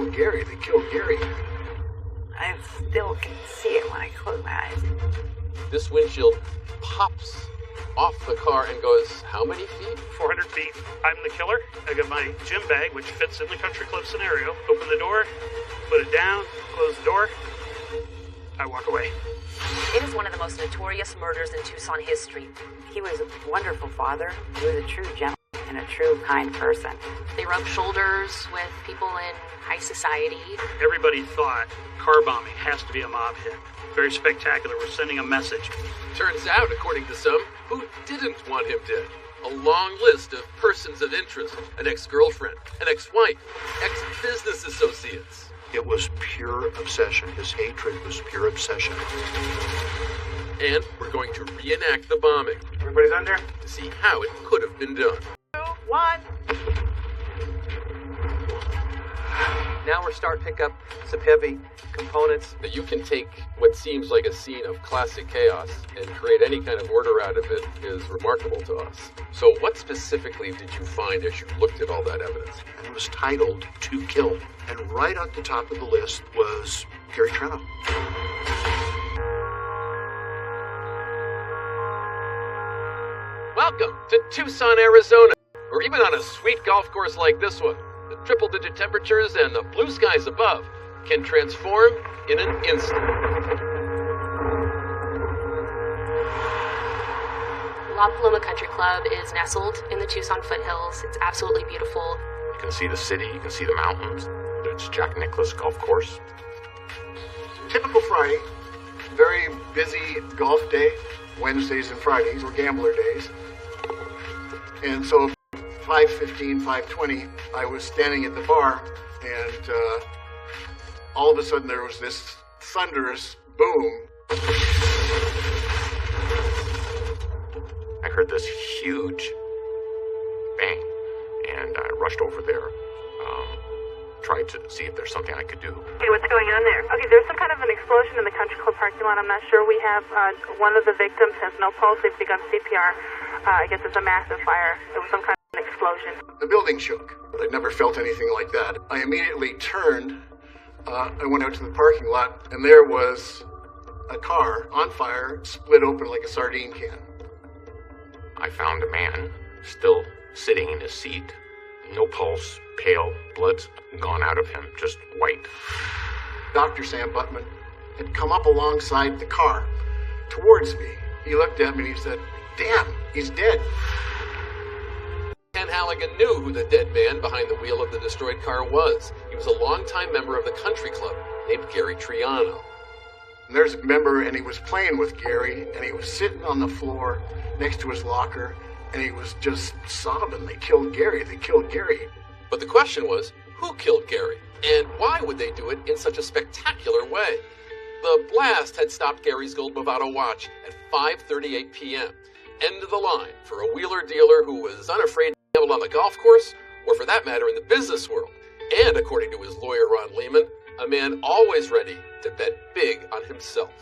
killed Gary. They killed Gary. I still can see it when I close my eyes. This windshield pops off the car and goes, how many feet? 400 feet. I'm the killer. I got my gym bag, which fits in the country club scenario. Open the door, put it down, close the door. I walk away. It is one of the most notorious murders in Tucson history. He was a wonderful father. He was a true gentleman and a true kind person. They rubbed shoulders with people in high society. Everybody thought car bombing has to be a mob hit. Very spectacular. We're sending a message. Turns out, according to some, who didn't want him dead. A long list of persons of interest. An ex-girlfriend, an ex-wife, ex-business associates. It was pure obsession. His hatred was pure obsession. And we're going to reenact the bombing. Everybody's under? To see how it could have been done. 2, 1. Now we're starting to pick up some heavy components. That you can take what seems like a scene of classic chaos and create any kind of order out of it is remarkable to us. So what specifically did you find as you looked at all that evidence? And it was titled To Kill. And right at the top of the list was Gary Triano. Welcome to Tucson, Arizona, or even on a sweet golf course like this one. The triple-digit temperatures and the blue skies above can transform in an instant. La Paloma Country Club is nestled in the Tucson foothills. It's absolutely beautiful. You can see the city, you can see the mountains. It's Jack Nicklaus Golf Course. Typical Friday, very busy golf day. Wednesdays and Fridays were gambler days. And so 5:15, 5:20, I was standing at the bar, and all of a sudden there was this thunderous boom. I heard this huge bang, and I rushed over there, tried to see if there's something I could do. Okay, what's going on there? Okay, there's some kind of an explosion in the country club parking lot. I'm not sure. We have one of the victims has no pulse. They've begun CPR. I guess it's a massive fire. There was some kind of an explosion. The building shook. I'd never felt anything like that. I immediately turned. I went out to the parking lot, and there was a car on fire, split open like a sardine can. I found a man still sitting in his seat, no pulse, pale, blood's gone out of him, just white. Dr. Sam Buttman had come up alongside the car towards me. He looked at me and he said, "Damn, he's dead." Ken Halligan knew who the dead man behind the wheel of the destroyed car was. He was a longtime member of the country club named Gary Triano. And there's a member, and he was playing with Gary, and he was sitting on the floor next to his locker, and he was just sobbing. They killed Gary. They killed Gary. But the question was, who killed Gary? And why would they do it in such a spectacular way? The blast had stopped Gary's gold Movado watch at 5:38 p.m. End of the line for a wheeler dealer who was unafraid to gamble on the golf course, or for that matter in the business world. And according to his lawyer Ron Lehman, a man always ready to bet big on himself.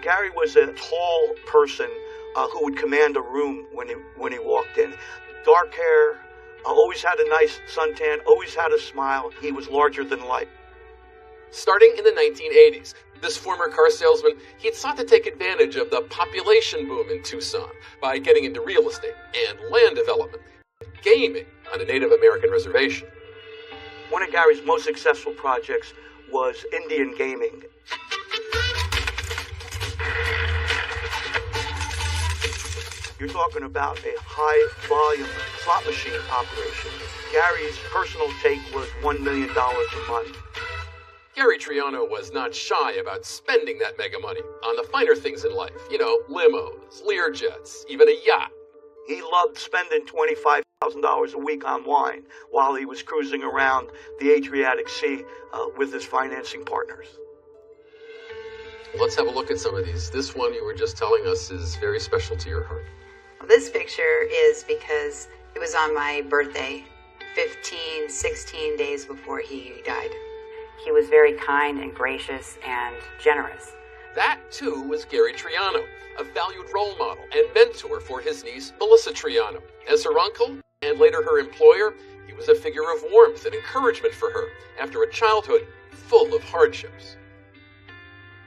Gary was a tall person who would command a room when he walked in. Dark hair, always had a nice suntan, always had a smile. He was larger than life. Starting in the 1980s, this former car salesman, he had sought to take advantage of the population boom in Tucson by getting into real estate and land development, gaming on a Native American reservation. One of Gary's most successful projects was Indian gaming. You're talking about a high-volume slot machine operation. Gary's personal take was $1 million a month. Gary Triano was not shy about spending that mega money on the finer things in life. You know, limos, Learjets, even a yacht. He loved spending $25,000 a week on wine while he was cruising around the Adriatic Sea with his financing partners. Let's have a look at some of these. This one you were just telling us is very special to your heart. This picture is because it was on my birthday, 16 days before he died. He was very kind and gracious and generous. That, too, was Gary Triano, a valued role model and mentor for his niece, Melissa Triano. As her uncle, and later her employer, He was a figure of warmth and encouragement for her after a childhood full of hardships.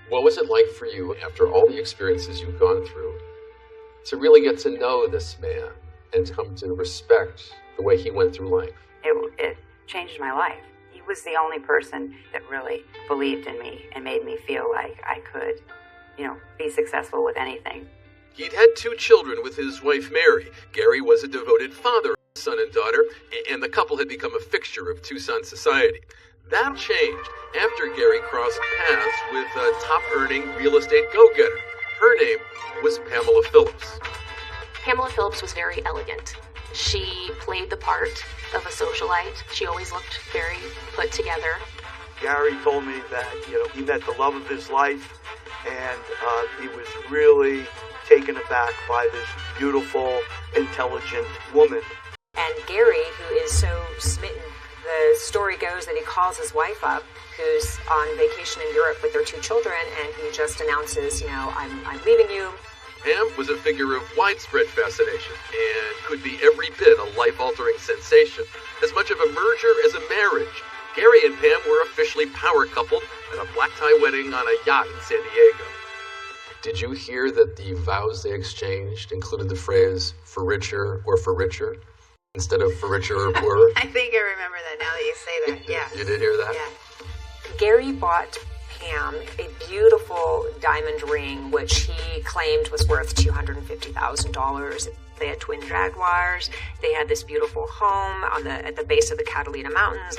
What was it like for you, after all the experiences you've gone through, to really get to know this man and come to respect the way he went through life? It changed my life. He was the only person that really believed in me and made me feel like I could, be successful with anything. He'd had 2 children with his wife Mary. Gary was a devoted father of a son and daughter, and the couple had become a fixture of Tucson society. That changed after Gary crossed paths with a top-earning real estate go-getter. Her name was Pamela Phillips. Pamela Phillips was very elegant. She played the part of a socialite. She always looked very put together. Gary told me that, he met the love of his life, and he was really taken aback by this beautiful, intelligent woman. And Gary, who is so smitten, the story goes that he calls his wife up, who's on vacation in Europe with their 2 children, and he just announces, I'm leaving you. Pam was a figure of widespread fascination and could be every bit a life-altering sensation. As much of a merger as a marriage, Gary and Pam were officially power-coupled at a black-tie wedding on a yacht in San Diego. Did you hear that the vows they exchanged included the phrase, for richer or for richer, instead of for richer or poorer? I think I remember that now that you say that, yeah. You did hear that? Yeah. Gary bought Pam a beautiful diamond ring, which he claimed was worth $250,000. They had twin Jaguars. They had this beautiful home at the base of the Catalina Mountains.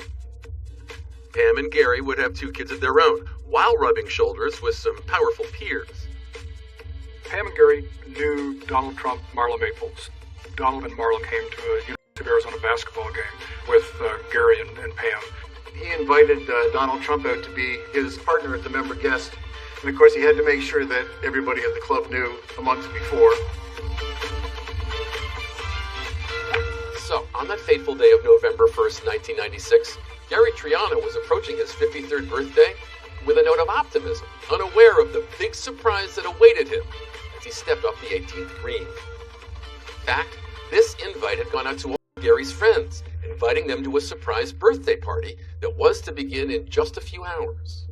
Pam and Gary would have 2 kids of their own, while rubbing shoulders with some powerful peers. Pam and Gary knew Donald Trump, Marla Maples. Donald and Marla came to a University of Arizona basketball game with Gary and Pam. He invited Donald Trump out to be his partner as the member guest. And of course, he had to make sure that everybody at the club knew a month before. So, on that fateful day of November 1st, 1996, Gary Triano was approaching his 53rd birthday with a note of optimism, unaware of the big surprise that awaited him as he stepped off the 18th green. In fact, this invite had gone out to all Gary's friends, inviting them to a surprise birthday party that was to begin in just a few hours.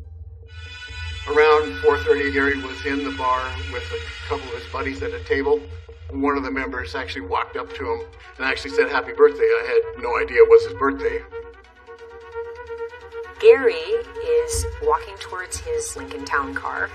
Around 4:30, Gary was in the bar with a couple of his buddies at a table. One of the members actually walked up to him and actually said, "Happy birthday." I had no idea it was his birthday. Gary is walking towards his Lincoln Town car,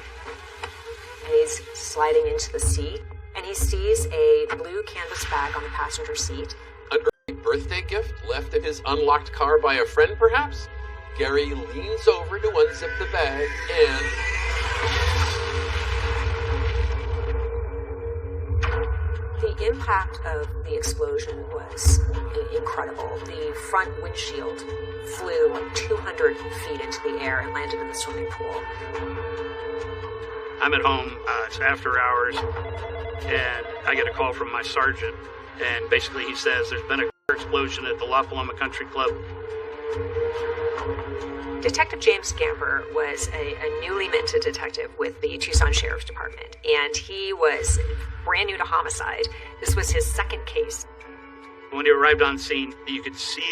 and he's sliding into the seat, and he sees a blue canvas bag on the passenger seat. An early birthday gift left in his unlocked car by a friend, perhaps? Gary leans over to unzip the bag and... The impact of the explosion was incredible. The front windshield flew like 200 feet into the air and landed in the swimming pool. I'm at home, it's after hours, and I get a call from my sergeant, and basically he says there's been a explosion at the La Paloma Country Club. Detective James Gamber was a newly minted detective with the Tucson Sheriff's Department, and he was brand new to homicide. This was his second case. When he arrived on scene, you could see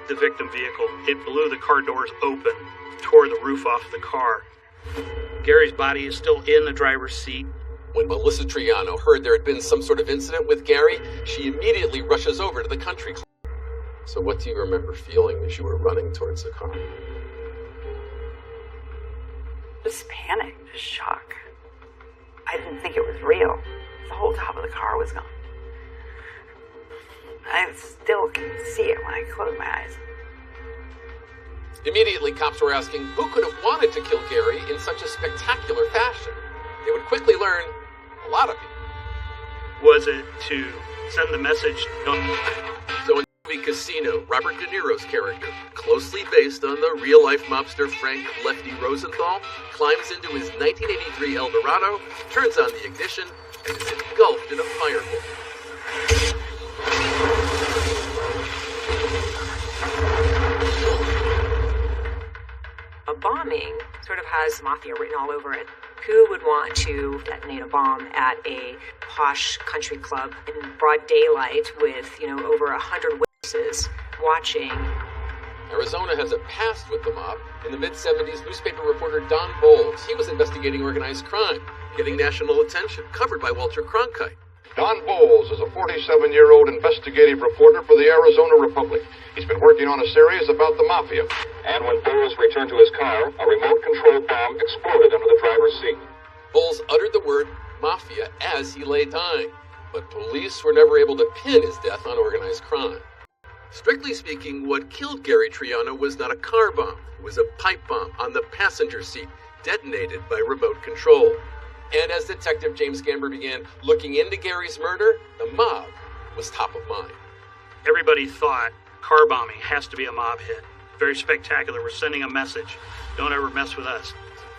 the victim vehicle. It blew the car doors open, tore the roof off the car. Gary's body is still in the driver's seat. When Melissa Triano heard there had been some sort of incident with Gary, she immediately rushes over to the country club. So what do you remember feeling as you were running towards the car? Just panic, just shock. I didn't think it was real. The whole top of the car was gone. I still can see it when I close my eyes. Immediately, cops were asking who could have wanted to kill Gary in such a spectacular fashion. They would quickly learn a lot of people. Was it to send the message? So in the movie Casino, Robert De Niro's character, closely based on the real-life mobster Frank Lefty Rosenthal, climbs into his 1983 Eldorado, turns on the ignition, and is engulfed in a fireball. A bombing sort of has mafia written all over it. Who would want to detonate a bomb at a posh country club in broad daylight with, over 100 witnesses watching. Arizona has a past with the mob. In the mid-70s, newspaper reporter Don Bowles, he was investigating organized crime, getting national attention, covered by Walter Cronkite. Don Bowles is a 47-year-old investigative reporter for the Arizona Republic. He's been working on a series about the mafia. And when Bowles returned to his car, a remote-control bomb exploded under the driver's seat. Bowles uttered the word mafia as he lay dying, but police were never able to pin his death on organized crime. Strictly speaking, what killed Gary Triano was not a car bomb. It was a pipe bomb on the passenger seat, detonated by remote control. And as Detective James Gamber began looking into Gary's murder, the mob was top of mind. Everybody thought car bombing has to be a mob hit. Very spectacular. We're sending a message. Don't ever mess with us.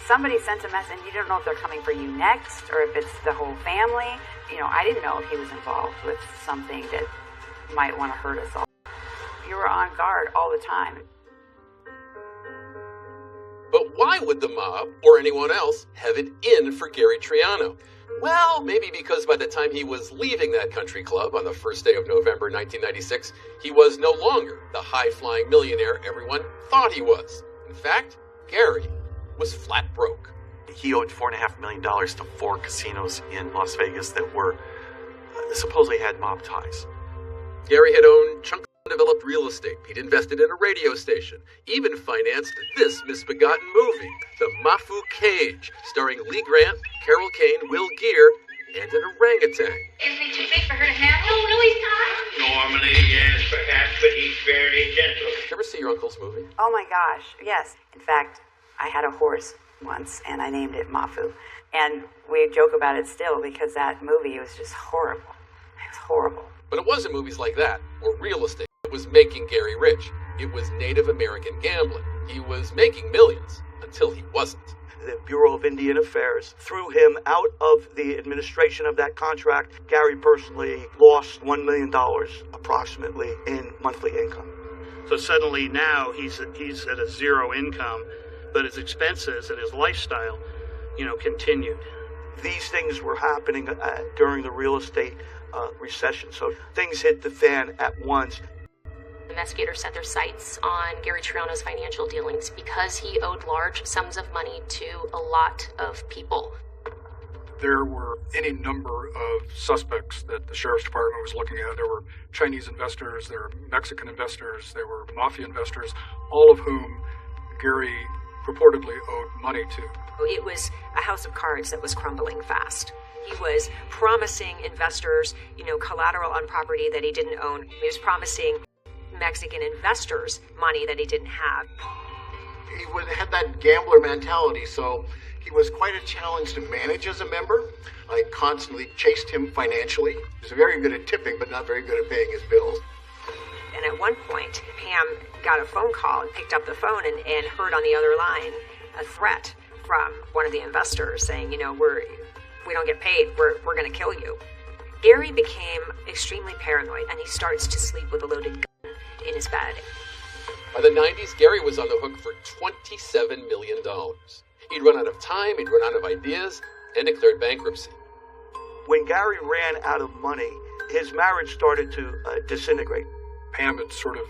Somebody sent a message, and you don't know if they're coming for you next or if it's the whole family. You know, I didn't know if he was involved with something that might want to hurt us all. You were on guard all the time. But why would the mob, or anyone else, have it in for Gary Triano? Well, maybe because by the time he was leaving that country club on the first day of November 1996, he was no longer the high-flying millionaire everyone thought he was. In fact, Gary was flat broke. He owed $4.5 million to 4 casinos in Las Vegas that were supposedly had mob ties. Gary had owned chunks of undeveloped real estate. He'd invested in a radio station, even financed this misbegotten movie, The Mafu Cage, starring Lee Grant, Carol Kane, Will Geer, and an orangutan. Isn't he too big for her to handle? No, he's not. Normally, yes, perhaps, but he's very gentle. Did you ever see your uncle's movie? Oh my gosh, yes. In fact, I had a horse once, and I named it Mafu. And we joke about it still because that movie was just horrible. It was horrible. But it wasn't movies like that, or real estate, that was making Gary rich. It was Native American gambling. He was making millions, until he wasn't. The Bureau of Indian Affairs threw him out of the administration of that contract. Gary personally lost $1 million, approximately, in monthly income. So suddenly now he's at a zero income, but his expenses and his lifestyle, continued. These things were happening during the real estate recession, so things hit the fan at once. Investigators set their sights on Gary Triano's financial dealings because he owed large sums of money to a lot of people. There were any number of suspects that the Sheriff's Department was looking at. There were Chinese investors, there were Mexican investors, there were mafia investors, all of whom Gary purportedly owed money to. It was a house of cards that was crumbling fast. He was promising investors, collateral on property that he didn't own. He was promising Mexican investors money that he didn't have. He had that gambler mentality, so he was quite a challenge to manage as a member. I constantly chased him financially. He was very good at tipping, but not very good at paying his bills. And at one point, Pam got a phone call and picked up the phone and heard on the other line a threat from one of the investors saying, we don't get paid, we're going to kill you. Gary became extremely paranoid, and he starts to sleep with a loaded gun in his bed. By the 90s, Gary was on the hook for $27 million. He'd run out of time, he'd run out of ideas, and declared bankruptcy. When Gary ran out of money, his marriage started to disintegrate. Pam had sort of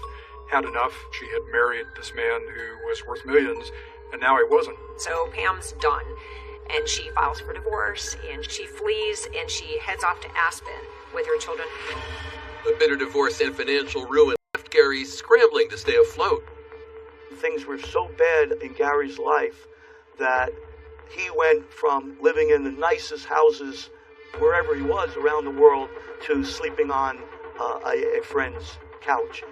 had enough. She had married this man who was worth millions, and now he wasn't. So Pam's done, and she files for divorce, and she flees, and she heads off to Aspen with her children. The bitter divorce and financial ruin left Gary scrambling to stay afloat. Things were so bad in Gary's life that he went from living in the nicest houses wherever he was around the world to sleeping on a friend's couch.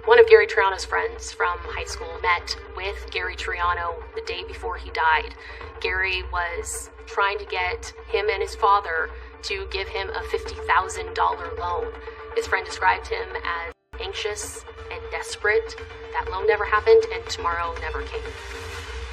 One of Gary Triano's friends from high school met with Gary Triano the day before he died. Gary was trying to get him and his father to give him a $50,000 loan. His friend described him as anxious and desperate. That loan never happened, and tomorrow never came.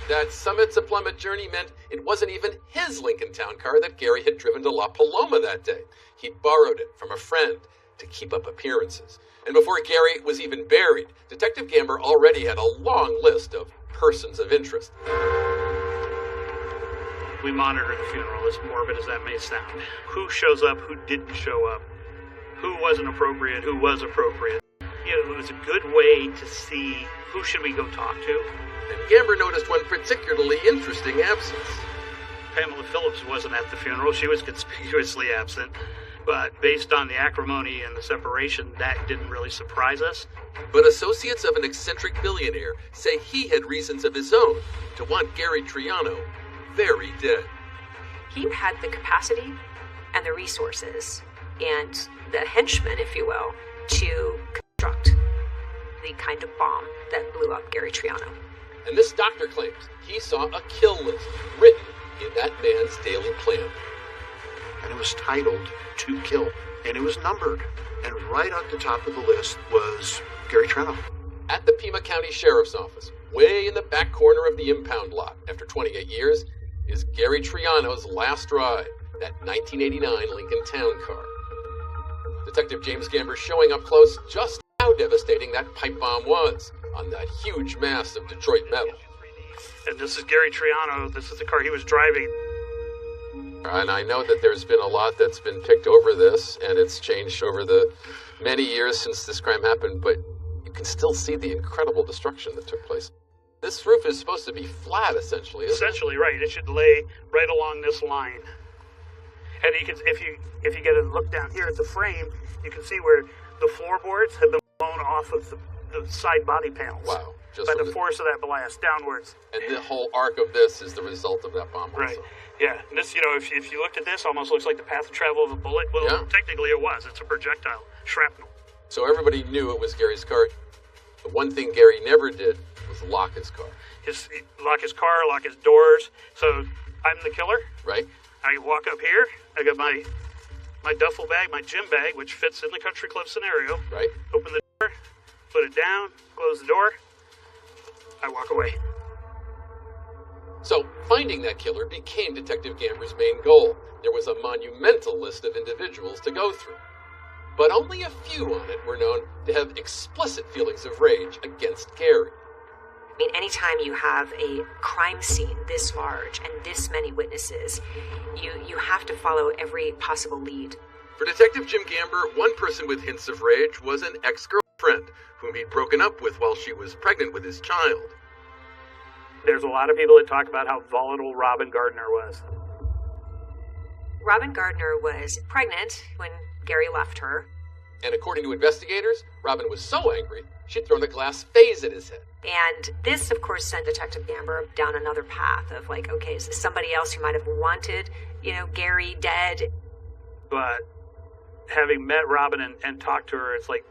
That summit to plummet journey meant it wasn't even his Lincoln Town car that Gary had driven to La Paloma that day. He'd borrowed it from a friend to keep up appearances. And before Gary was even buried, Detective Gamber already had a long list of persons of interest. We monitor the funeral, as morbid as that may sound. Who shows up, who didn't show up, who wasn't appropriate, who was appropriate. it was a good way to see who should we go talk to. And Gamber noticed one particularly interesting absence. Pamela Phillips wasn't at the funeral. She was conspicuously absent. But based on the acrimony and the separation, that didn't really surprise us. But associates of an eccentric billionaire say he had reasons of his own to want Gary Triano very dead. He had the capacity and the resources and the henchmen, if you will, to construct the kind of bomb that blew up Gary Triano. And this doctor claims he saw a kill list written in that man's daily plan. And it was titled To Kill. And it was numbered. And right at the top of the list was Gary Triano. At the Pima County Sheriff's Office, way in the back corner of the impound lot, after 28 years, is Gary Triano's last ride, that 1989 Lincoln Town Car. Detective James Gamber showing up close just how devastating that pipe bomb was on that huge mass of Detroit metal. And this is Gary Triano. This is the car he was driving. And I know that there's been a lot that's been picked over this, and it's changed over the many years since this crime happened, but you can still see the incredible destruction that took place. This roof is supposed to be flat, essentially, isn't it? Essentially, right. It should lay right along this line. And you can, if you get a look down here at the frame, you can see where the floorboards have been blown off of the side body panels. Wow. By the force of that blast downwards. And the whole arc of this is the result of that bomb. Right. Also. Yeah. And this, if you looked at this, almost looks like the path of travel of a bullet. Well, yeah. Technically it was. It's a projectile. Shrapnel. So everybody knew it was Gary's car. The one thing Gary never did was lock his car. Lock his car, lock his doors. So I'm the killer. Right. I walk up here. I got my duffel bag, my gym bag, which fits in the country club scenario. Right. Open the door, put it down, close the door. I walk away. So, finding that killer became Detective Gamber's main goal. There was a monumental list of individuals to go through. But only a few on it were known to have explicit feelings of rage against Gary. I mean, anytime you have a crime scene this large and this many witnesses, you have to follow every possible lead. For Detective Jim Gamber, one person with hints of rage was an ex-girlfriend whom he'd broken up with while she was pregnant with his child. There's a lot of people that talk about how volatile Robin Gardner was. Robin Gardner was pregnant when Gary left her. And according to investigators, Robin was so angry, she'd thrown a glass vase at his head. And this, of course, sent Detective Gamber down another path of like, okay, is this somebody else who might have wanted, Gary dead? But having met Robin and talked to her, it's like,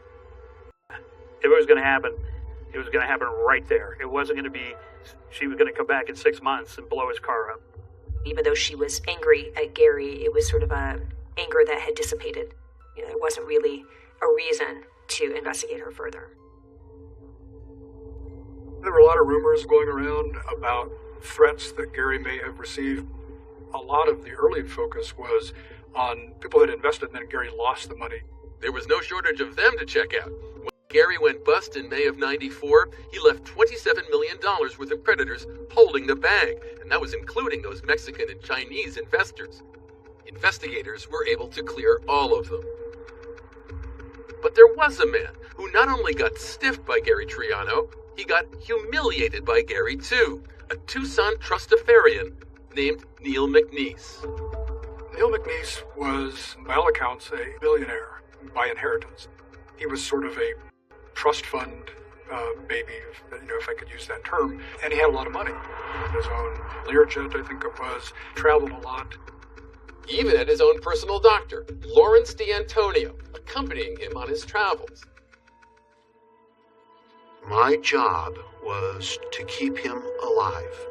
if it was going to happen, it was going to happen right there. It wasn't going to be, she was going to come back in 6 months and blow his car up. Even though she was angry at Gary, it was sort of a anger that had dissipated. There wasn't really a reason to investigate her further. There were a lot of rumors going around about threats that Gary may have received. A lot of the early focus was on people that invested, and then Gary lost the money. There was no shortage of them to check out. When Gary went bust in May of '94, he left $27 million worth of creditors holding the bag, and that was including those Mexican and Chinese investors. Investigators were able to clear all of them. But there was a man who not only got stiffed by Gary Triano, he got humiliated by Gary too, a Tucson trustafarian named Neil McNeese. Neil McNeese was, by all accounts, a billionaire by inheritance. He was sort of a trust fund baby, if I could use that term, and he had a lot of money. His own Learjet, I think it was, traveled a lot. He even had his own personal doctor, Lawrence D'Antonio, accompanying him on his travels. My job was to keep him alive.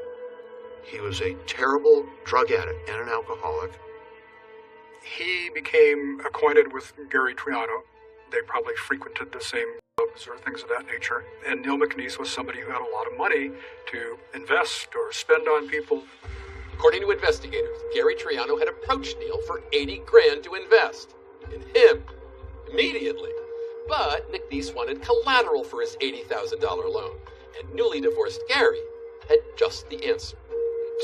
He was a terrible drug addict and an alcoholic. He became acquainted with Gary Triano. They probably frequented the same clubs or things of that nature. And Neil McNeese was somebody who had a lot of money to invest or spend on people. According to investigators, Gary Triano had approached Neil for $80,000 to invest in him immediately. But McNeese wanted collateral for his $80,000 loan, and newly divorced Gary had just the answer.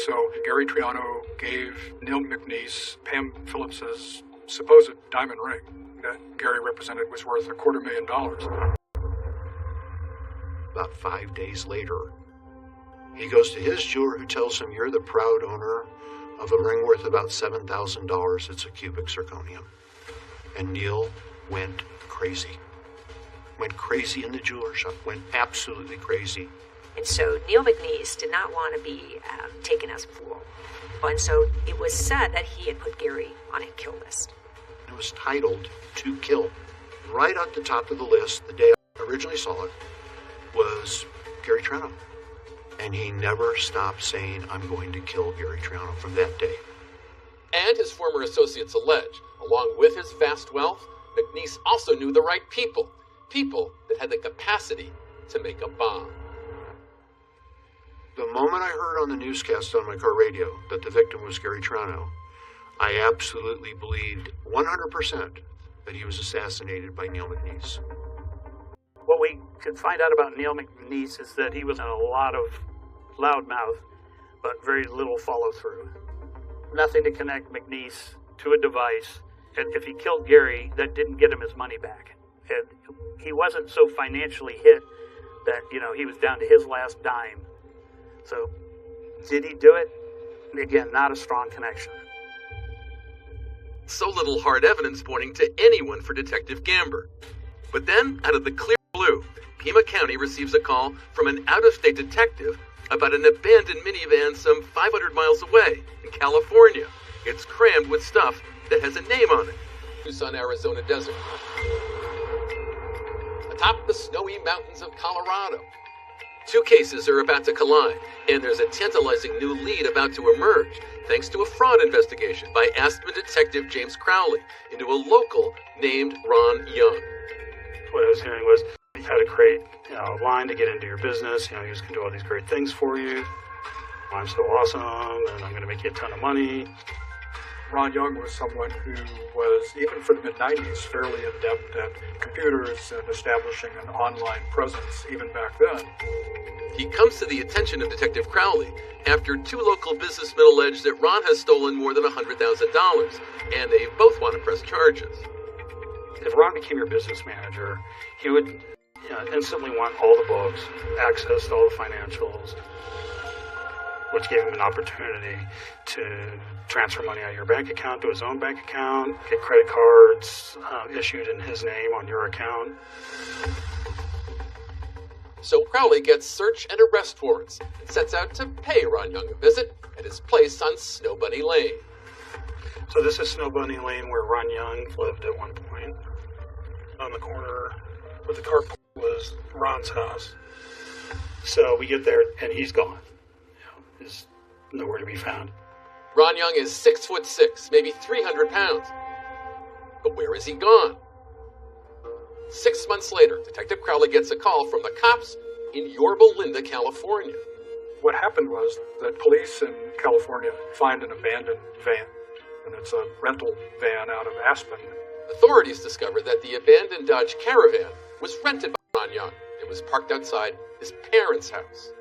So Gary Triano gave Neil McNeese Pam Phillips's supposed diamond ring that Gary represented was worth $250,000. about 5 days later. He goes to his jeweler, who tells him, "You're the proud owner of a ring worth about $7,000. It's a cubic zirconium." And Neil went crazy. Went crazy in the jeweler shop. Went absolutely crazy. And so Neil McNeese did not want to be taken as a fool. And so it was said that he had put Gary on a kill list. It was titled "To Kill." Right at the top of the list, the day I originally saw it, was Gary Triano. And he never stopped saying, "I'm going to kill Gary Triano," from that day. And his former associates allege, along with his vast wealth, McNeese also knew the right people. People that had the capacity to make a bomb. The moment I heard on the newscast on my car radio that the victim was Gary Triano, I absolutely believed 100% that he was assassinated by Neil McNeese. What we could find out about Neil McNeese is that he was in a lot of loudmouth, but very little follow-through. Nothing to connect McNeese to a device. And if he killed Gary, that didn't get him his money back. And he wasn't so financially hit that, he was down to his last dime. So, did he do it? Again, not a strong connection. So little hard evidence pointing to anyone for Detective Gamber. But then, out of the clear blue, Pima County receives a call from an out-of-state detective about an abandoned minivan some 500 miles away in California. It's crammed with stuff that has a name on it. Tucson, Arizona desert. Atop the snowy mountains of Colorado. Two cases are about to collide, and there's a tantalizing new lead about to emerge, thanks to a fraud investigation by Aspen detective James Crowley into a local named Ron Young. What I was hearing was you had to create a line to get into your business. He was going to do all these great things for you. I'm so awesome, and I'm going to make you a ton of money. Ron Young was someone who was, even for the mid-90s, fairly adept at computers and establishing an online presence even back then. He comes to the attention of Detective Crowley after two local businessmen allege that Ron has stolen more than $100,000, and they both want to press charges. If Ron became your business manager, he would instantly want all the books, access to all the financials, which gave him an opportunity to transfer money out of your bank account to his own bank account, get credit cards issued in his name on your account. So Crowley gets search and arrest warrants and sets out to pay Ron Young a visit at his place on Snow Bunny Lane. So this is Snow Bunny Lane, where Ron Young lived at one point. On the corner where the carport was Ron's house. So we get there and he's gone. He's nowhere to be found. Ron Young is 6'6", maybe 300 pounds. But where is he gone? 6 months later, Detective Crowley gets a call from the cops in Yorba Linda, California. What happened was that police in California find an abandoned van, and it's a rental van out of Aspen. Authorities discovered that the abandoned Dodge Caravan was rented by Ron Young. It was parked outside his parents' house.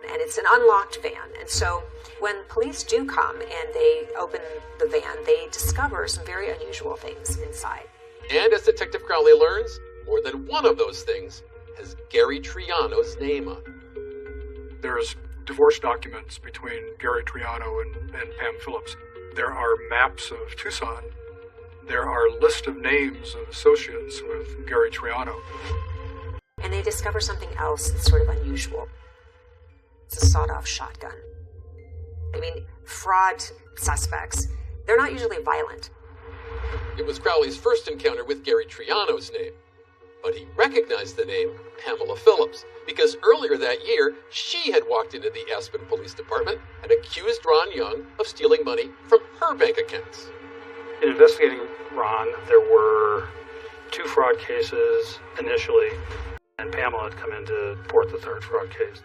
And it's an unlocked van. And so when police do come and they open the van, they discover some very unusual things inside. And as Detective Crowley learns, more than one of those things has Gary Triano's name on it. There's divorce documents between Gary Triano and Pam Phillips. There are maps of Tucson. There are a list of names of associates with Gary Triano. And they discover something else that's sort of unusual. It's a sawed-off shotgun. I mean, fraud suspects, they're not usually violent. It was Crowley's first encounter with Gary Triano's name. But he recognized the name Pamela Phillips because earlier that year, she had walked into the Aspen Police Department and accused Ron Young of stealing money from her bank accounts. In investigating Ron, there were 2 fraud cases initially, and Pamela had come in to report the 3rd fraud case.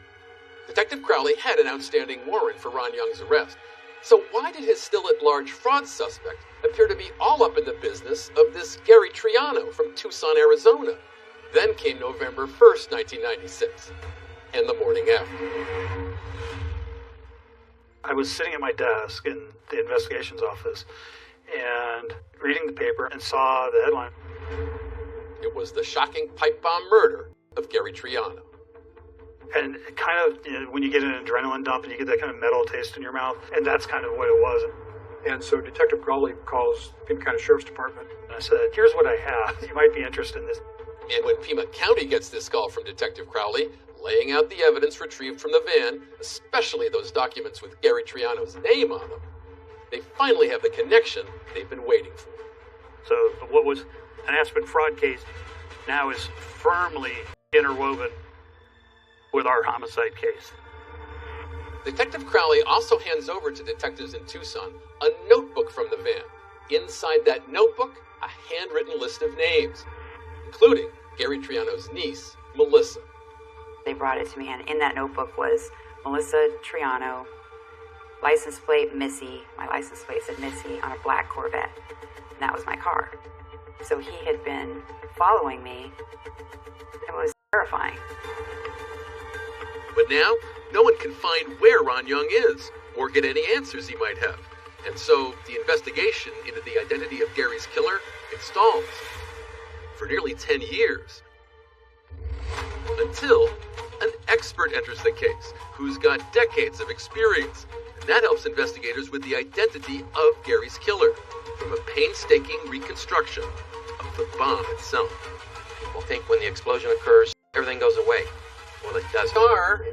Detective Crowley had an outstanding warrant for Ron Young's arrest. So why did his still-at-large fraud suspect appear to be all up in the business of this Gary Triano from Tucson, Arizona? Then came November 1st, 1996, and the morning after. I was sitting at my desk in the investigations office and reading the paper and saw the headline. It was the shocking pipe bomb murder of Gary Triano. And kind of, you know, when you get an adrenaline dump and you get that kind of metal taste in your mouth, and that's kind of what it was. And so Detective Crowley calls Pima County Sheriff's Department. And I said, here's what I have. You might be interested in this. And when Pima County gets this call from Detective Crowley, laying out the evidence retrieved from the van, especially those documents with Gary Triano's name on them, they finally have the connection they've been waiting for. So what was an Aspen fraud case now is firmly interwoven with our homicide case. Detective Crowley also hands over to detectives in Tucson a notebook from the van. Inside that notebook, a handwritten list of names, including Gary Triano's niece, Melissa. They brought it to me, and in that notebook was Melissa Triano, license plate Missy. My license plate said Missy on a black Corvette, and that was my car. So he had been following me. It was terrifying. But now, no one can find where Ron Young is, or get any answers he might have. And so, the investigation into the identity of Gary's killer, it stalls. For nearly 10 years. Until an expert enters the case, who's got decades of experience. And that helps investigators with the identity of Gary's killer, from a painstaking reconstruction of the bomb itself. People think when the explosion occurs, everything goes away. Well, it doesn't. Car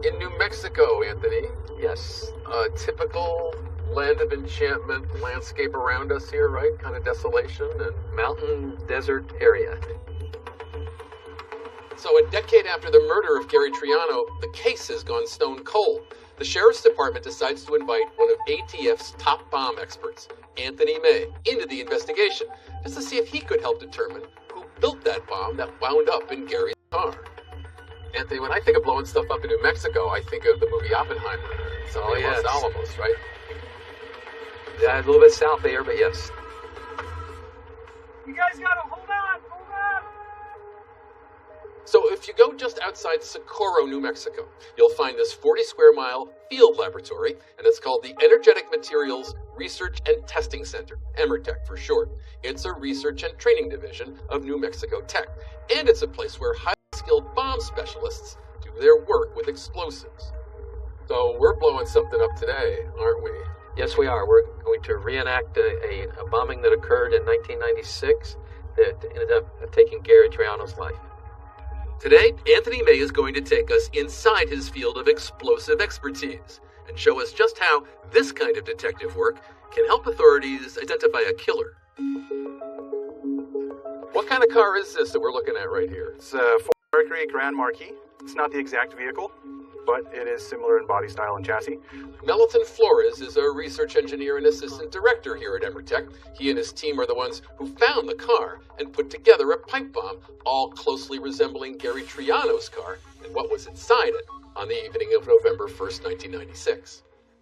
in New Mexico, Anthony. Yes. A typical land of enchantment landscape around us here, right? Kind of desolation and Mountain desert area. So a decade after the murder of Gary Triano, the case has gone stone cold. The Sheriff's Department decides to invite one of ATF's top bomb experts, Anthony May, into the investigation, just to see if he could help determine who built that bomb that wound up in Gary's car. Anthony, when I think of blowing stuff up in New Mexico, I think of the movie Oppenheimer. Something Los Alamos, right? Yeah, a little bit south there, but yes. You guys gotta hold on, hold on. So if you go just outside Socorro, New Mexico, you'll find this 40 square mile field laboratory, and it's called the Energetic Materials Research and Testing Center, EMERTEC for short. It's a research and training division of New Mexico Tech, and it's a place where highly skilled bomb specialists do their work with explosives. So we're blowing something up today, aren't we? Yes, we are. We're going to reenact a bombing that occurred in 1996 that ended up taking Gary Triano's life. Today, Anthony May is going to take us inside his field of explosive expertise and show us just how this kind of detective work can help authorities identify a killer. What kind of car is this that we're looking at right here? It's a Ford Mercury Grand Marquis. It's not the exact vehicle, but it is similar in body style and chassis. Melton Flores is a research engineer and assistant director here at EMERTEC. He and his team are the ones who found the car and put together a pipe bomb, all closely resembling Gary Triano's car and what was inside it on the evening of November 1st, 1996.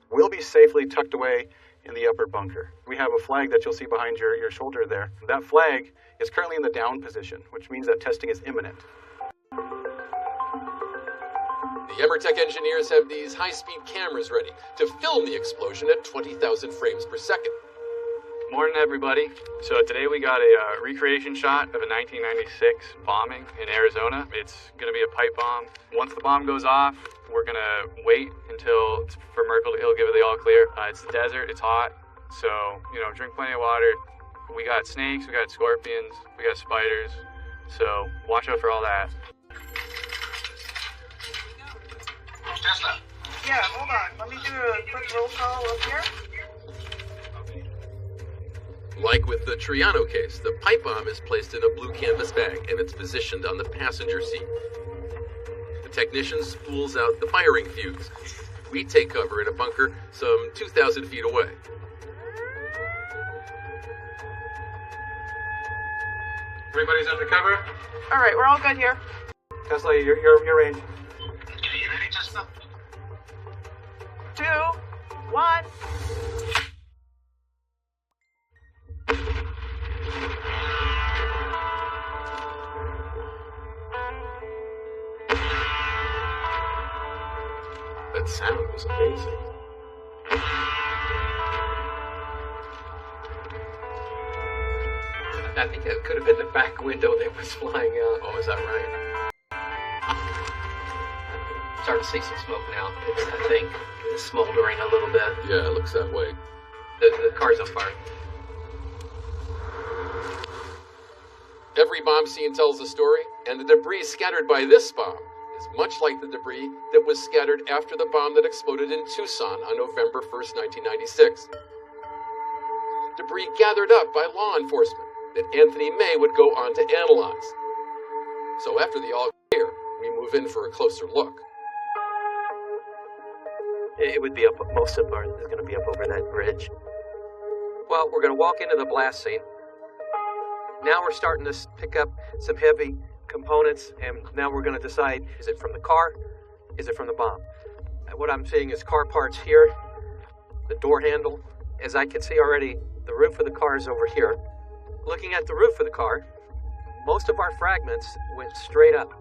We'll be safely tucked away in the upper bunker. We have a flag that you'll see behind your shoulder there. That flag is currently in the down position, which means that testing is imminent. The EMERTEC engineers have these high-speed cameras ready to film the explosion at 20,000 frames per second. Morning, everybody. So today we got a recreation shot of a 1996 bombing in Arizona. It's going to be a pipe bomb. Once the bomb goes off, we're going to wait until for Merkel to give it the all clear. It's the desert, it's hot, so, drink plenty of water. We got snakes, we got scorpions, we got spiders, so watch out for all that. Tesla. Yeah, hold on. Let me do a quick roll call up here. Like with the Triano case, the pipe bomb is placed in a blue canvas bag and it's positioned on the passenger seat. The technician spools out the firing fuse. We take cover in a bunker some 2,000 feet away. Everybody's under cover? All right, we're all good here. Tesla, your range. Okay, you ready, Tesla? 2, 1. That sound was amazing. I think that could have been the back window that was flying out. Oh, is that right? starting to see some smoke now. It's, I think, smoldering a little bit. Yeah, it looks that way. The car's on fire. Every bomb scene tells a story, and the debris scattered by this bomb is much like the debris that was scattered after the bomb that exploded in Tucson on November 1st, 1996. Debris gathered up by law enforcement that Anthony May would go on to analyze. So after the all clear, we move in for a closer look. It would be up, most of our is going to be up over that bridge. Well, we're going to walk into the blast scene. Now we're starting to pick up some heavy components, and now we're going to decide, is it from the car? Is it from the bomb? What I'm seeing is car parts here, the door handle. As I can see already, the roof of the car is over here. Looking at the roof of the car, most of our fragments went straight up.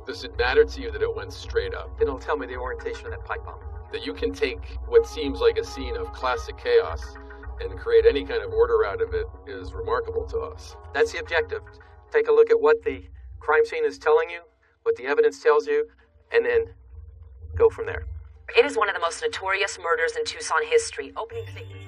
Does it matter to you that it went straight up? It'll tell me the orientation of that pipe bomb. That you can take what seems like a scene of classic chaos and create any kind of order out of it is remarkable to us. That's the objective. Take a look at what the crime scene is telling you, what the evidence tells you, and then go from there. It is one of the most notorious murders in Tucson history. Opening statement.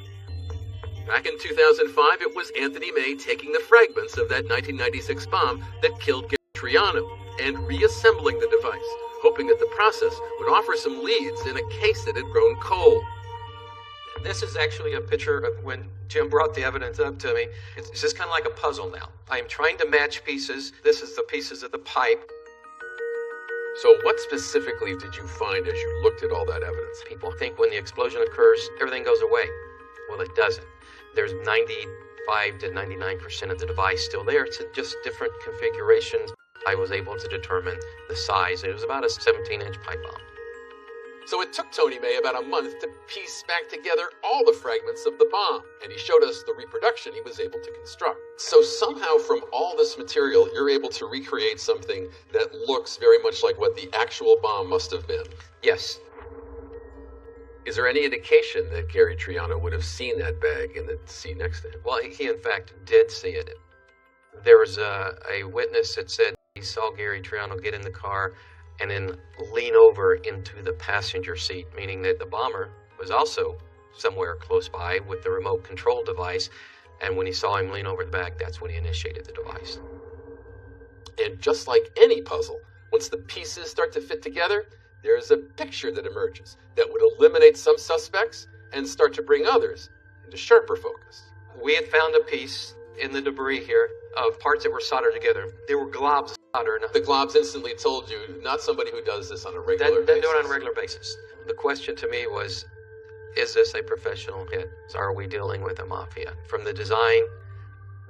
Back in 2005, it was Anthony May taking the fragments of that 1996 bomb that killed Gary Triano and reassembling the device, hoping that the process would offer some leads in a case that had grown cold. This is actually a picture of when Jim brought the evidence up to me. It's just kind of like a puzzle now. I am trying to match pieces. This is the pieces of the pipe. So what specifically did you find as you looked at all that evidence? People think when the explosion occurs, everything goes away. Well, it doesn't. There's 95 to 99% of the device still there. It's just different configurations. I was able to determine the size. It was about a 17-inch pipe bomb. So it took Tony May about a month to piece back together all the fragments of the bomb, and he showed us the reproduction he was able to construct. So somehow from all this material, you're able to recreate something that looks very much like what the actual bomb must have been. Yes. Is there any indication that Gary Triano would have seen that bag in the seat next to him? Well, he in fact did see it. There was a witness that said he saw Gary Triano get in the car and then lean over into the passenger seat, meaning that the bomber was also somewhere close by with the remote control device, and when he saw him lean over the back, that's when he initiated the device. And just like any puzzle, once the pieces start to fit together, there's a picture that emerges that would eliminate some suspects and start to bring others into sharper focus. We had found a piece in the debris here of parts that were soldered together. There were globs of solder. The globs instantly told you, not somebody who does this on a regular basis. Doesn't do it on a regular basis. The question to me was, is this a professional hit? Are we dealing with a mafia? From the design,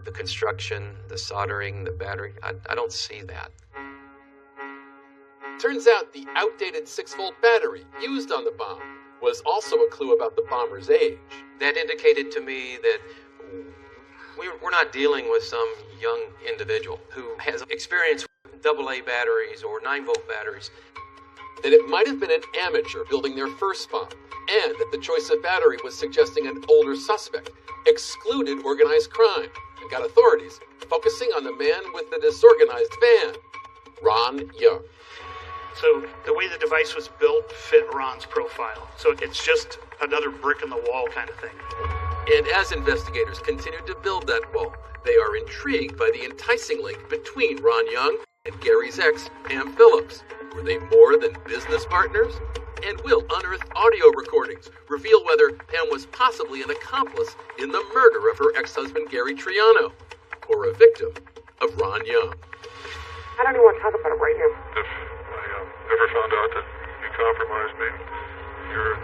the construction, the soldering, the battery, I don't see that. Turns out the outdated 6-volt battery used on the bomb was also a clue about the bomber's age. That indicated to me that we're not dealing with some young individual who has experience with AA batteries or 9-volt batteries. That it might have been an amateur building their first bomb, and that the choice of battery was suggesting an older suspect, excluded organized crime, and got authorities focusing on the man with the disorganized van, Ron Young. So the way the device was built fit Ron's profile. So it's just another brick in the wall kind of thing. And as investigators continued to build that wall, they are intrigued by the enticing link between Ron Young and Gary's ex, Pam Phillips. Were they more than business partners? And will unearthed audio recordings reveal whether Pam was possibly an accomplice in the murder of her ex-husband Gary Triano, or a victim of Ron Young? I don't even want to talk about it right now. If I ever found out that you compromised me, you're,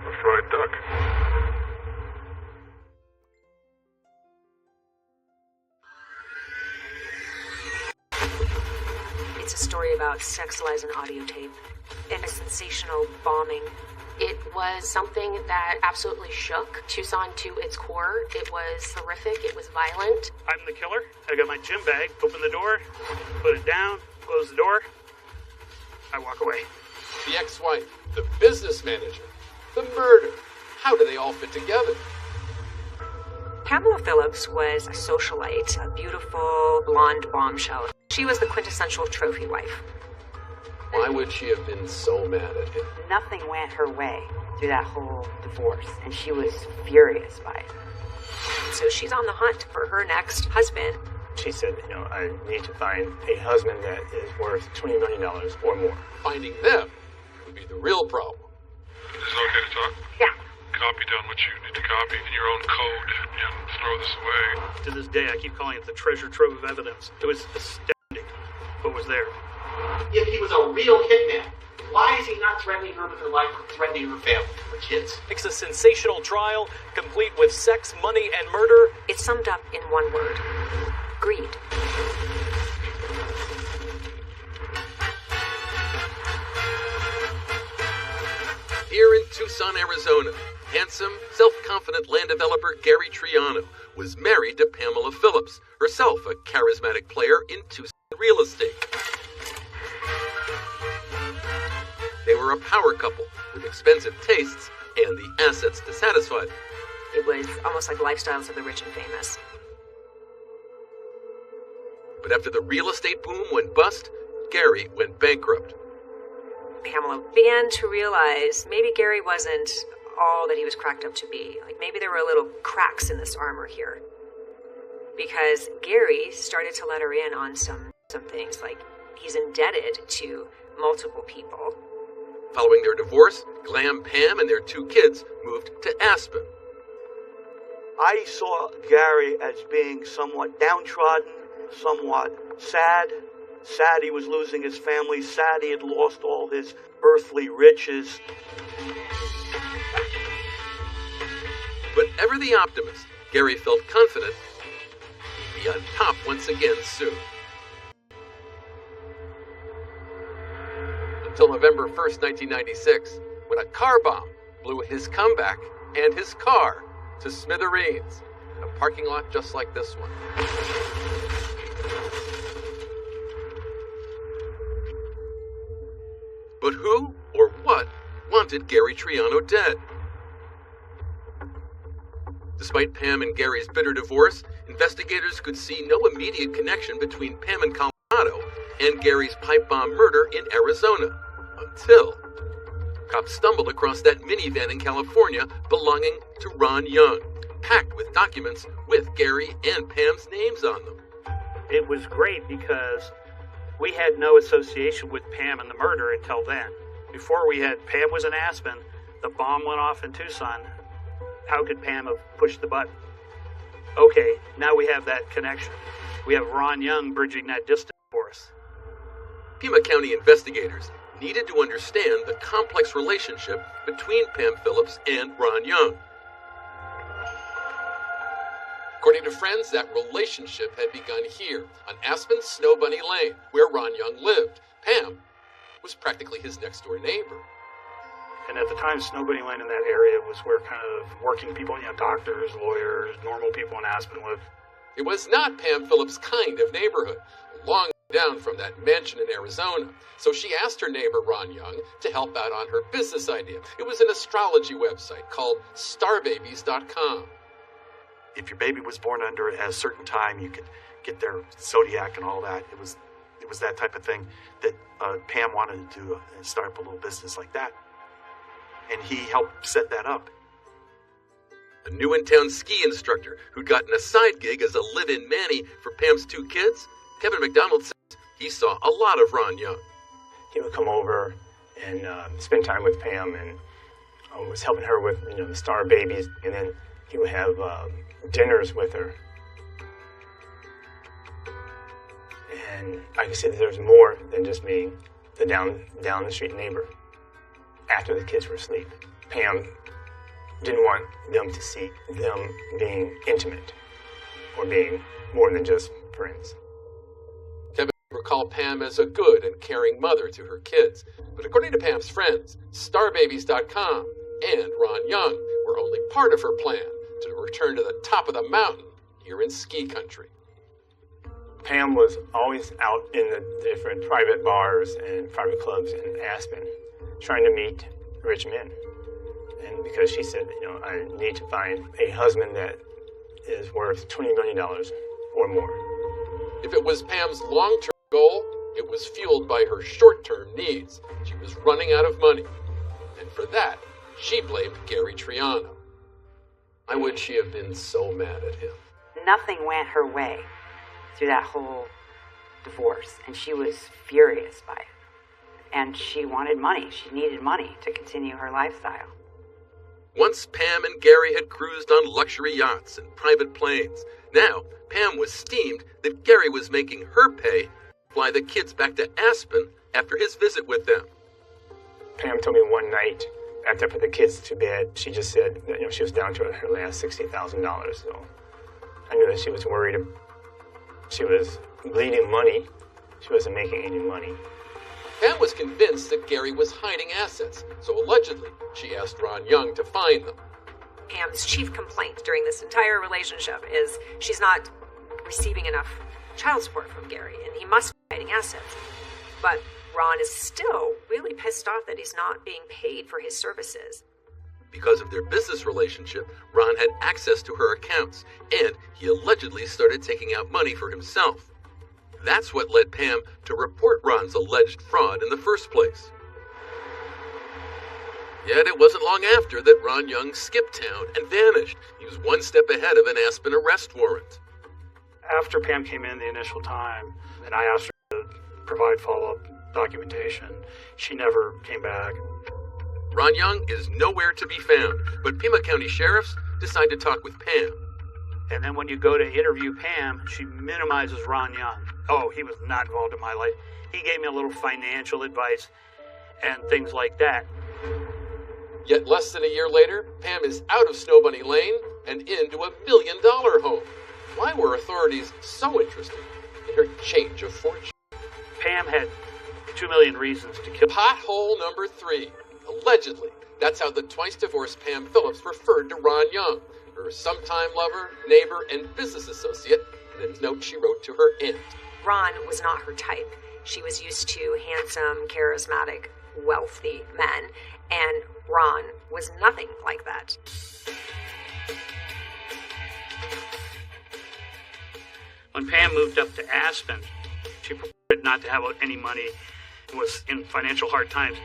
a fried duck. It's a story about sex lies and audio tape and a sensational bombing. It was something that absolutely shook Tucson to its core. It was horrific. It was violent. I'm the killer. I got my gym bag, open the door, put it down, close the door. I walk away. The ex-wife, the business manager, the murder. How do they all fit together? Pamela Phillips was a socialite, a beautiful blonde bombshell. She was the quintessential trophy wife. Why would she have been so mad at him? Nothing went her way through that whole divorce, and she was furious by it. So she's on the hunt for her next husband. She said, I need to find a husband that is worth $20 million or more. Finding them would be the real problem. Is it okay to talk? Yeah. Copy down what you need to copy in your own code and throw this away. To this day, I keep calling it the treasure trove of evidence. It was astounding what was there. If he was a real hitman, why is he not threatening her with her life or threatening her family, her kids? It's a sensational trial, complete with sex, money, and murder. It's summed up in one word: greed. Here in Tucson, Arizona, handsome, self-confident land developer Gary Triano was married to Pamela Phillips, herself a charismatic player in Tucson real estate. They were a power couple with expensive tastes and the assets to satisfy them. It was almost like lifestyles of the rich and famous. But after the real estate boom went bust, Gary went bankrupt. Pamela began to realize maybe Gary wasn't all that he was cracked up to be. Like maybe there were little cracks in this armor here. Because Gary started to let her in on some things, like he's indebted to multiple people. Following their divorce, Glam Pam and their 2 kids moved to Aspen. I saw Gary as being somewhat downtrodden, somewhat sad. Sad he was losing his family, sad he had lost all his earthly riches. But ever the optimist, Gary felt confident he'd be on top once again soon. Until November 1st, 1996, when a car bomb blew his comeback and his car to smithereens in a parking lot just like this one. But who or what wanted Gary Triano dead? Despite Pam and Gary's bitter divorce, investigators could see no immediate connection between Pam in Colorado and Gary's pipe bomb murder in Arizona, until cops stumbled across that minivan in California belonging to Ron Young, packed with documents with Gary and Pam's names on them. It was great because we had no association with Pam and the murder until then. Before we had, Pam was in Aspen, the bomb went off in Tucson. How could Pam have pushed the button? Okay, now we have that connection. We have Ron Young bridging that distance for us. Pima County investigators needed to understand the complex relationship between Pam Phillips and Ron Young. According to friends, that relationship had begun here on Aspen's Snow Bunny Lane, where Ron Young lived. Pam was practically his next-door neighbor. And at the time, Snow Bunny Lane in that area was where kind of working people, doctors, lawyers, normal people in Aspen lived. It was not Pam Phillips' kind of neighborhood, long down from that mansion in Arizona. So she asked her neighbor, Ron Young, to help out on her business idea. It was an astrology website called starbabies.com. If your baby was born under a certain time, you could get their zodiac and all that. It was that type of thing that Pam wanted to do, start up a little business like that. And he helped set that up. A new in-town ski instructor who'd gotten a side gig as a live-in nanny for Pam's 2 kids, Kevin McDonald says he saw a lot of Ron Young. He would come over and spend time with Pam and was helping her with the Star Babies, and then he would have dinners with her. And like I said, there's more than just being the down the street neighbor. After the kids were asleep, Pam didn't want them to see them being intimate or being more than just friends. Kevin recalled Pam as a good and caring mother to her kids. But according to Pam's friends, starbabies.com and Ron Young were only part of her plan to return to the top of the mountain here in ski country. Pam was always out in the different private bars and private clubs in Aspen trying to meet rich men. And because she said, I need to find a husband that is worth $20 million or more. If it was Pam's long-term goal, It was fueled by her short-term needs. She was running out of money. And for that, she blamed Gary Triano. Why would she have been so mad at him? Nothing went her way through that whole divorce, and she was furious by it. And she wanted money. She needed money to continue her lifestyle. Once Pam and Gary had cruised on luxury yachts and private planes. Now, Pam was steamed that Gary was making her pay to fly the kids back to Aspen after his visit with them. Pam told me one night, after I put the kids to bed, she just said that she was down to her last $60,000. So I knew that she was worried. She was bleeding money. She wasn't making any money. Pam was convinced that Gary was hiding assets, so allegedly she asked Ron Young to find them. Pam's chief complaint during this entire relationship is she's not receiving enough child support from Gary, and he must be hiding assets. But Ron is still really pissed off that he's not being paid for his services. Because of their business relationship, Ron had access to her accounts, and he allegedly started taking out money for himself. That's what led Pam to report Ron's alleged fraud in the first place. Yet it wasn't long after that Ron Young skipped town and vanished. He was one step ahead of an Aspen arrest warrant. After Pam came in the initial time, and I asked her to provide follow-up documentation, she never came back. Ron Young is nowhere to be found, but Pima County sheriffs decide to talk with Pam. And then when you go to interview Pam, she minimizes Ron Young. Oh, he was not involved in my life. He gave me a little financial advice and things like that. Yet less than a year later, Pam is out of Snow Bunny Lane and into $1 million home. Why were authorities so interested in her change of fortune? Pam had 2 million reasons to kill. Pothole number 3. Allegedly, that's how the twice-divorced Pam Phillips referred to Ron Young, her sometime lover, neighbor, and business associate, in a note she wrote to her aunt. Ron was not her type. She was used to handsome, charismatic, wealthy men, and Ron was nothing like that. When Pam moved up to Aspen, she preferred not to have any money and was in financial hard times.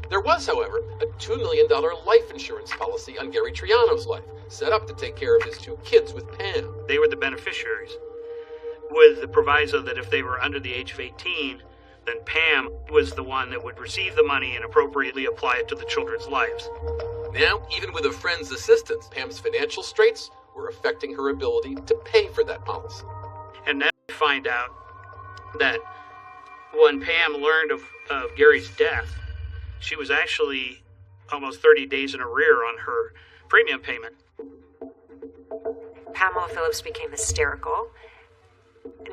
There was, however, a $2 million life insurance policy on Gary Triano's life, set up to take care of his 2 kids with Pam. They were the beneficiaries, with the proviso that if they were under the age of 18, then Pam was the one that would receive the money and appropriately apply it to the children's lives. Now, even with a friend's assistance, Pam's financial straits were affecting her ability to pay for that policy. And then we find out that when Pam learned of Gary's death, she was actually almost 30 days in arrear on her premium payment. Pamela Phillips became hysterical.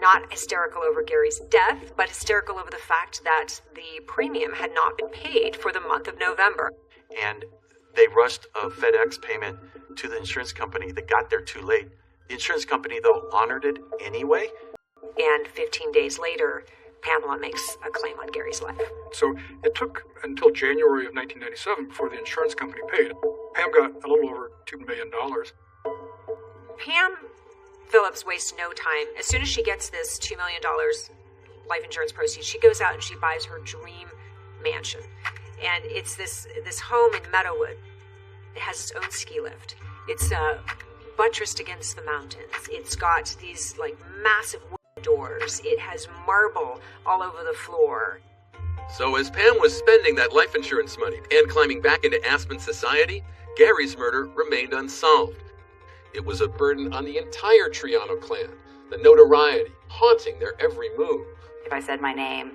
Not hysterical over Gary's death, but hysterical over the fact that the premium had not been paid for the month of November. And they rushed a FedEx payment to the insurance company that got there too late. The insurance company, though, honored it anyway. And 15 days later, Pamela makes a claim on Gary's life. So it took until January of 1997 before the insurance company paid. Pam got a little over $2 million. Pam Phillips wastes no time. As soon as she gets this $2 million life insurance proceeds, she goes out and she buys her dream mansion. And it's this home in Meadowood. It has its own ski lift. It's buttressed against the mountains. It's got these massive wood doors. It has marble all over the floor. So as Pam was spending that life insurance money and climbing back into Aspen society, Gary's murder remained unsolved. It was a burden on the entire Triano clan, the notoriety haunting their every move. If I said my name,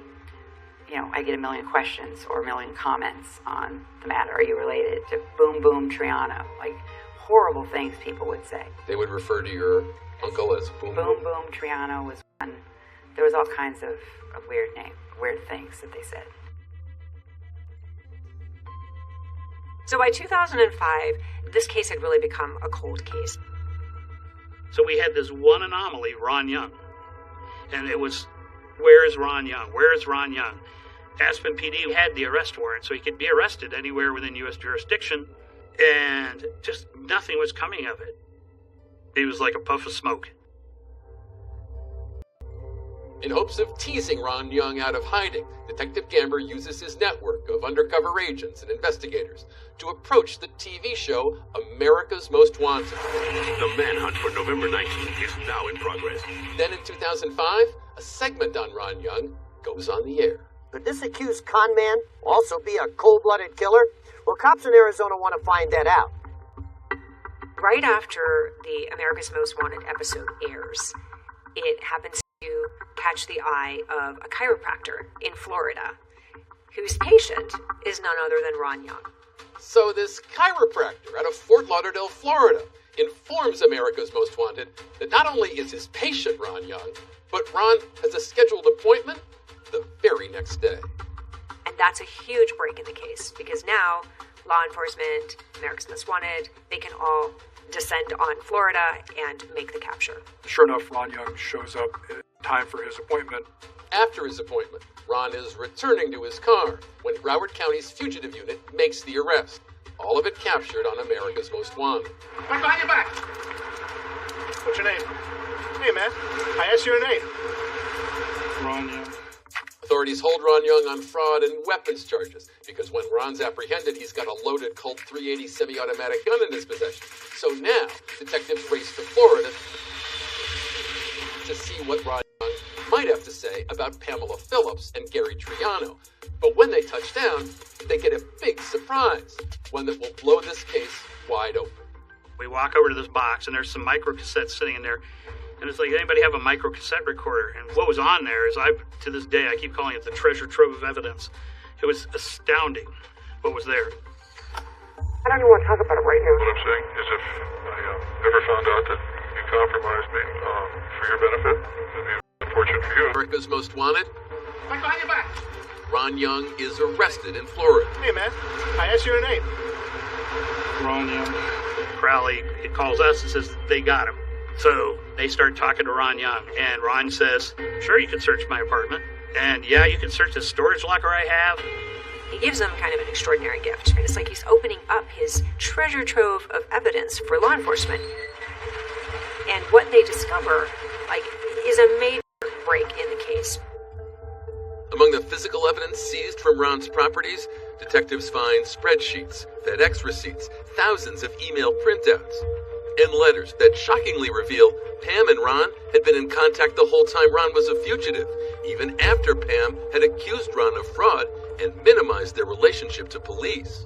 I get 1 million questions or 1 million comments on the matter. Are you related to Boom Boom Triano? Horrible things people would say. They would refer to your uncle as Boom Boom. Boom Boom Triano was one. There was all kinds of weird things that they said. So by 2005, this case had really become a cold case. So we had this one anomaly, Ron Young. And it was, where's Ron Young? Where's Ron Young? Aspen PD had the arrest warrant, so he could be arrested anywhere within U.S. jurisdiction, and just nothing was coming of it. It was like a puff of smoke. In hopes of teasing Ron Young out of hiding, Detective Gamber uses his network of undercover agents and investigators to approach the TV show America's Most Wanted. The manhunt for November 19th is now in progress. Then in 2005, a segment on Ron Young goes on the air. Could this accused con man also be a cold-blooded killer? Well, cops in Arizona want to find that out. Right after the America's Most Wanted episode airs, it happens to catch the eye of a chiropractor in Florida, whose patient is none other than Ron Young. So this chiropractor out of Fort Lauderdale, Florida, informs America's Most Wanted that not only is his patient Ron Young, but Ron has a scheduled appointment the very next day. And that's a huge break in the case, because now law enforcement, America's Most Wanted, they can all descend on Florida and make the capture. Sure enough, Ron Young shows up in time for his appointment. After his appointment, Ron is returning to his car when Broward County's fugitive unit makes the arrest. All of it captured on America's Most Wanted. Right behind your back. What's your name? Hey, man. I asked you your name. Ron Young. Authorities hold Ron Young on fraud and weapons charges because when Ron's apprehended, he's got a loaded Colt 380 semi-automatic gun in his possession. So now, detectives race to Florida to see what Ron Young might have to say about Pamela Phillips and Gary Triano. But when they touch down, they get a big surprise, one that will blow this case wide open. We walk over to this box, and there's some micro cassettes sitting in there. And it's like, anybody have a micro cassette recorder? And what was on there is, to this day, I keep calling it the treasure trove of evidence. It was astounding what was there. I don't even want to talk about it right now. What I'm saying is if I ever found out that you compromised me for your benefit, it'd be unfortunate for you. America's Most Wanted. Right behind your back. Ron Young is arrested in Florida. Hey, man. I asked you your name. Ron Young. Crowley, it calls us and says they got him. So they start talking to Ron Young, and Ron says, sure, you can search my apartment. And yeah, you can search the storage locker I have. He gives them kind of an extraordinary gift. It's like he's opening up his treasure trove of evidence for law enforcement. And what they discover, is a major break in the case. Among the physical evidence seized from Ron's properties, detectives find spreadsheets, FedEx receipts, thousands of email printouts, and letters that shockingly reveal Pam and Ron had been in contact the whole time Ron was a fugitive, even after Pam had accused Ron of fraud and minimized their relationship to police.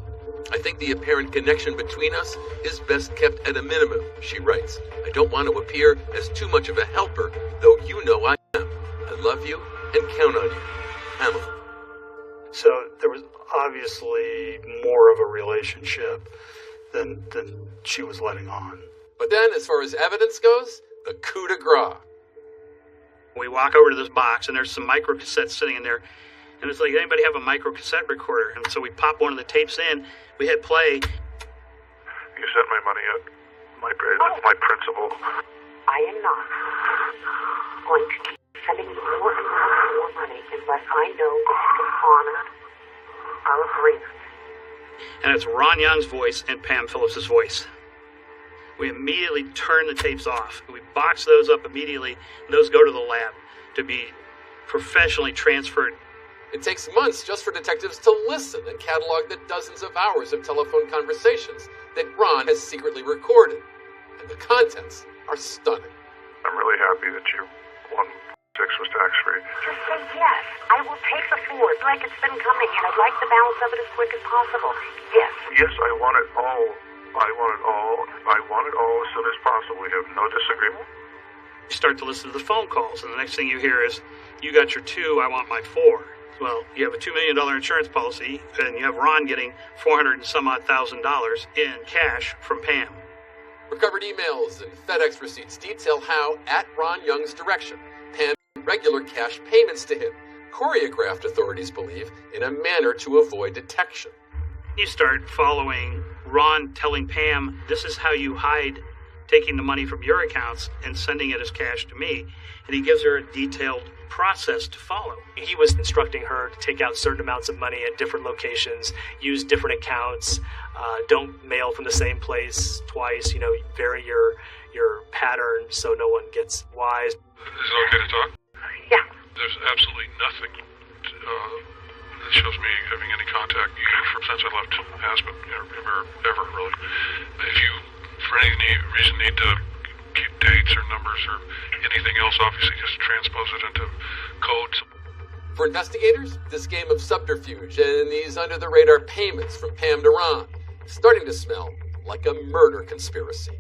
I think the apparent connection between us is best kept at a minimum, she writes. I don't want to appear as too much of a helper, though you know I am. I love you and count on you. Pamela. So there was obviously more of a relationship than she was letting on. But then, as far as evidence goes, the coup de grace. We walk over to this box, and there's some micro cassettes sitting in there. And it's like, anybody have a micro cassette recorder? And so we pop one of the tapes in, we hit play. You sent my money yet? My principal. I am not going to keep sending you more and more money unless I know that you can honor our agreement. And it's Ron Young's voice and Pam Phillips' voice. We immediately turn the tapes off. We box those up immediately, and those go to the lab to be professionally transferred. It takes months just for detectives to listen and catalog the dozens of hours of telephone conversations that Ron has secretly recorded. And the contents are stunning. I'm really happy that you won. 6 was tax-free. Just say yes. I will take the 4 like it's been coming, and I'd like the balance of it as quick as possible. Yes. Yes, I want it all. I want it all. I want it all as soon as possible. We have no disagreement. You start to listen to the phone calls, and the next thing you hear is, you got your 2, I want my 4. Well, you have a $2 million insurance policy, and you have Ron getting $400,000 and some odd in cash from Pam. Recovered emails and FedEx receipts detail how, at Ron Young's direction, Pam made regular cash payments to him, choreographed, authorities believe, in a manner to avoid detection. You start following Ron telling Pam, this is how you hide taking the money from your accounts and sending it as cash to me. And he gives her a detailed process to follow. He was instructing her to take out certain amounts of money at different locations, use different accounts, don't mail from the same place twice, vary your pattern so no one gets wise. Is it okay to talk? Yeah. obviously just transpose it into codes. For investigators, this game of subterfuge and these under-the-radar payments from Pam to Ron is starting to smell like a murder conspiracy.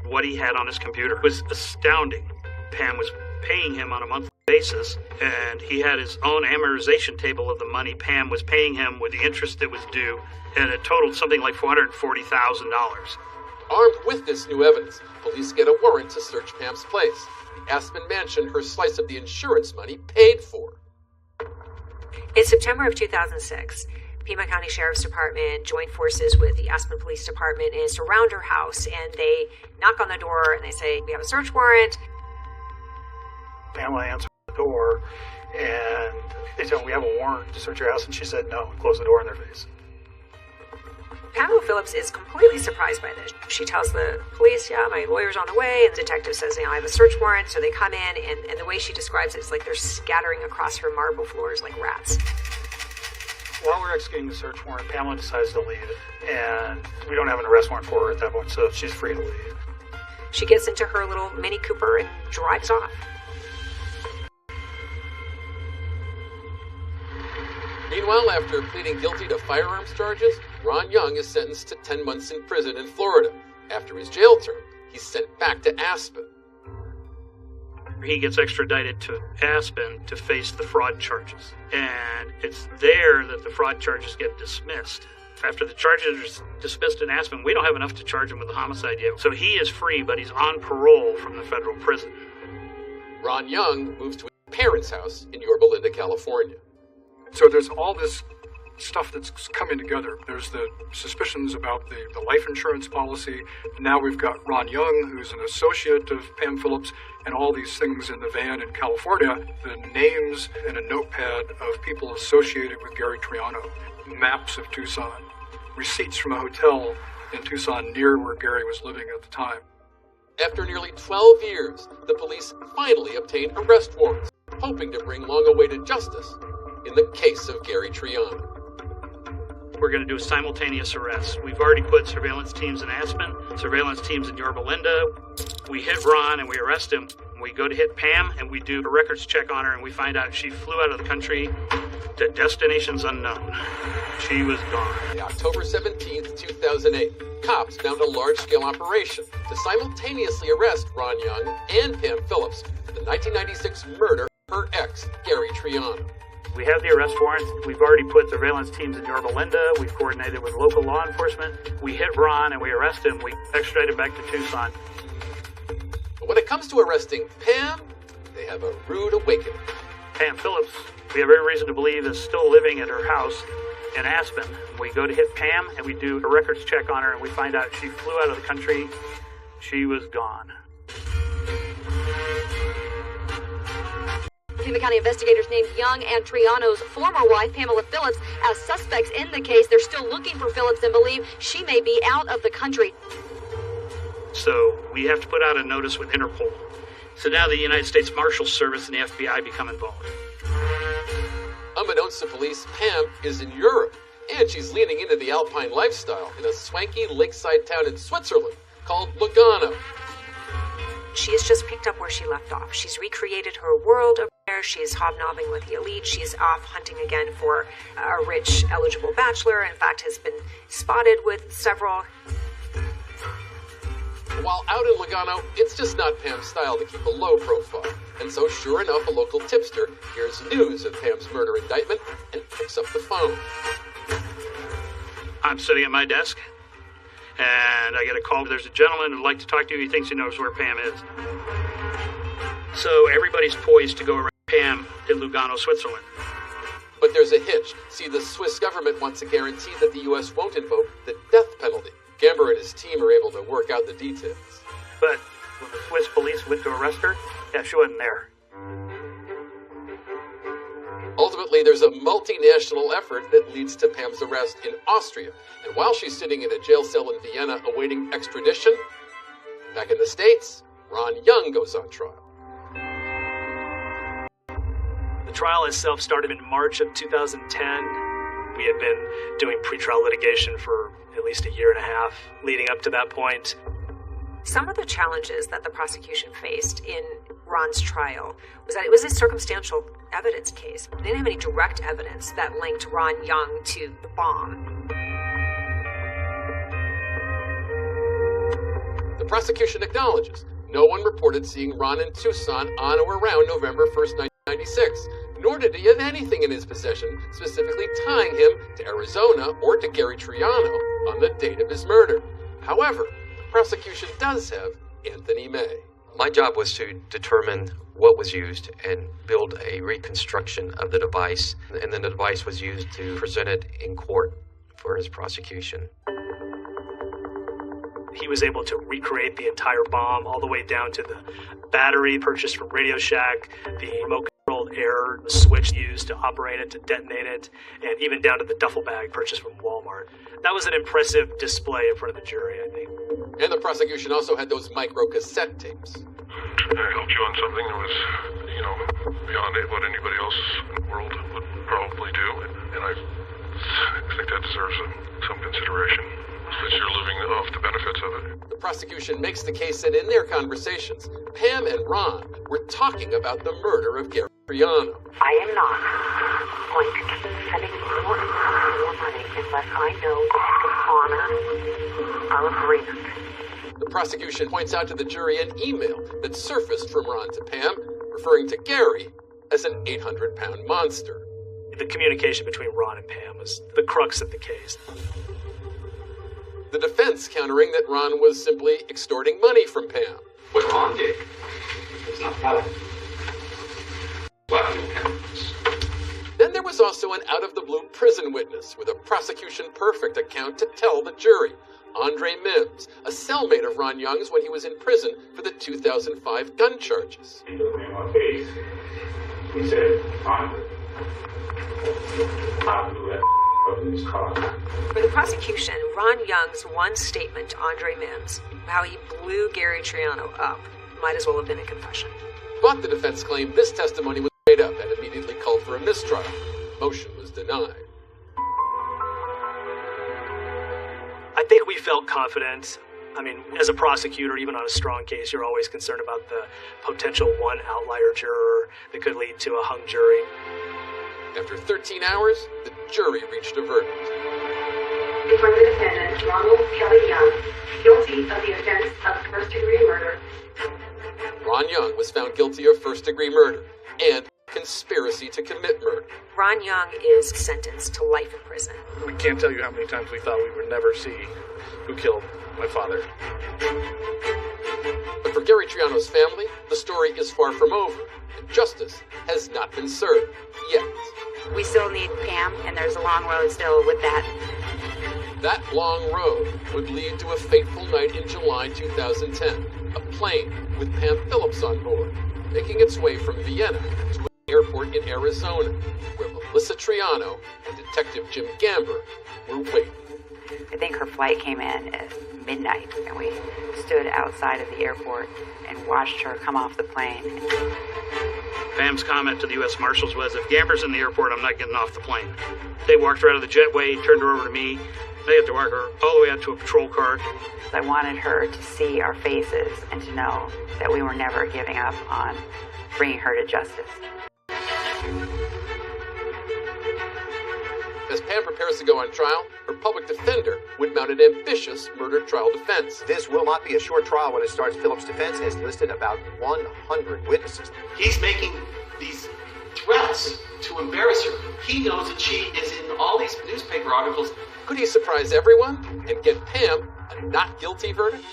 What he had on his computer was astounding. Pam was paying him on a monthly basis, and he had his own amortization table of the money Pam was paying him with the interest that was due, and it totaled something like $440,000. Armed with this new evidence, police get a warrant to search Pam's place, the Aspen mansion her slice of the insurance money paid for. In September of 2006, Pima County Sheriff's Department joined forces with the Aspen Police Department and surround her house, and they knock on the door and they say, "We have a search warrant." Pamela answered the door, and they tell me, "We have a warrant to search your house," and she said no and closed the door in their face. Pamela Phillips is completely surprised by this. She tells the police, "Yeah, my lawyer's on the way," and the detective says, "I have a search warrant." So they come in, and the way she describes it is like they're scattering across her marble floors like rats. While we're executing the search warrant, Pamela decides to leave, and we don't have an arrest warrant for her at that point, so she's free to leave. She gets into her little Mini Cooper and drives off. Meanwhile, after pleading guilty to firearms charges, Ron Young is sentenced to 10 months in prison in Florida. After his jail term, he's sent back to Aspen. He gets extradited to Aspen to face the fraud charges. And it's there that the fraud charges get dismissed. After the charges are dismissed in Aspen, we don't have enough to charge him with a homicide yet. So he is free, but he's on parole from the federal prison. Ron Young moves to his parents' house in Yorba Linda, California. So there's all this stuff that's coming together. There's the suspicions about the life insurance policy. Now we've got Ron Young, who's an associate of Pam Phillips, and all these things in the van in California. The names and a notepad of people associated with Gary Triano, maps of Tucson, receipts from a hotel in Tucson near where Gary was living at the time. After nearly 12 years, the police finally obtained arrest warrants, hoping to bring long-awaited justice in the case of Gary Triano. We're going to do a simultaneous arrest. We've already put surveillance teams in Aspen, surveillance teams in Yorba Linda. We hit Ron and we arrest him. We go to hit Pam and we do a records check on her and we find out she flew out of the country to destinations unknown. She was gone. October 17th, 2008, cops found a large-scale operation to simultaneously arrest Ron Young and Pam Phillips for the 1996 murder of her ex, Gary Triano. We have the arrest warrant. We've already put surveillance teams in Yorba Linda. We've coordinated with local law enforcement. We hit Ron and we arrest him. We extradite him back to Tucson. But when it comes to arresting Pam, they have a rude awakening. Pam Phillips, we have every reason to believe, is still living at her house in Aspen. We go to hit Pam and we do a records check on her and we find out she flew out of the country. She was gone. Pima County investigators named Young and Triano's former wife, Pamela Phillips, as suspects in the case. They're still looking for Phillips and believe she may be out of the country. So we have to put out a notice with Interpol. So now the United States Marshals Service and the FBI become involved. Unbeknownst to police, Pam is in Europe, and she's leaning into the alpine lifestyle in a swanky lakeside town in Switzerland called Lugano. She has just picked up where she left off. She's recreated her world over there. She's hobnobbing with the elite. She's off hunting again for a rich, eligible bachelor. In fact, has been spotted with several. While out in Lugano, it's just not Pam's style to keep a low profile. And so, sure enough, a local tipster hears news of Pam's murder indictment and picks up the phone. I'm sitting at my desk, and I get a call. There's a gentleman who'd like to talk to you. He thinks he knows where Pam is. So everybody's poised to go around Pam in Lugano, Switzerland. But there's a hitch. See, the Swiss government wants a guarantee that the U.S. won't invoke the death penalty. Gamber and his team are able to work out the details. But when the Swiss police went to arrest her, yeah, she wasn't there. Ultimately, there's a multinational effort that leads to Pam's arrest in Austria. And while she's sitting in a jail cell in Vienna awaiting extradition, back in the States, Ron Young goes on trial. The trial itself started in March of 2010. We had been doing pretrial litigation for at least a year and a half leading up to that point. Some of the challenges that the prosecution faced in Ron's trial was that it was a circumstantial evidence case. They didn't have any direct evidence that linked Ron Young to the bomb. The prosecution acknowledges no one reported seeing Ron in Tucson on or around November 1st, 1996, nor did he have anything in his possession specifically tying him to Arizona or to Gary Triano on the date of his murder. However, the prosecution does have Anthony May. My job was to determine what was used and build a reconstruction of the device, and then the device was used to present it in court for his prosecution. He was able to recreate the entire bomb all the way down to the battery purchased from Radio Shack, the remote-controlled air switch used to operate it, to detonate it, and even down to the duffel bag purchased from Walmart. That was an impressive display in front of the jury, I think. And the prosecution also had those micro-cassette tapes. I helped you on something that was, beyond what anybody else in the world would probably do, and I think that deserves some consideration, since you're living off the benefits of it. The prosecution makes the case that in their conversations, Pam and Ron were talking about the murder of Gary Triano. I am not going to keep sending you more and more money unless I know you can honor our agreement. The prosecution points out to the jury an email that surfaced from Ron to Pam, referring to Gary as an 800-pound monster. The communication between Ron and Pam was the crux of the case. The defense countering that Ron was simply extorting money from Pam. What Ron did was not valid. Then there was also an out-of-the-blue prison witness with a prosecution-perfect account to tell the jury. Andre Mims, a cellmate of Ron Young's when he was in prison for the 2005 gun charges. He looked me in my face. He said, Andre, I'll do that in this car. For the prosecution, Ron Young's one statement to Andre Mims, how he blew Gary Triano up, might as well have been a confession. But the defense claimed this testimony was made up and immediately called for a mistrial. Motion was denied. I think we felt confident. I mean, as a prosecutor, even on a strong case, you're always concerned about the potential one outlier juror that could lead to a hung jury. After 13 hours, the jury reached a verdict. For the defendant, Ronald Kelly Young, guilty of the offense of first-degree murder. Ron Young was found guilty of first-degree murder and conspiracy to commit murder. Ron Young is sentenced to life in prison. We can't tell you how many times we thought we would never see who killed my father. But for Gary Triano's family, the story is far from over, and justice has not been served yet. We still need Pam, and there's a long road still with that. That long road would lead to a fateful night in July 2010. A plane with Pam Phillips on board, making its way from Vienna to an airport in Arizona, where Melissa Triano and Detective Jim Gamber were waiting. I think her flight came in at midnight, and we stood outside of the airport and watched her come off the plane. Pam's comment to the U.S. Marshals was, if Gamber's in the airport, I'm not getting off the plane. They walked her out of the jetway, turned her over to me. They had to walk her all the way out to a patrol car. I wanted her to see our faces and to know that we were never giving up on bringing her to justice. As Pam prepares to go on trial, her public defender would mount an ambitious murder trial defense. This will not be a short trial when it starts. Phillips' defense has listed about 100 witnesses. He's making these threats to embarrass her. He knows that she is in all these newspaper articles. Could he surprise everyone and get Pam a not guilty verdict?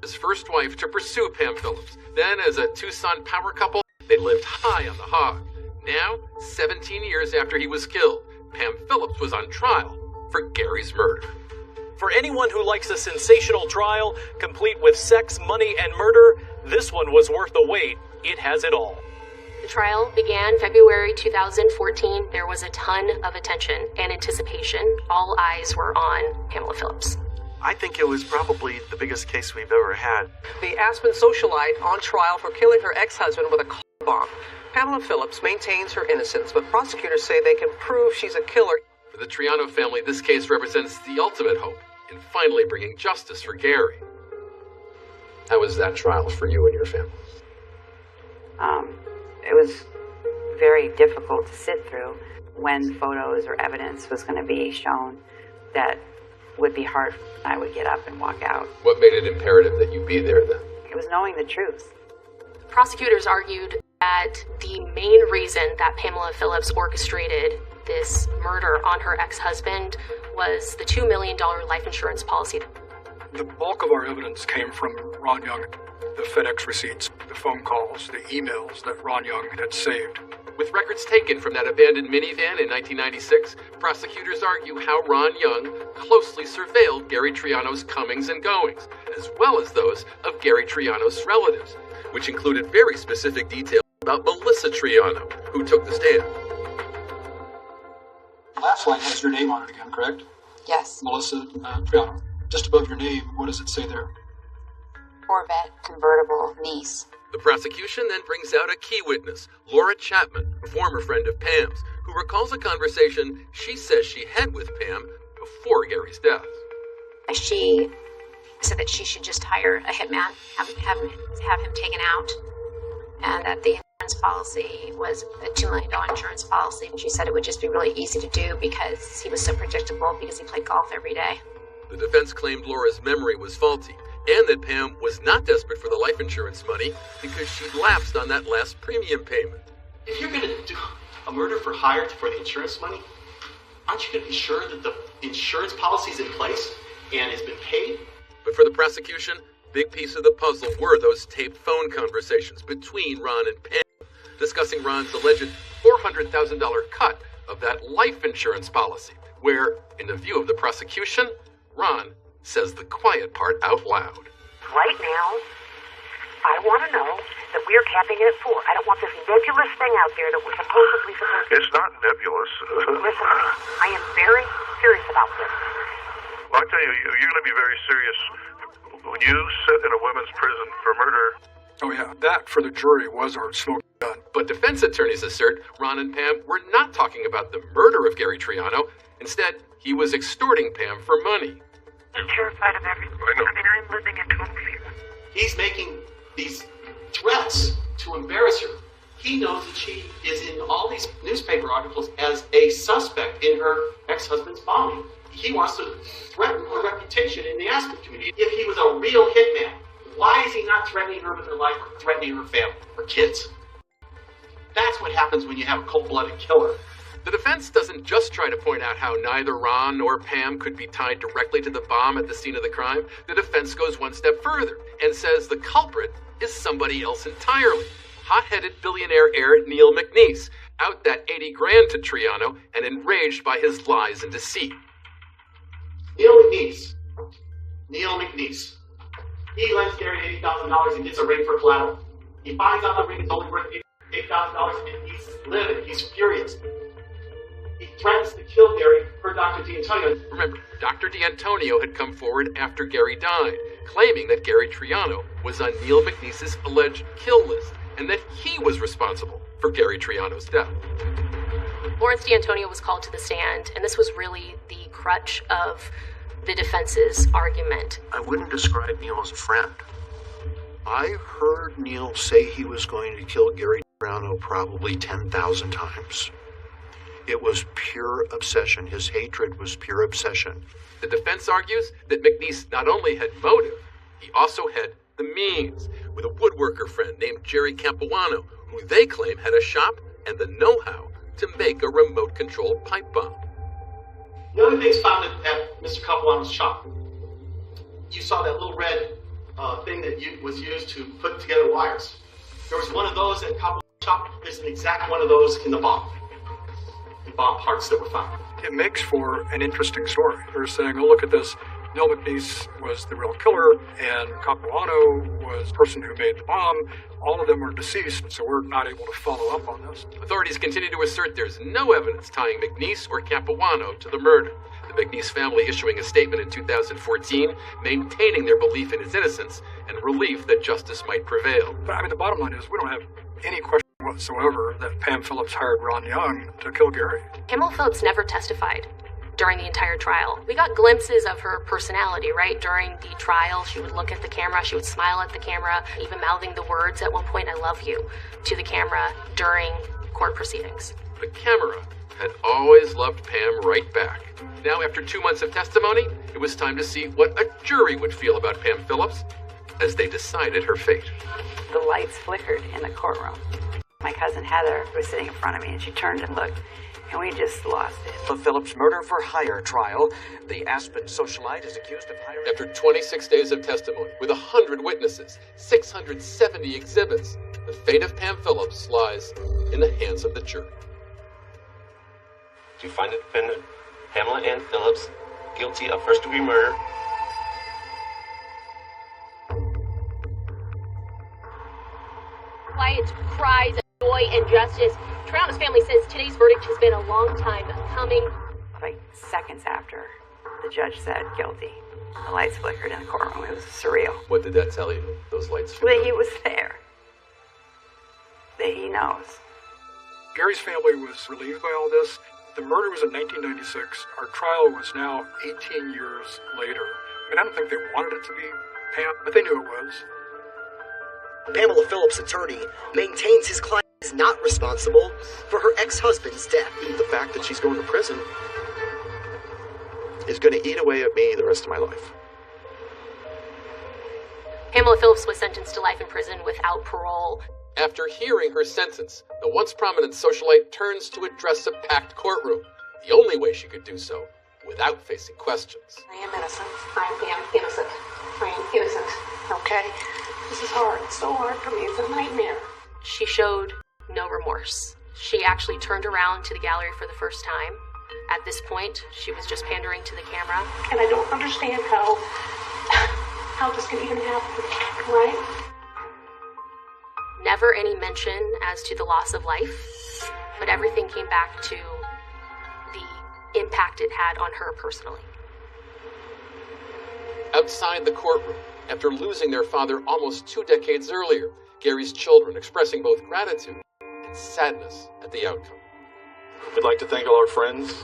His first wife to pursue Pam Phillips. Then, as a Tucson power couple, they lived high on the hog. Now, 17 years after he was killed, Pam Phillips was on trial for Gary's murder. For anyone who likes a sensational trial, complete with sex, money, and murder, this one was worth the wait. It has it all. The trial began February 2014. There was a ton of attention and anticipation. All eyes were on Pamela Phillips. I think it was probably the biggest case we've ever had. The Aspen socialite on trial for killing her ex-husband with a car bomb. Pamela Phillips maintains her innocence, but prosecutors say they can prove she's a killer. For the Triano family, this case represents the ultimate hope in finally bringing justice for Gary. How was that trial for you and your family? It was very difficult to sit through when photos or evidence was going to be shown that would be hard. I would get up and walk out. What made it imperative that you be there then? It was knowing the truth. Prosecutors argued that the main reason that Pamela Phillips orchestrated this murder on her ex-husband was the $2 million life insurance policy. The bulk of our evidence came from Ron Young. The FedEx receipts, the phone calls, the emails that Ron Young had saved. With records taken from that abandoned minivan in 1996, prosecutors argue how Ron Young closely surveilled Gary Triano's comings and goings, as well as those of Gary Triano's relatives, which included very specific details about Melissa Triano, who took the stand. Last line has your name on it again, correct? Yes. Melissa Triano. Just above your name, what does it say there? Corvette convertible niece. The prosecution then brings out a key witness, Laura Chapman, a former friend of Pam's, who recalls a conversation she says she had with Pam before Gary's death. She said that she should just hire a hitman, have him taken out, and that the insurance policy was a $2 million insurance policy. And she said it would just be really easy to do because he was so predictable because he played golf every day. The defense claimed Laura's memory was faulty, and that Pam was not desperate for the life insurance money because she'd lapsed on that last premium payment. If you're going to do a murder for hire for the insurance money, aren't you going to be sure that the insurance policy's in place and has been paid? But for the prosecution, big piece of the puzzle were those taped phone conversations between Ron and Pam, discussing Ron's alleged $400,000 cut of that life insurance policy, where, in the view of the prosecution, Ron says the quiet part out loud. Right now, I want to know that we are capping it at 4. I don't want this nebulous thing out there that we're supposedly supposed to... It's not nebulous. Listen to me. I am very serious about this. Well, I tell you, you're going to be very serious when you sit in a women's prison for murder. Oh yeah, that for the jury was our smoking gun. But defense attorneys assert Ron and Pam were not talking about the murder of Gary Triano. Instead, he was extorting Pam for money. I'm terrified of everything. I know. I mean, I'm living in total fear. He's making these threats to embarrass her. He knows that she is in all these newspaper articles as a suspect in her ex-husband's bombing. He wants to threaten her reputation in the Aspen community. If he was a real hitman, why is he not threatening her with her life or threatening her family, her kids? That's what happens when you have a cold-blooded killer. The defense doesn't just try to point out how neither Ron nor Pam could be tied directly to the bomb at the scene of the crime. The defense goes one step further and says the culprit is somebody else entirely. Hot-headed billionaire heir Neil McNeese, out that $80,000 to Triano and enraged by his lies and deceit. Neil McNeese. He lends Gary $80,000 and gets a ring for collateral. He finds out the ring is only worth $8,000 and he's livid. He's furious. He threatens to kill Gary for Dr. D'Antonio. Remember, Dr. D'Antonio had come forward after Gary died, claiming that Gary Triano was on Neil McNeese's alleged kill list and that he was responsible for Gary Triano's death. Lawrence D'Antonio was called to the stand, and this was really the crutch of the defense's argument. I wouldn't describe Neil as a friend. I heard Neil say he was going to kill Gary Triano probably 10,000 times. It was pure obsession. His hatred was pure obsession. The defense argues that McNeese not only had motive, he also had the means, with a woodworker friend named Jerry Capuano, who they claim had a shop and the know-how to make a remote-controlled pipe bomb. The other things found at Mr. Capuano's shop. You saw that little red thing that was used to put together wires. There was one of those at Capuano's shop. There's an exact one of those in the bomb. The bomb parts that were found. It makes for an interesting story. They're saying, oh, look at this. Neil McNeese was the real killer, and Capuano was the person who made the bomb. All of them are deceased, so we're not able to follow up on this. Authorities continue to assert there's no evidence tying McNeese or Capuano to the murder. The McNeese family issuing a statement in 2014, maintaining their belief in his innocence and relief that justice might prevail. But I mean, the bottom line is we don't have any question whatsoever that Pam Phillips hired Ron Young to kill Gary. Pamela Phillips never testified during the entire trial. We got glimpses of her personality, right? During the trial, she would look at the camera, she would smile at the camera, even mouthing the words at one point, "I love you," to the camera during court proceedings. The camera had always loved Pam right back. Now, after 2 months of testimony, it was time to see what a jury would feel about Pam Phillips as they decided her fate. The lights flickered in the courtroom. My cousin Heather was sitting in front of me, and she turned and looked, and we just lost it. The Phillips murder for hire trial. The Aspen socialite is accused of hiring... After 26 days of testimony, with 100 witnesses, 670 exhibits, the fate of Pam Phillips lies in the hands of the jury. To find the defendant, Pamela Ann Phillips, guilty of first-degree murder. Quiet cries of joy and justice. Triano's family says today's verdict has been a long time coming. Like seconds after, the judge said guilty. The lights flickered in the courtroom. It was surreal. What did that tell you, those lights? That he was there. That he knows. Gary's family was relieved by all this. The murder was in 1996. Our trial was now 18 years later. I mean, I don't think they wanted it to be Pam, but they knew it was. Pamela Phillips' attorney maintains his client is not responsible for her ex-husband's death. The fact that she's going to prison is going to eat away at me the rest of my life. Pamela Phillips was sentenced to life in prison without parole. After hearing her sentence, the once prominent socialite turns to address a packed courtroom, the only way she could do so without facing questions. I am innocent. I am innocent. I am innocent. Okay? This is hard. It's so hard for me. It's a nightmare. She showed no remorse. She actually turned around to the gallery for the first time. At this point, she was just pandering to the camera. And I don't understand how this can even happen, right? Never any mention as to the loss of life, but everything came back to the impact it had on her personally. Outside the courtroom, after losing their father almost 2 decades earlier, Gary's children expressing both gratitude and sadness at the outcome. We'd like to thank all our friends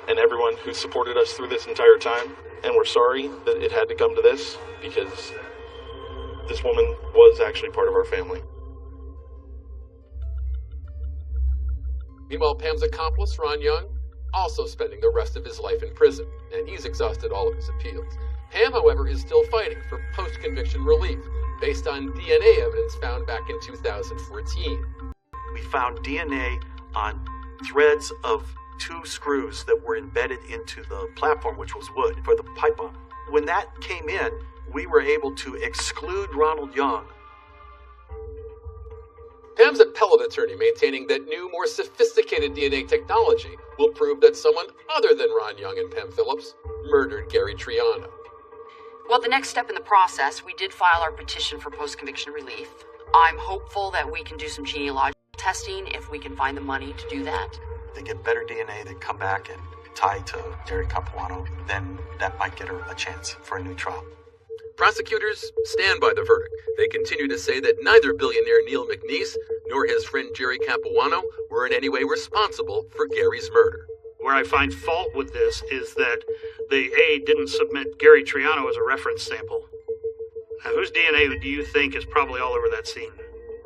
and everyone who supported us through this entire time, and we're sorry that it had to come to this, because this woman was actually part of our family. Meanwhile, Pam's accomplice, Ron Young, also spending the rest of his life in prison, and he's exhausted all of his appeals. Pam, however, is still fighting for post-conviction relief based on DNA evidence found back in 2014. We found DNA on threads of 2 screws that were embedded into the platform, which was wood, for the pipe bomb. When that came in, we were able to exclude Ronald Young. Pam's appellate attorney maintaining that new, more sophisticated DNA technology will prove that someone other than Ron Young and Pam Phillips murdered Gary Triano. Well, the next step in the process, we did file our petition for post-conviction relief. I'm hopeful that we can do some genealogical testing if we can find the money to do that. If they get better DNA that come back and tie to Gary Capuano, then that might get her a chance for a new trial. Prosecutors stand by the verdict. They continue to say that neither billionaire Neil McNeese nor his friend Jerry Capuano were in any way responsible for Gary's murder. Where I find fault with this is that they, didn't submit Gary Triano as a reference sample. Now, whose DNA do you think is probably all over that scene?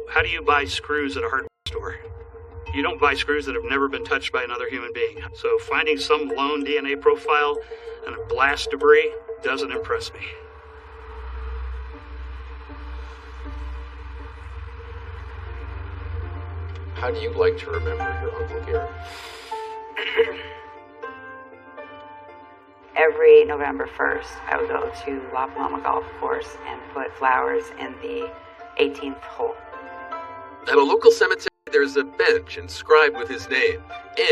How do you buy screws at a hardware store? You don't buy screws that have never been touched by another human being. So finding some lone DNA profile and a blast debris doesn't impress me. How do you like to remember your Uncle Gary? Every November 1st, I would go to La Paloma Golf Course and put flowers in the 18th hole. At a local cemetery, there's a bench inscribed with his name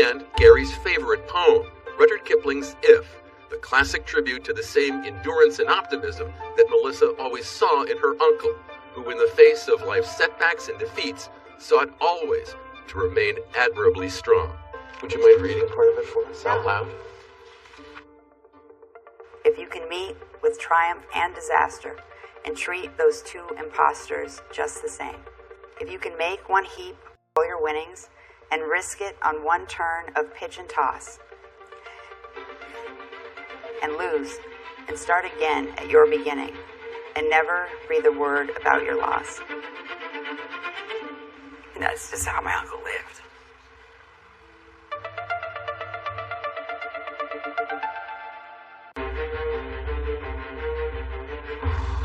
and Gary's favorite poem, Rudyard Kipling's If, the classic tribute to the same endurance and optimism that Melissa always saw in her uncle, who in the face of life's setbacks and defeats, sought always to remain admirably strong. Would you mind reading part of it for us out loud? If you can meet with triumph and disaster and treat those 2 impostors just the same, if you can make one heap of all your winnings and risk it on one turn of pitch and toss, and lose and start again at your beginning and never breathe a word about your loss. And that's just how my uncle lived.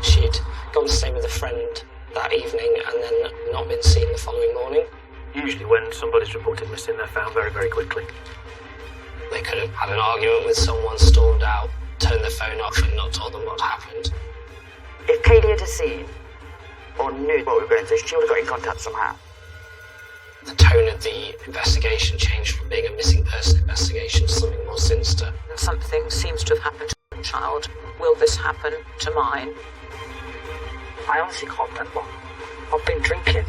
She'd gone to stay with a friend that evening and then not been seen the following morning. Usually when somebody's reported missing, they're found very, very quickly. They could have had an argument with someone, stormed out, turned their phone off and not told them what happened. If Kaylee had seen or knew what we were going through, she would have got in contact somehow. The tone of the investigation changed from being a missing person investigation to something more sinister. Something seems to have happened to the child. Will this happen to mine? I honestly can't remember. I've been drinking.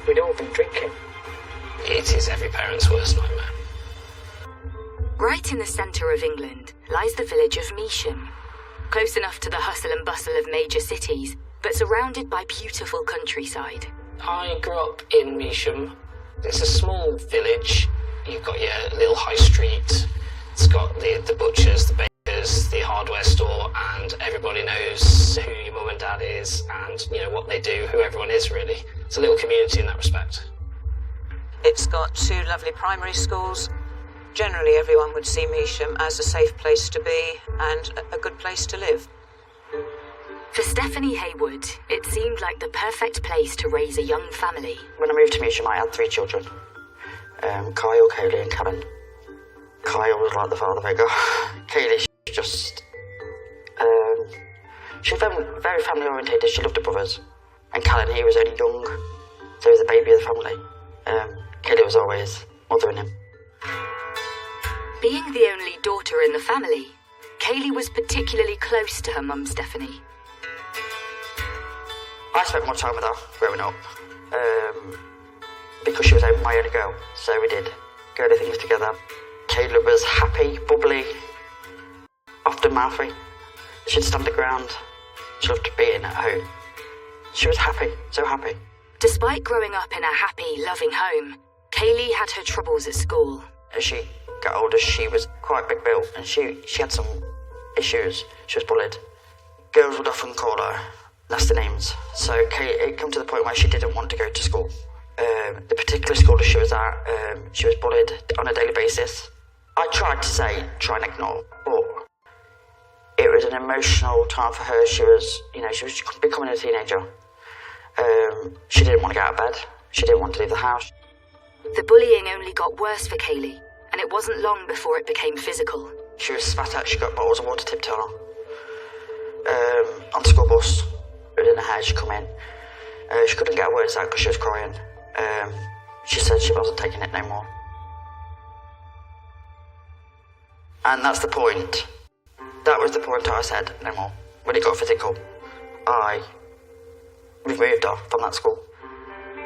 We'd all been drinking. It is every parent's worst nightmare. Right in the centre of England lies the village of Measham, close enough to the hustle and bustle of major cities, but surrounded by beautiful countryside. I grew up in Measham. It's a small village. You've got your little high street. It's got the butchers, the bakers, the hardware store, and everybody knows who your mum and dad is and, what they do, who everyone is, really. It's a little community in that respect. It's got 2 lovely primary schools. Generally, everyone would see Measham as a safe place to be and a good place to live. For Stephanie Haywood, it seemed like the perfect place to raise a young family. When I moved to Measham, I had 3 children. Kyle, Kaylee and Karen. Kyle was like the father figure. Kaylee, she was just... she was very family orientated. She loved her brothers. And Karen, he was only young, so he was the baby of the family. Kaylee was always mothering him. Being the only daughter in the family, Kaylee was particularly close to her mum, Stephanie. I spent more time with her growing up, because she was my only girl, so we did go to things together. Kayla was happy, bubbly, often mouthy. She'd stand her ground. She loved being at home. She was happy, so happy. Despite growing up in a happy, loving home, Kaylee had her troubles at school. As she got older, she was quite big built, and she had some issues. She was bullied. Girls would often call her nasty names. So it came to the point where she didn't want to go to school. The particular school that she was at, she was bullied on a daily basis. I tried to try and ignore, but it was an emotional time for her. She was becoming a teenager. She didn't want to get out of bed. She didn't want to leave the house. The bullying only got worse for Kaylee, and it wasn't long before it became physical. She was spat at. She got bottles of water tipped on her. On the school bus, within her hair, she come in. She couldn't get her words out because she was crying. She said she wasn't taking it no more. And that's the point. That was the point I said no more. When it got physical, I removed her from that school.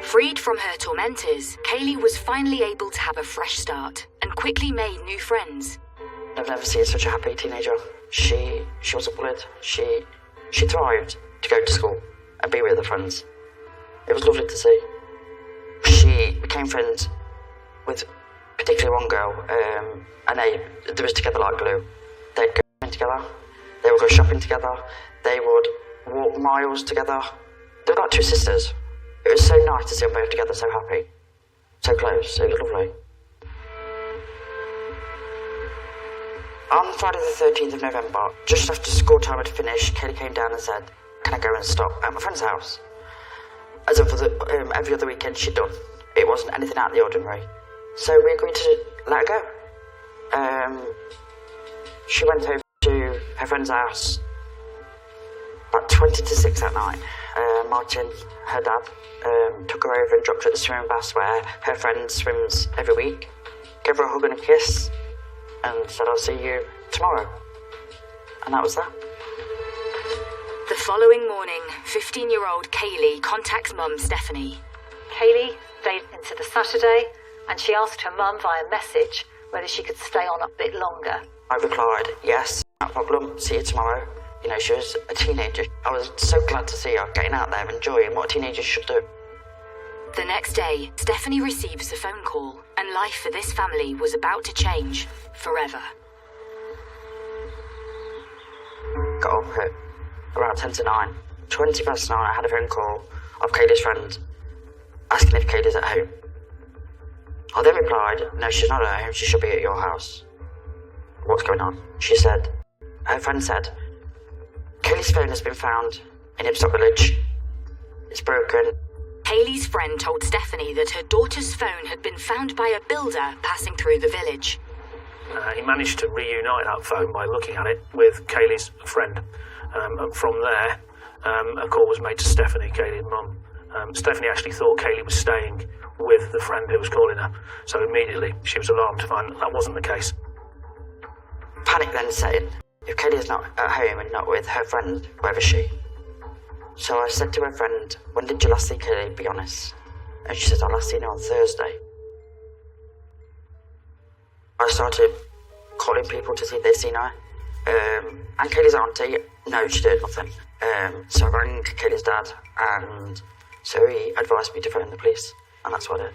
Freed from her tormentors, Kaylee was finally able to have a fresh start and quickly made new friends. I've never seen such a happy teenager. She wasn't bullied. She thrived to go to school and be with her friends. It was lovely to see. She became friends with particularly one girl, and they was together like glue. They'd go in together. They would go shopping together. They would walk miles together. They were like 2 sisters. It was so nice to see them both together, so happy, so close. It was lovely. On Friday the 13th of November, just after school time had finished, Kaylee came down and said, "Can I go and stop at my friend's house?" As of every other weekend she'd done. It wasn't anything out of the ordinary. So we agreed to let her go. She went over to her friend's house about 20 to 6 that night. Martin, her dad, took her over and dropped her at the swimming bath where her friend swims every week. Gave her a hug and a kiss and said, "I'll see you tomorrow." And that was that. The following morning, 15-year-old Kaylee contacts mum Stephanie. Kaylee stayed into the Saturday, and she asked her mum via message whether she could stay on a bit longer. I replied, "Yes, no problem, see you tomorrow." She was a teenager. I was so glad to see her getting out there, enjoying what teenagers should do. The next day, Stephanie receives a phone call, and life for this family was about to change forever. got up at around 10 to 9. 20 past 9, I had a phone call of Kaylee's friend asking if Kaylee's at home. I then replied, no, she's not at home, she should be at your house. What's going on? Her friend said, Kaylee's phone has been found in Ibstock Village. It's broken. Kaylee's friend told Stephanie that her daughter's phone had been found by a builder passing through the village. He managed to reunite that phone by looking at it with Kaylee's friend. And from there, a call was made to Stephanie, Kaylee's mum. Stephanie actually thought Kaylee was staying with the friend who was calling her, so immediately she was alarmed to find that wasn't the case. Panic then set in. If Kaylee's not at home and not with her friend, where is she? So I said to her friend, when did you last see Kaylee, be honest? And she said, I last seen her on Thursday. I started calling people to see if they'd seen her. And Kaylee's auntie, no, she did nothing. So I rang Kaylee's dad, and so he advised me to phone the police, and that's what I did.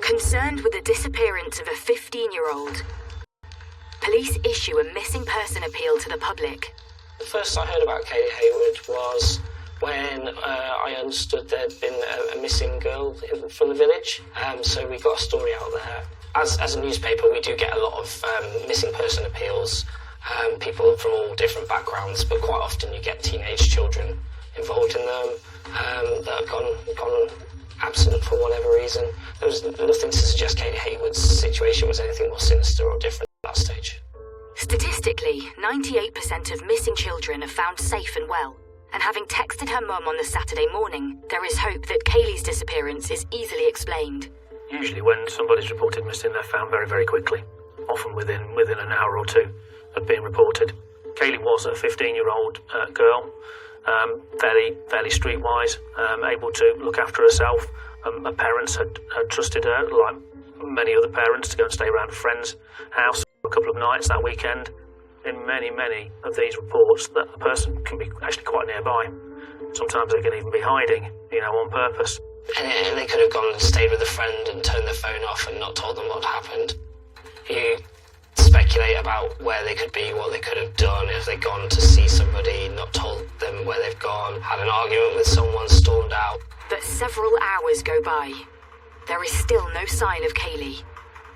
Concerned with the disappearance of a 15-year-old, police issue a missing person appeal to the public. The first I heard about Kaylee Haywood was when I understood there'd been a missing girl from the village. So we got a story out there. As a newspaper, we do get a lot of missing person appeals, people from all different backgrounds, but quite often you get teenage children involved in them that have gone absent for whatever reason. There was nothing to suggest Kaylee Haywood's situation was anything more sinister or different at that stage. Statistically, 98% of missing children are found safe and well, and having texted her mum on the Saturday morning, there is hope that Kaylee's disappearance is easily explained. Usually when somebody's reported missing, they're found very, very quickly, often within an hour or two of being reported. Kaylee was a 15-year-old girl, fairly streetwise, able to look after herself. Her parents had trusted her, like many other parents, to go and stay around a friend's house for a couple of nights that weekend. In many of these reports, that a person can be actually quite nearby. Sometimes they can even be hiding, on purpose. And they could have gone and stayed with a friend and turned their phone off and not told them what happened. You speculate about where they could be, what they could have done, if they'd gone to see somebody, not told them where they've gone, had an argument with someone, stormed out. But several hours go by. There is still no sign of Kaylee,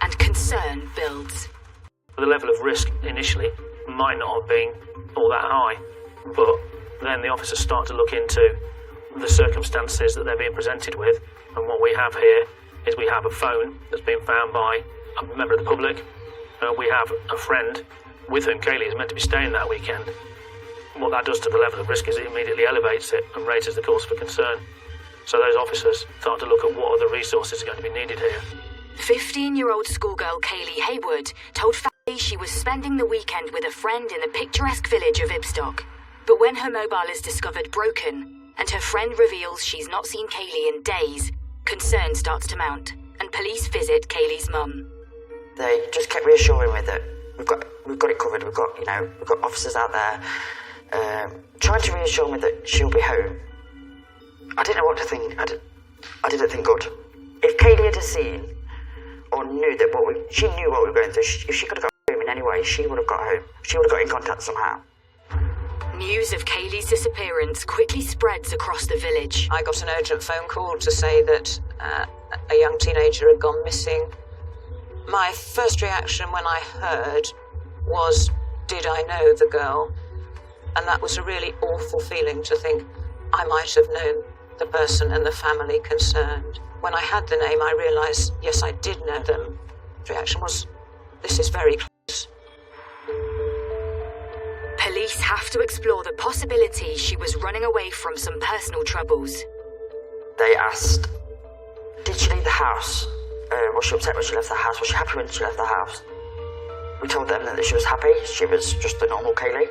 and concern builds. The level of risk initially might not have been all that high, but then the officers start to look into the circumstances that they're being presented with, and what we have here is we have a phone that's been found by a member of the public. We have a friend with whom Kaylee is meant to be staying that weekend. What that does to the level of risk is it immediately elevates it and raises the cause for concern. So those officers start to look at what other resources are going to be needed here. 15-year-old schoolgirl Kaylee Haywood told family she was spending the weekend with a friend in the picturesque village of Ibstock. But when her mobile is discovered broken, and her friend reveals she's not seen Kaylee in days, concern starts to mount, and police visit Kaylee's mum. They just kept reassuring me that we've got it covered. We've got officers out there trying to reassure me that she'll be home. I didn't know what to think. I didn't think good. If Kaylee had seen or knew that she knew what we were going through, if she could have got home in any way, she would have got home. She would have got in contact somehow. News of Kaylee's disappearance quickly spreads across the village. I got an urgent phone call to say that a young teenager had gone missing. My first reaction when I heard was, did I know the girl? And that was a really awful feeling to think I might have known the person and the family concerned. When I had the name, I realised, yes, I did know them. The reaction was, this is very close. Police have to explore the possibility she was running away from some personal troubles. They asked, did she leave the house? Was she upset when she left the house? Was she happy when she left the house? We told them that she was happy. She was just the normal Kaylee.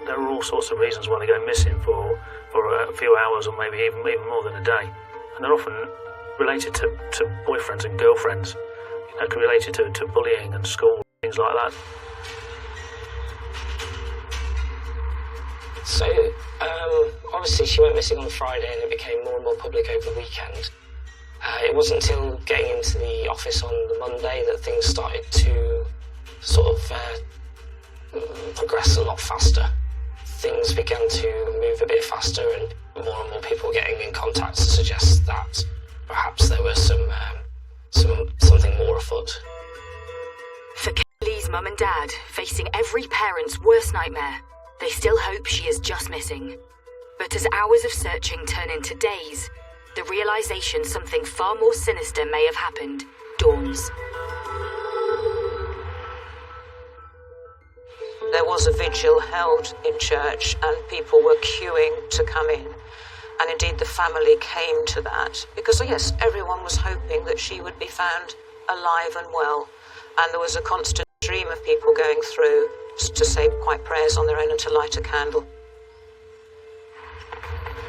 There are all sorts of reasons why they go missing for a few hours or maybe even more than a day. And they're often related to boyfriends and girlfriends, related to bullying and school, things like that. So, obviously she went missing on the Friday and it became more and more public over the weekend. It wasn't until getting into the office on the Monday that things started to sort of progress a lot faster. Things began to move a bit faster, and more people were getting in contact to suggest that perhaps there was something more afoot. For Kaylee's mum and dad, facing every parent's worst nightmare, they still hope she is just missing. But as hours of searching turn into days, the realization something far more sinister may have happened dawns. There was a vigil held in church and people were queuing to come in. And indeed the family came to that because, yes, everyone was hoping that she would be found alive and well. And there was a constant stream of people going through to say quiet prayers on their own and to light a candle.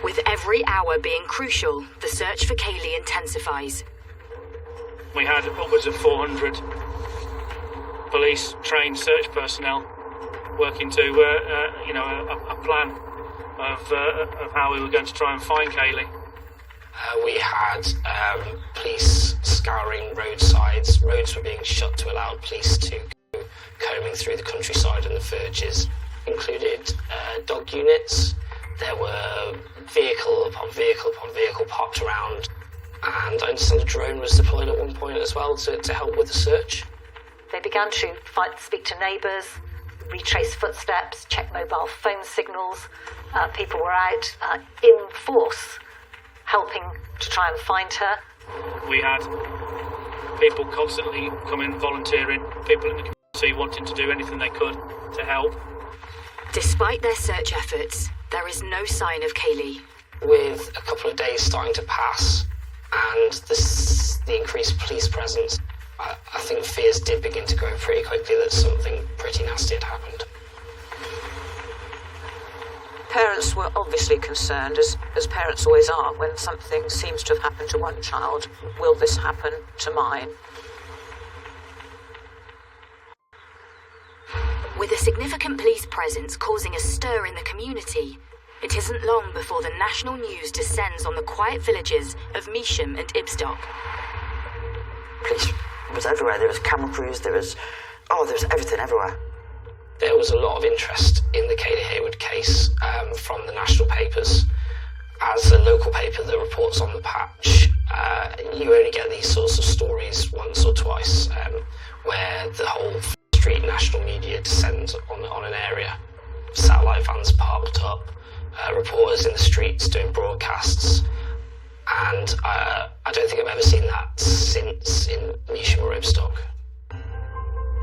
With every hour being crucial, the search for Kaylee intensifies. We had upwards of 400 police-trained search personnel working to, a plan of how we were going to try and find Kaylee. We had police scouring roadsides. Roads were being shut to allow police to go combing through the countryside and the verges. Included dog units. There were vehicle upon vehicle upon vehicle parked around. And I understand a drone was deployed at one point as well to help with the search. They began to speak to neighbours, retrace footsteps, check mobile phone signals. People were out in force, helping to try and find her. We had people constantly coming, volunteering, people in the community wanting to do anything they could to help. Despite their search efforts, there is no sign of Kaylee. With a couple of days starting to pass and the increased police presence, I think fears did begin to grow pretty quickly that something pretty nasty had happened. Parents were obviously concerned, as parents always are, when something seems to have happened to one child. Will this happen to mine? With a significant police presence causing a stir in the community, it isn't long before the national news descends on the quiet villages of Measham and Ibstock. Police was everywhere. There was camera crews, there was everything everywhere. There was a lot of interest in the Kaylee Haywood case from the national papers. As a local paper that reports on the patch, you only get these sorts of stories once or twice, where the whole street national media descends on an area. Satellite vans parked up, reporters in the streets doing broadcasts, and I don't think I've ever seen that since in Measham or Ibstock.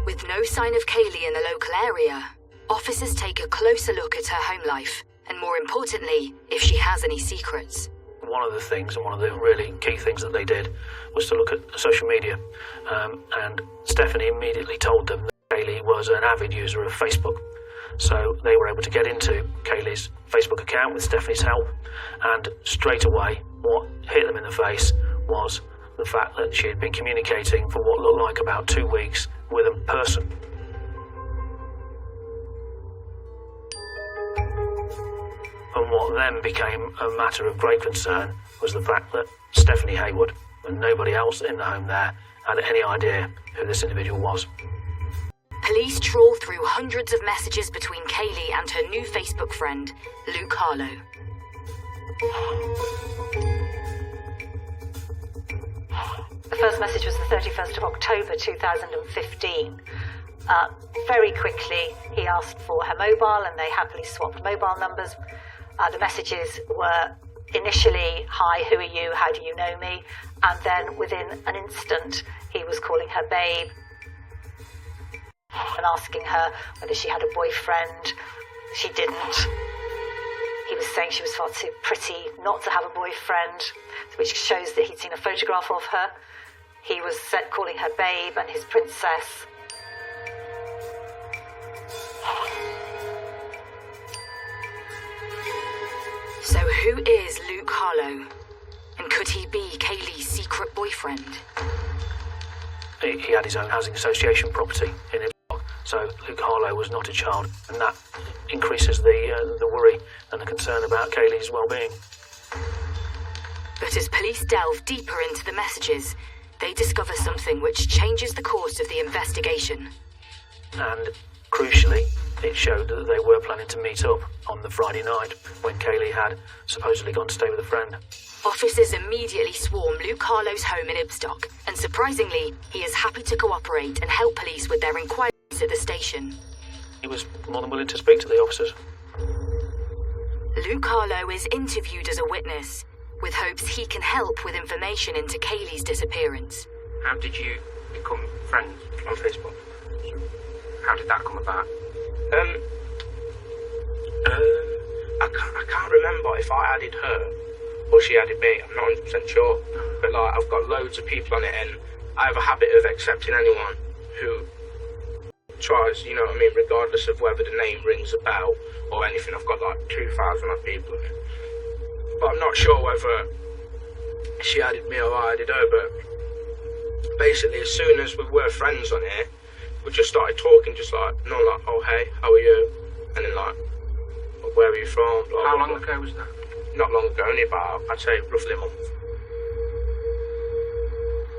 With no sign of Kaylee in the local area, officers take a closer look at her home life, and more importantly, if she has any secrets. One of the things, and one of the really key things that they did, was to look at social media. And Stephanie immediately told them that Kaylee was an avid user of Facebook. So they were able to get into Kaylee's Facebook account with Stephanie's help, and straight away what hit them in the face was the fact that she had been communicating for what looked like about 2 weeks with a person. And what then became a matter of great concern was the fact that Stephanie Haywood and nobody else in the home there had any idea who this individual was. Police trawl through hundreds of messages between Kaylee and her new Facebook friend, Luke Harlow. The first message was the 31st of October 2015. Very quickly, he asked for her mobile and they happily swapped mobile numbers. The messages were initially, "Hi, who are you? How do you know me?" And then within an instant, he was calling her babe and asking her whether she had a boyfriend. She didn't. He was saying she was far too pretty not to have a boyfriend, which shows that he'd seen a photograph of her. He was calling her babe and his princess. So who is Luke Harlow? And could he be Kaylee's secret boyfriend? He had his own housing association property in Ibstock, so Luke Harlow was not a child, and that increases the worry and the concern about Kaylee's well-being. But as police delve deeper into the messages, they discover something which changes the course of the investigation. And, crucially, it showed that they were planning to meet up on the Friday night when Kaylee had supposedly gone to stay with a friend. Officers immediately swarm Luke Harlow's home in Ibstock, and surprisingly, he is happy to cooperate and help police with their inquiries at the station. He was more than willing to speak to the officers. Luke Harlow is interviewed as a witness, with hopes he can help with information into Kaylee's disappearance. How did you become friends on Facebook? How did that come about? I can't remember if I added her or she added me. I'm not 100% sure. But like, I've got loads of people on it, and I have a habit of accepting anyone who tries, you know what I mean, regardless of whether the name rings a bell or anything. I've got like 2,000 odd people on it. But I'm not sure whether she added me or I added her. But basically, as soon as we were friends on here, we just started talking, just like, oh hey, how are you? And then like, where are you from? Blah, How blah, long blah. ago was that? Not long ago, only about, I'd say, roughly a month.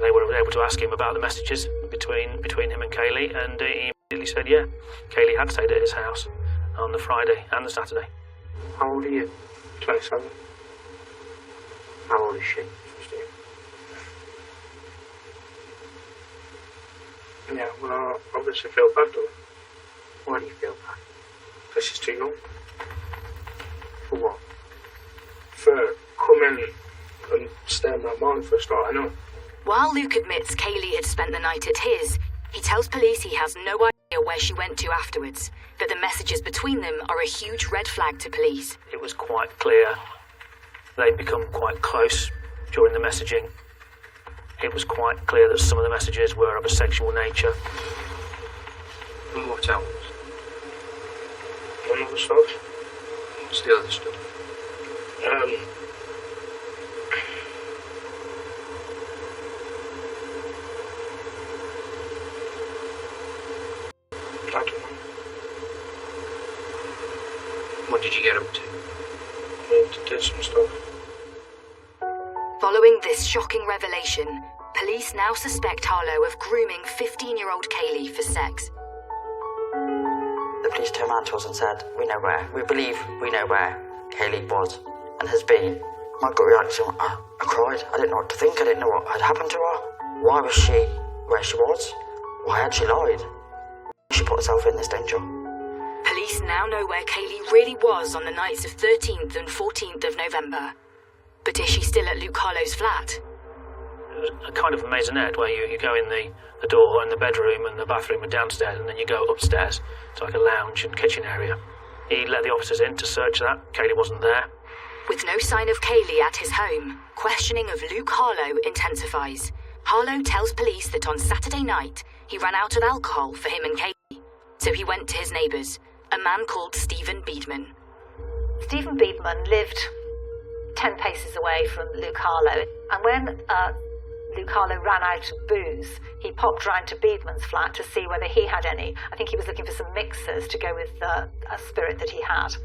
They were able to ask him about the messages between him and Kaylee, and he immediately said, yeah, Kaylee had stayed at his house on the Friday and the Saturday. How old are you? 27. How old is she? 16. Yeah, well, I obviously feel bad for her. Why do you feel bad? Because she's too young. For what? For coming and staying my mom for a start, I know. While Luke admits Kaylee had spent the night at his, he tells police he has no idea where she went to afterwards, that the messages between them are a huge red flag to police. It was quite clear they'd become quite close during the messaging. It was quite clear that some of the messages were of a sexual nature. And what else? One other stuff? What's the other stuff? I don't know. What did you get up to? I did some stuff. Following this shocking revelation, police now suspect Harlow of grooming 15-year-old Kaylee for sex. The police turned around to us and said, we believe we know where Kaylee was and has been. My gut reaction, I cried. I didn't know what to think. I didn't know what had happened to her. Why was she where she was? Why had she lied? She put herself in this danger. Police now know where Kaylee really was on the nights of 13th and 14th of November. But is she still at Luke Harlow's flat? It was a kind of maisonette where you go in the door and the bedroom and the bathroom and downstairs, and then you go upstairs to like a lounge and kitchen area. He let the officers in to search that. Kaylee wasn't there. With no sign of Kaylee at his home, questioning of Luke Harlow intensifies. Harlow tells police that on Saturday night, he ran out of alcohol for him and Kaylee. So he went to his neighbours, a man called Stephen Beedman. Stephen Beedman lived 10 paces away from Luke Harlow, and when Luke Harlow ran out of booze, he popped round to Beedman's flat to see whether he had any. I think he was looking for some mixers to go with a spirit that he had.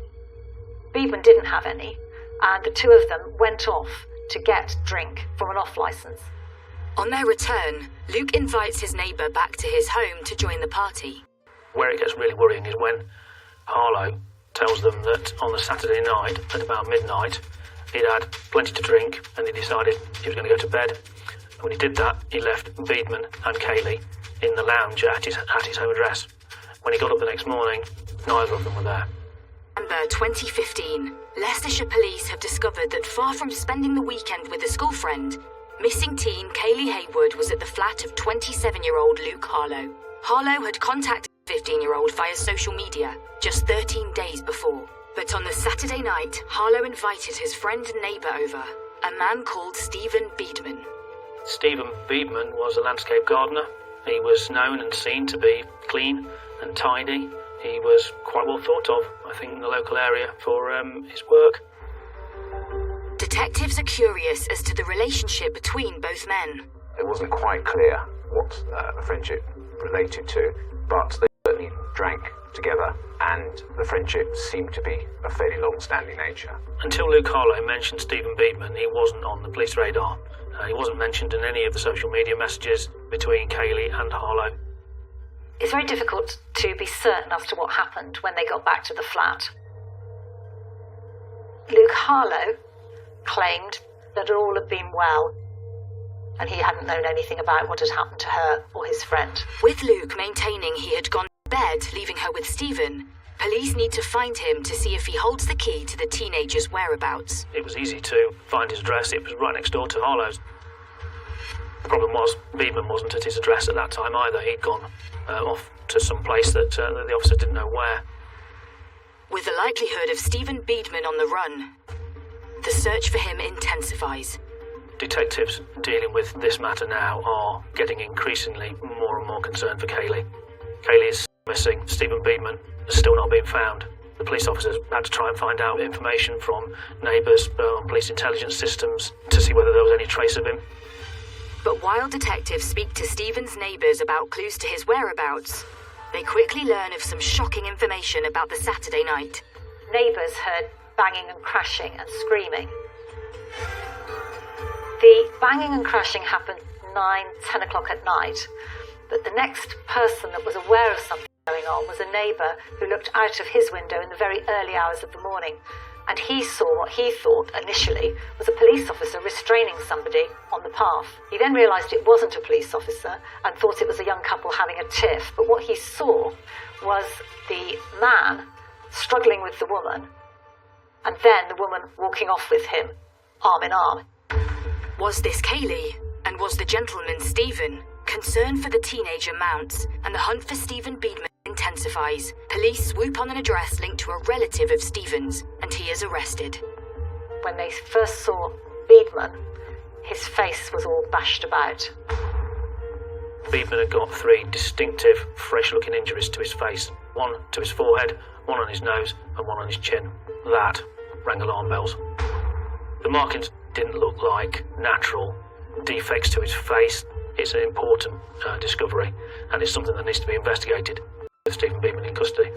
Beedman didn't have any, and the two of them went off to get drink for an off-licence. On their return, Luke invites his neighbour back to his home to join the party. Where it gets really worrying is when Harlow tells them that on the Saturday night at about midnight, he'd had plenty to drink and he decided he was going to go to bed. And when he did that, he left Beedman and Kaylee in the lounge at his home address. When he got up the next morning, neither of them were there. November 2015, Leicestershire police have discovered that far from spending the weekend with a school friend, missing teen Kaylee Haywood was at the flat of 27-year-old Luke Harlow. Harlow had contacted the 15-year-old via social media just 13 days before. But on the Saturday night, Harlow invited his friend and neighbour over, a man called Stephen Beedman. Stephen Beedman was a landscape gardener. He was known and seen to be clean and tidy. He was quite well thought of, I think, in the local area for his work. Detectives are curious as to the relationship between both men. It wasn't quite clear what the friendship related to, but they certainly drank together, and the friendship seemed to be a fairly long-standing nature. Until Luke Harlow mentioned Stephen Beedman, he wasn't on the police radar. He wasn't mentioned in any of the social media messages between Kaylee and Harlow. It's very difficult to be certain as to what happened when they got back to the flat. Luke Harlow claimed that it all had been well, and he hadn't known anything about what had happened to her or his friend. With Luke maintaining he had gone to bed, leaving her with Stephen, police need to find him to see if he holds the key to the teenager's whereabouts. It was easy to find his address. It was right next door to Harlow's. The problem was, Beedman wasn't at his address at that time either. He'd gone off to some place that the officer didn't know where. With the likelihood of Stephen Beedman on the run, the search for him intensifies. Detectives dealing with this matter now are getting increasingly more and more concerned for Kaylee. Kaylee is missing. Stephen Beedman has still not been found. The police officers had to try and find out information from neighbours on police intelligence systems to see whether there was any trace of him. But while detectives speak to Stephen's neighbours about clues to his whereabouts, they quickly learn of some shocking information about the Saturday night. Neighbours heard banging and crashing and screaming. The banging and crashing happened 9-10 o'clock at night, but the next person that was aware of something going on was a neighbour who looked out of his window in the very early hours of the morning, and he saw what he thought initially was a police officer restraining somebody on the path. He then realised it wasn't a police officer and thought it was a young couple having a tiff, but what he saw was the man struggling with the woman, and then the woman walking off with him, arm in arm. Was this Kaylee? And was the gentleman Stephen? Concern for the teenager mounts, and the hunt for Stephen Beedman intensifies. Police swoop on an address linked to a relative of Stephen's, and he is arrested. When they first saw Beedman, his face was all bashed about. Beedman had got 3 distinctive, fresh-looking injuries to his face. One to his forehead, one on his nose, and one on his chin. That rang alarm bells. The markings didn't look like natural defects to his face. It's an important discovery, and it's something that needs to be investigated with Stephen Beedman in custody.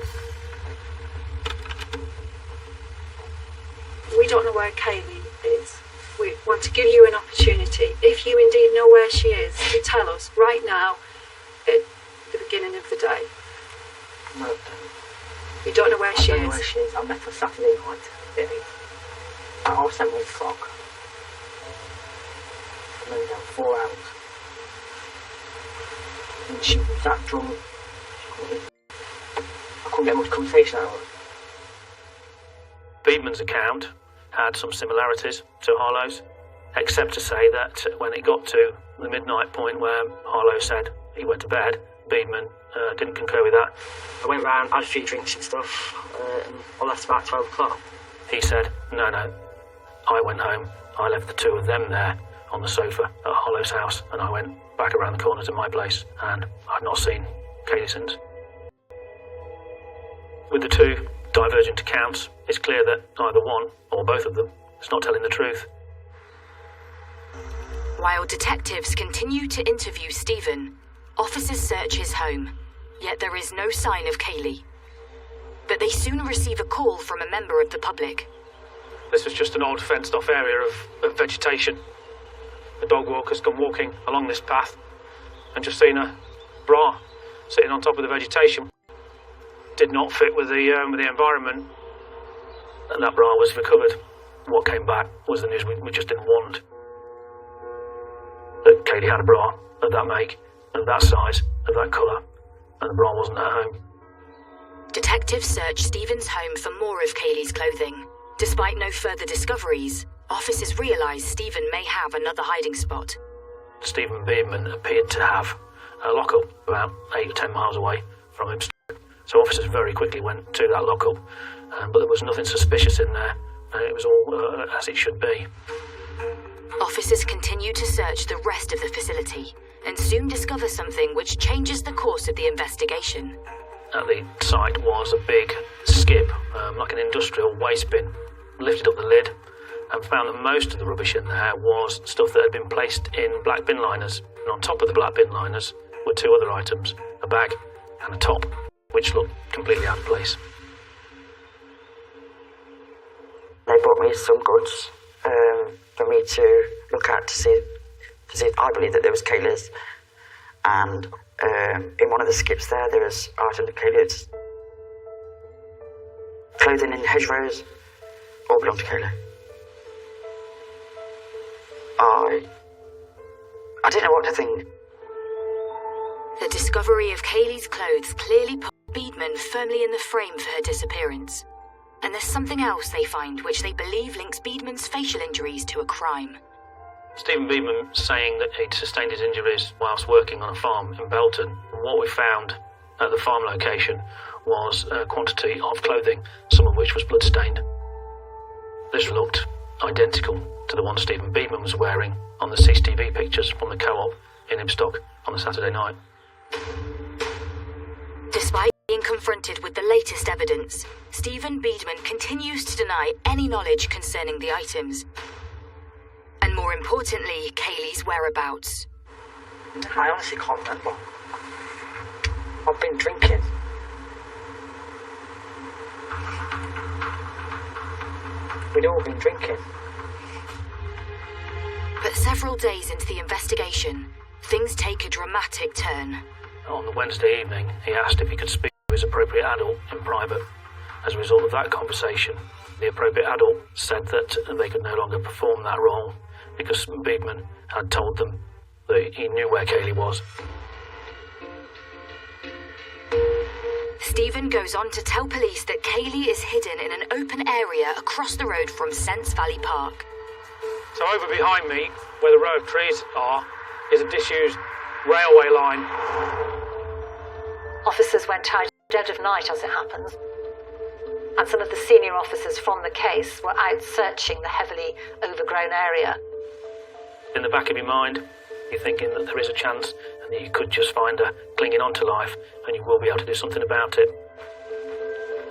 We don't know where Kaylee is. We want to give you an opportunity, if you indeed know where she is, to tell us right now at the beginning of the day. No, You don't know where she is? I don't know where she is. I met her Saturday night, Billy. At 7:30. And then down 4 hours. And she was that drunk. I couldn't get much conversation out of her. Beedman's account had some similarities to Harlow's, except to say that when it got to the midnight point where Harlow said he went to bed, Beedman didn't concur with that. I went round, had a few drinks and stuff, and I left about 12 o'clock. He said, no, I went home, I left the 2 of them there on the sofa at Harlow's house, and I went back around the corner to my place, and I've not seen Kaylee since. With the 2 divergent accounts, it's clear that either one, or both of them, is not telling the truth. While detectives continue to interview Stephen, officers search his home, yet there is no sign of Kaylee. But they soon receive a call from a member of the public. This was just an old fenced-off area of vegetation. The dog walker's gone walking along this path and just seen a bra sitting on top of the vegetation. Did not fit with the environment, and that bra was recovered. What came back was the news we just didn't want. That Kaylee had a bra of that make, of that size, of that colour, and the bra wasn't at home. Detectives search Stephen's home for more of Kaylee's clothing. Despite no further discoveries, officers realise Stephen may have another hiding spot. Stephen Beedman appeared to have a lockup about 8 or 10 miles away from him. So officers very quickly went to that lockup, but there was nothing suspicious in there. It was all as it should be. Officers continue to search the rest of the facility and soon discover something which changes the course of the investigation. At the site was a big skip, like an industrial waste bin. Lifted up the lid and found that most of the rubbish in there was stuff that had been placed in black bin liners. And on top of the black bin liners were 2 other items, a bag and a top, which looked completely out of place. They brought me some goods for me to look at to see I believe that there was Kaylee's, and In one of the skips there is art of Kaylee's clothing in hedgerows, all belong to Kaylee. I didn't know what to think. The discovery of Kaylee's clothes clearly put Beedman firmly in the frame for her disappearance. And there's something else they find which they believe links Beedman's facial injuries to a crime. Stephen Beedman saying that he'd sustained his injuries whilst working on a farm in Belton. And what we found at the farm location was a quantity of clothing, some of which was blood-stained. This looked identical to the one Stephen Beedman was wearing on the CCTV pictures from the co-op in Ibstock on the Saturday night. Despite being confronted with the latest evidence, Stephen Beedman continues to deny any knowledge concerning the items. And more importantly, Kaylee's whereabouts. I honestly can't remember. I've been drinking. We'd all been drinking. But several days into the investigation, things take a dramatic turn. On the Wednesday evening, he asked if he could speak to his appropriate adult in private. As a result of that conversation, the appropriate adult said that they could no longer perform that role because Beedman had told them that he knew where Kaylee was. Stephen goes on to tell police that Kaylee is hidden in an open area across the road from Sense Valley Park. So over behind me, where the row of trees are, is a disused railway line. Officers went out dead of night, as it happens, and some of the senior officers from the case were out searching the heavily overgrown area. In the back of your mind, you're thinking that there is a chance and that you could just find her clinging on to life and you will be able to do something about it.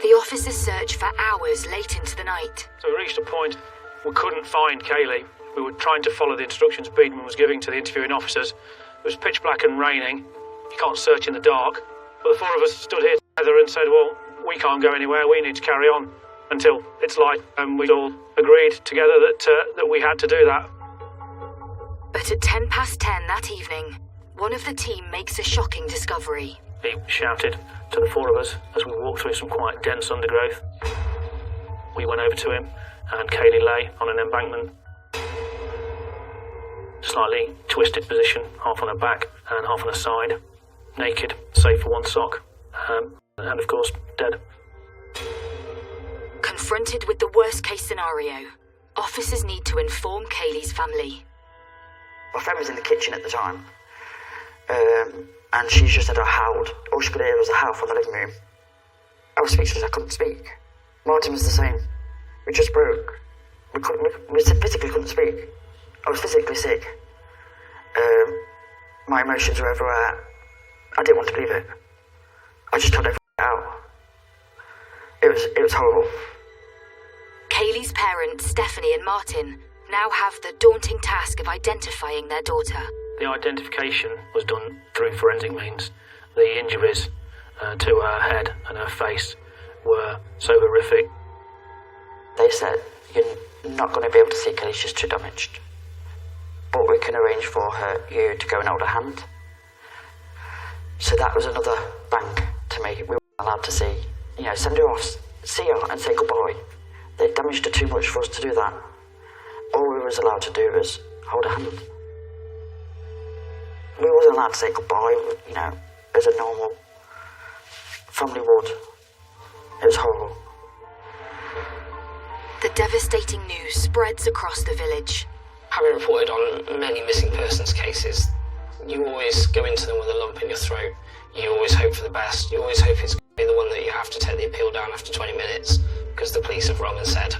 The officers search for hours late into the night. So we reached a point we couldn't find Kaylee. We were trying to follow the instructions Beedman was giving to the interviewing officers. It was pitch black and raining. You can't search in the dark. But the four of us stood here together and said, well, we can't go anywhere, we need to carry on until it's light. And we all agreed together that we had to do that. But at 10 past 10 that evening, one of the team makes a shocking discovery. He shouted to the four of us as we walked through some quite dense undergrowth. We went over to him and Kaylee lay on an embankment. Slightly twisted position, half on her back and half on her side. Naked, save for one sock. And of course, dead. Confronted with the worst case scenario, officers need to inform Kaylee's family. My friend was in the kitchen at the time, and she just said I howled. All she could hear was a howl from the living room. I was speechless, I couldn't speak. Martin was the same. We just broke. We physically couldn't speak. I was physically sick. My emotions were everywhere. I didn't want to believe it. I just told everything out. It was horrible. Kaylee's parents, Stephanie and Martin, now have the daunting task of identifying their daughter. The identification was done through forensic means. The injuries to her head and her face were so horrific. They said, you're not going to be able to see Kaylee, she's too damaged. But we can arrange for you to go and hold her hand. So that was another bang to me. We weren't allowed to see, send her off, see her and say goodbye. They damaged her too much for us to do that. All we was allowed to do was hold her hand. We wasn't allowed to say goodbye, as a normal family would. It was horrible. The devastating news spreads across the village. Having reported on many missing persons cases, you always go into them with a lump in your throat. You always hope for the best. You always hope it's going to be the one that you have to take the appeal down after 20 minutes because the police have rung and said,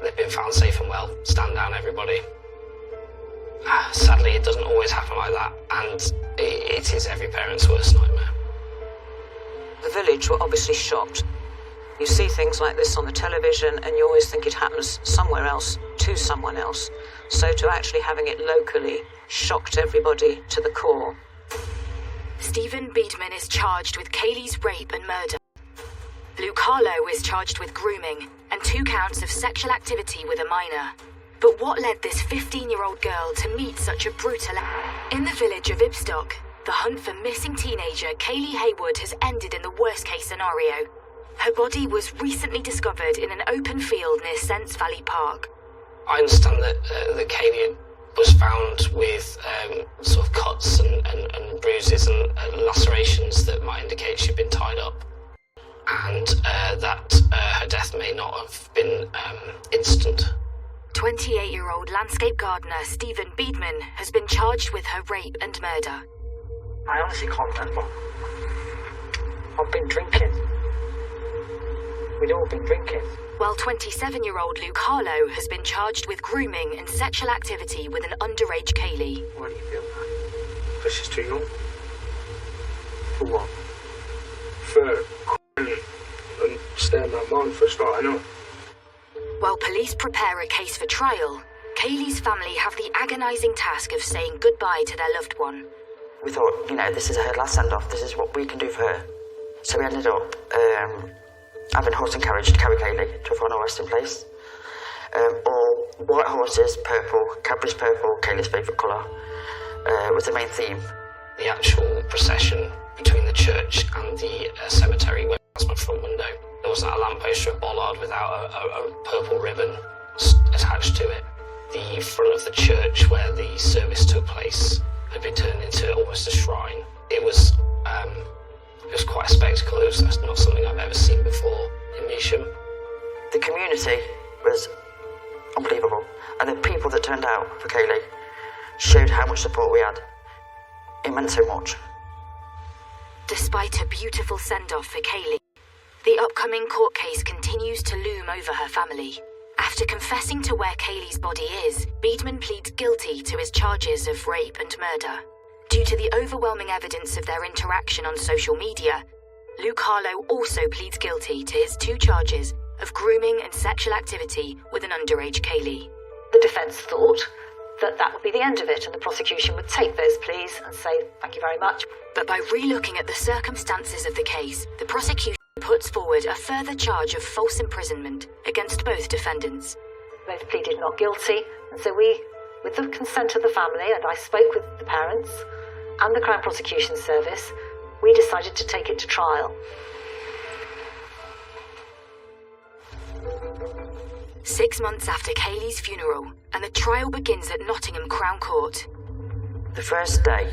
they've been found safe and well. Stand down, everybody. Sadly, it doesn't always happen like that, and it is every parent's worst nightmare. The village were obviously shocked. You see things like this on the television and you always think it happens somewhere else, to someone else. So to actually having it locally shocked everybody to the core. Stephen Beedman is charged with Kaylee's rape and murder. Luke Harlow is charged with grooming and 2 counts of sexual activity with a minor. But what led this 15-year-old girl to meet such a brutal... In the village of Ibstock, the hunt for missing teenager Kaylee Haywood has ended in the worst-case scenario. Her body was recently discovered in an open field near Sents Valley Park. I understand that Kaylee was found with sort of cuts and bruises and lacerations that might indicate she'd been tied up, and that her death may not have been instant. 28-year-old landscape gardener Stephen Beedman has been charged with her rape and murder. I honestly can't remember. I've been drinking. We'd all been drinking. While 27-year-old Luke Harlow has been charged with grooming and sexual activity with an underage Kaylee. Why do you feel that? Because she's too young? For what? For and staring my mum for starting up. While police prepare a case for trial, Kaylee's family have the agonising task of saying goodbye to their loved one. We thought, this is her last send-off, this is what we can do for her. So we ended up having horse and carriage to carry Kaylee to a final resting place. All white horses, purple, Cadbury's purple, Kaylee's favourite colour, was the main theme. The actual procession between the church and the cemetery where was my front window. There wasn't a lamppost or a bollard without a purple ribbon attached to it. The front of the church where the service took place had been turned into almost a shrine. It was quite a spectacle. It was not something I've ever seen before in Measham. The community was unbelievable, and the people that turned out for Kaylee showed how much support we had. It meant so much. Despite a beautiful send-off for Kaylee, the upcoming court case continues to loom over her family. After confessing to where Kaylee's body is, Beedman pleads guilty to his charges of rape and murder. Due to the overwhelming evidence of their interaction on social media, Luke Harlow also pleads guilty to his 2 charges of grooming and sexual activity with an underage Kaylee. The defence thought that would be the end of it and the prosecution would take those pleas and say thank you very much. But by re-looking at the circumstances of the case, the prosecution puts forward a further charge of false imprisonment against both defendants. Both pleaded not guilty, and so we, with the consent of the family, and I spoke with the parents and the Crown Prosecution Service, we decided to take it to trial. Six months after Kaylee's funeral, and the trial begins at Nottingham Crown Court. The first day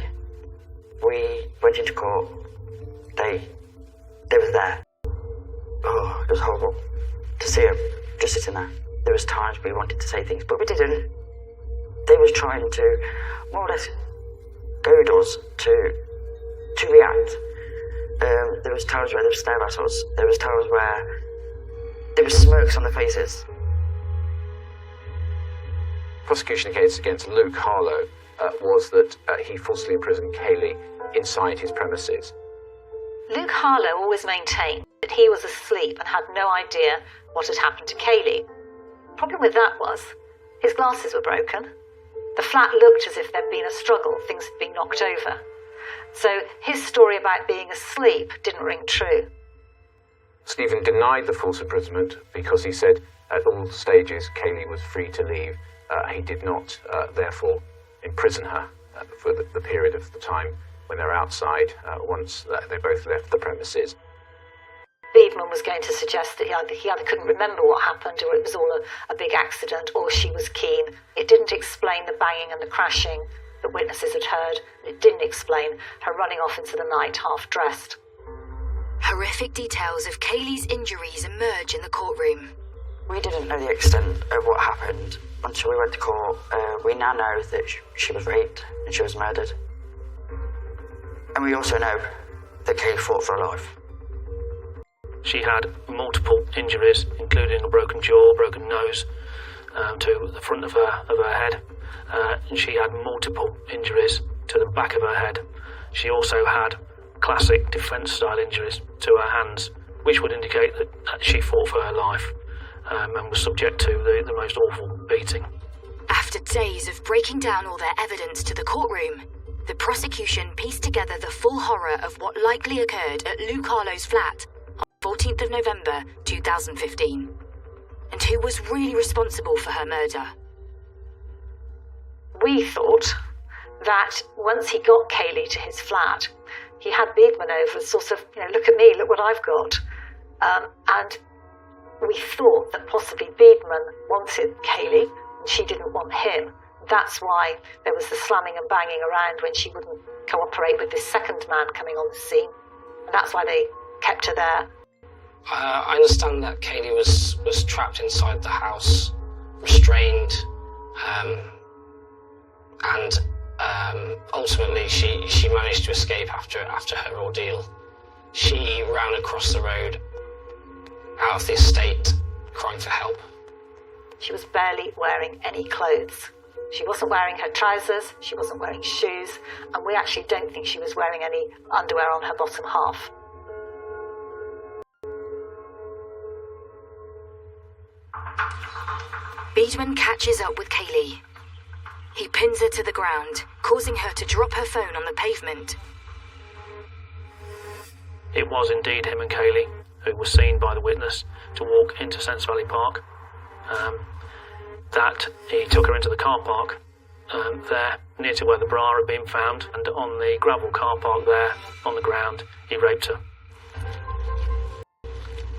we went into court, they were there. Oh, it was horrible to see them just sitting there. There was times we wanted to say things, but we didn't. They was trying to more or less goad us to react. There was times where they would stare at us. There was times where there were smirks on their faces. Prosecution case against Luke Harlow was that he falsely imprisoned Kaylee inside his premises. Luke Harlow always maintained that he was asleep and had no idea what had happened to Kaylee. The problem with that was his glasses were broken. The flat looked as if there'd been a struggle, things had been knocked over. So his story about being asleep didn't ring true. Stephen denied the false imprisonment because he said at all stages Kaylee was free to leave. He did not, therefore, imprison her for the period of the time when they're outside, once they both left the premises. Beedman was going to suggest that he either couldn't remember what happened, or it was all a big accident, or she was keen. It didn't explain the banging and the crashing that witnesses had heard. It didn't explain her running off into the night half-dressed. Horrific details of Kaylee's injuries emerge in the courtroom. We didn't know the extent of what happened until we went to court. We now know that she was raped and she was murdered. And we also know that Kaylee fought for her life. She had multiple injuries, including a broken jaw, broken nose, to the front of her head. And she had multiple injuries to the back of her head. She also had classic defence-style injuries to her hands, which would indicate that she fought for her life and was subject to the most awful beating. After days of breaking down all their evidence to the courtroom, the prosecution pieced together the full horror of what likely occurred at Luke Harlow's flat on 14th of November 2015, and who was really responsible for her murder. We thought that once he got Kaylee to his flat, he had Biedman over as sort of, look at me, look what I've got. And we thought that possibly Biedman wanted Kaylee and she didn't want him. That's why there was the slamming and banging around when she wouldn't cooperate with this second man coming on the scene. And that's why they kept her there. I understand that Kaylee was trapped inside the house, restrained, and ultimately she managed to escape after her ordeal. She ran across the road out of the estate, crying for help. She was barely wearing any clothes. She wasn't wearing her trousers, she wasn't wearing shoes, and we actually don't think she was wearing any underwear on her bottom half. Biedman catches up with Kaylee. He pins her to the ground, causing her to drop her phone on the pavement. It was indeed him and Kaylee who was seen by the witness to walk into Sense Valley Park. That he took her into the car park there, near to where the bra had been found, and on the gravel car park there, on the ground, he raped her.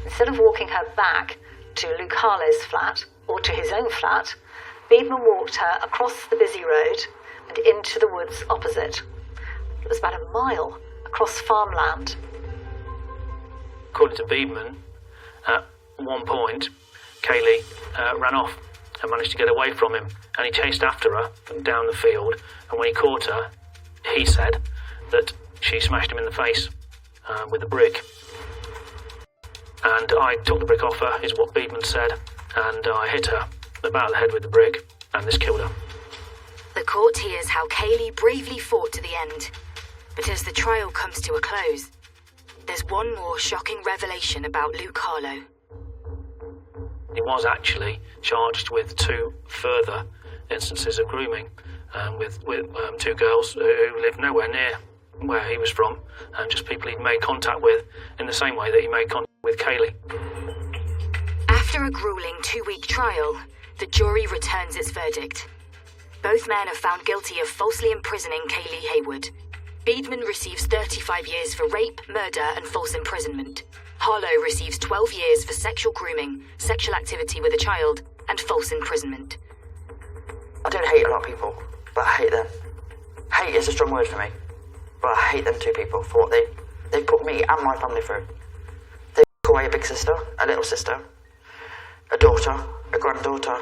Instead of walking her back to Luke Harlow's flat, or to his own flat, Biedman walked her across the busy road and into the woods opposite. It was about a mile across farmland. According to Biedman, at one point, Kaylee ran off and managed to get away from him, and he chased after her down the field, and when he caught her, he said that she smashed him in the face with a brick. And I took the brick off her, is what Biedman said, and I hit her about the head with the brick, and this killed her. The court hears how Kaylee bravely fought to the end, but as the trial comes to a close, there's one more shocking revelation about Luke Harlow. He was actually charged with 2 further instances of grooming with 2 girls who lived nowhere near where he was from, and just people he'd made contact with in the same way that he made contact with Kaylee. After a grueling 2-week trial, the jury returns its verdict. Both men are found guilty of falsely imprisoning Kaylee Haywood. Biedman receives 35 years for rape, murder, and false imprisonment. Harlow receives 12 years for sexual grooming, sexual activity with a child, and false imprisonment. I don't hate a lot of people, but I hate them. Hate is a strong word for me, but I hate them 2 people for what they put me and my family through. They took away a big sister, a little sister, a daughter, a granddaughter.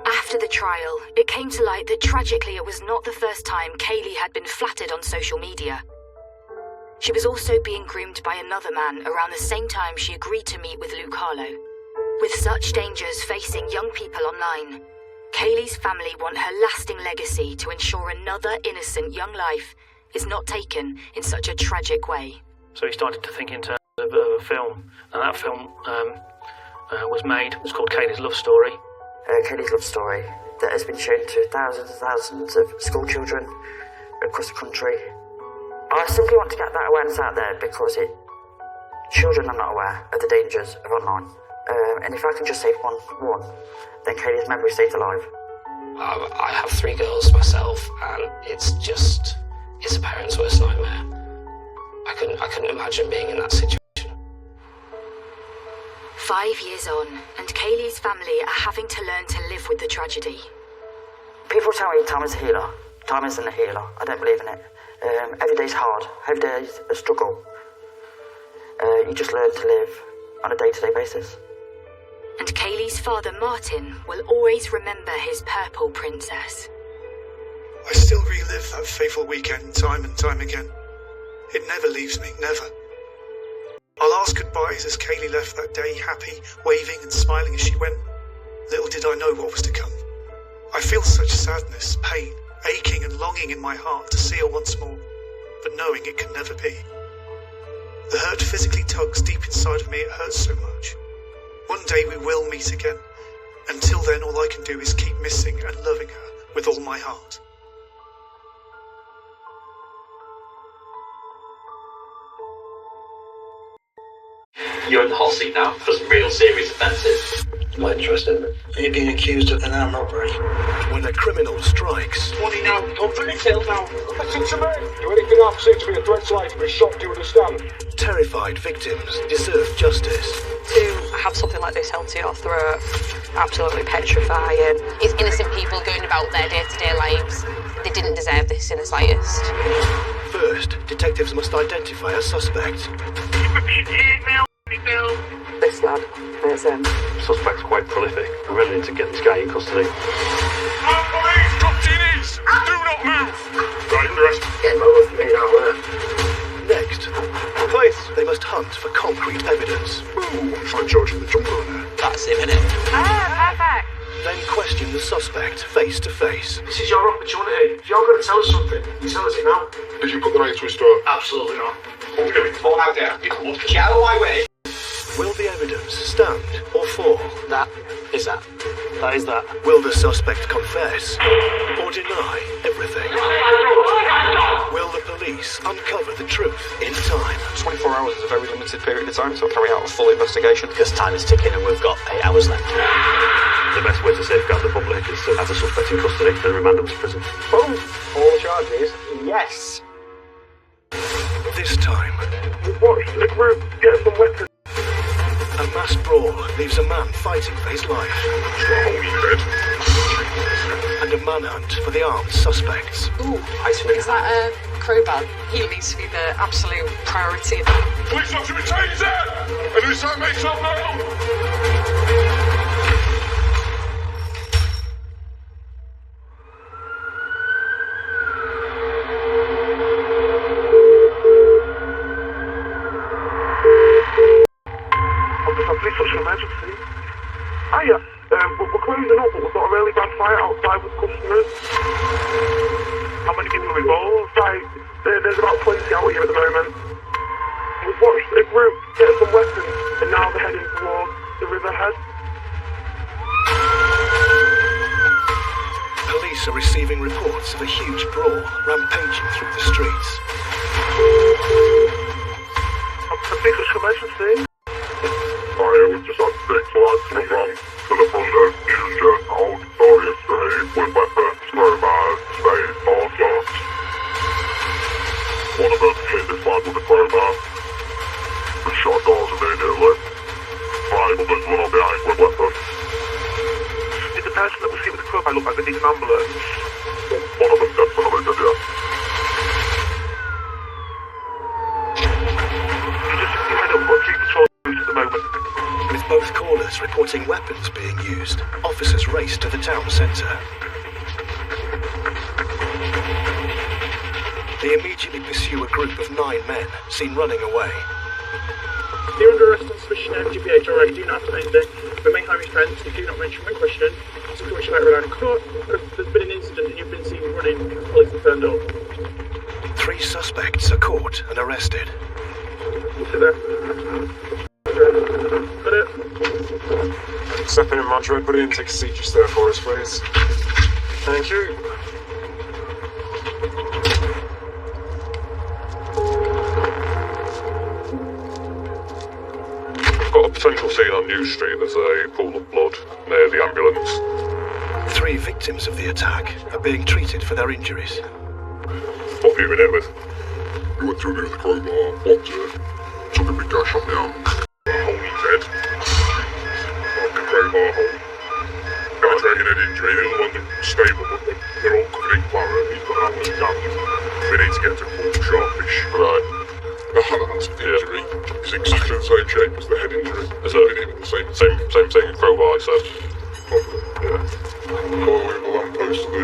After the trial, it came to light that tragically it was not the first time Kaylee had been flattered on social media. She was also being groomed by another man around the same time she agreed to meet with Luke Harlow. With such dangers facing young people online, Kaylee's family want her lasting legacy to ensure another innocent young life is not taken in such a tragic way. So he started to think in terms of a film, and that film was made. It was called Kaylee's Love Story. Kaylee's Love Story that has been shown to thousands and thousands of school children across the country. I simply want to get that awareness out there because children are not aware of the dangers of online. And if I can just save one, then Kaylee's memory stays alive. I have 3 girls myself, and it's a parent's worst nightmare. I couldn't imagine being in that situation. 5 years on, and Kaylee's family are having to learn to live with the tragedy. People tell me time is a healer. Time isn't a healer. I don't believe in it. Every day's hard. Every day's a struggle. You just learn to live on a day-to-day basis. And Kaylee's father, Martin, will always remember his purple princess. I still relive that fateful weekend time and time again. It never leaves me, never. Our last goodbyes as Kaylee left that day, happy, waving and smiling as she went. Little did I know what was to come. I feel such sadness, pain, aching and longing in my heart to see her once more, but knowing it can never be. The hurt physically tugs deep inside of me, it hurts so much. One day we will meet again. Until then, all I can do is keep missing and loving her with all my heart. You're in the hot seat now for some real serious offences. My interest in it. Are you being accused of an armed robbery? When a criminal strikes, What do you know? Don't put yourself down. Listen to me. Do anything I perceive to be a threat to life and be shot, do you understand? terrified victims deserve justice. To have something like this held to your throat, absolutely petrifying. It's innocent people going about their day-to-day lives. They didn't deserve this in the slightest. First, detectives must identify a suspect. This lad is Suspect's quite prolific. We really need to get this guy in custody. Police, drop to your knees. Do not move. Right, arrest. Get him over from me now, Next, police, they must hunt for concrete evidence. Ooh, find George in the jungle there. That's him, innit? Perfect. Then question the suspect face to face. This is your opportunity. If you're going to tell us something, you tell us it now. Did you put the knife to his throat? Absolutely not. What are we doing? Fall out there. Get out of my way. Will the evidence stand or fall? That is that. That is that. Will the suspect confess or deny everything? Will the police uncover the truth in time? 24 hours is a very limited period of time to carry out a full investigation. Because time is ticking and we've got 8 hours left. The best way to safeguard the public is to have the suspect in custody and remand them to prison. Boom. All charges, yes. This time, We've watched the group get some weapons. a mass brawl leaves a man fighting for his life. And a manhunt for the armed suspects. Ooh, is that a crowbar? He needs to be the absolute priority. Police officer retains it! And who's that makes up now? Police such an emergency. Hiya, we're closing up, but we've got a really bad fight outside with customers. How many people are involved? There's about 20 out here at the moment. We've watched a group get some weapons, and now they're heading towards the riverhead. Police are receiving reports of a huge brawl rampaging through the streets. A big emergency. We've just had 6 lads from to the front of Newton Old Victoria Street with weapons, crowbars, spades, all sorts. One of them hit this lad with a crowbar. We shot doors immediately. 5 others run on behind with weapons. Did the person that was hit with the crowbar look like they need an ambulance? One of them definitely did, yeah. You head up, got 2 patrol routes at the moment. With both callers reporting weapons being used, officers race to the town centre. They immediately pursue a group of 9 men seen running away. You're under arrest on suspicion of GPH already. Do not have anything. Remain high restraint. You do not mention when questioned. Situation might rely on court. There's been an incident and you've been seen running. Police have turned up. 3 suspects are caught and arrested. Sit there. Step in, Mantra, put in, take a seat just there for us, please. Thank you. Got a potential scene on New Street. There's a pool of blood near the ambulance. 3 victims of the attack are being treated for their injuries. What have you been hit with? We went through there with a crowbar, blocked it, took a big gash on the arm. Hole in his head. Like a crowbar hole. Guy's taking head injury, the other ones are stable, but they're all covered in claret. He's got an ambulance down. We need to get to Paul Sharpish. Right. That's the injury. He's exactly the same shape as the head injury. Has that been hit with the same thing, crowbar, I said? Yeah. All the way to the lamppost to the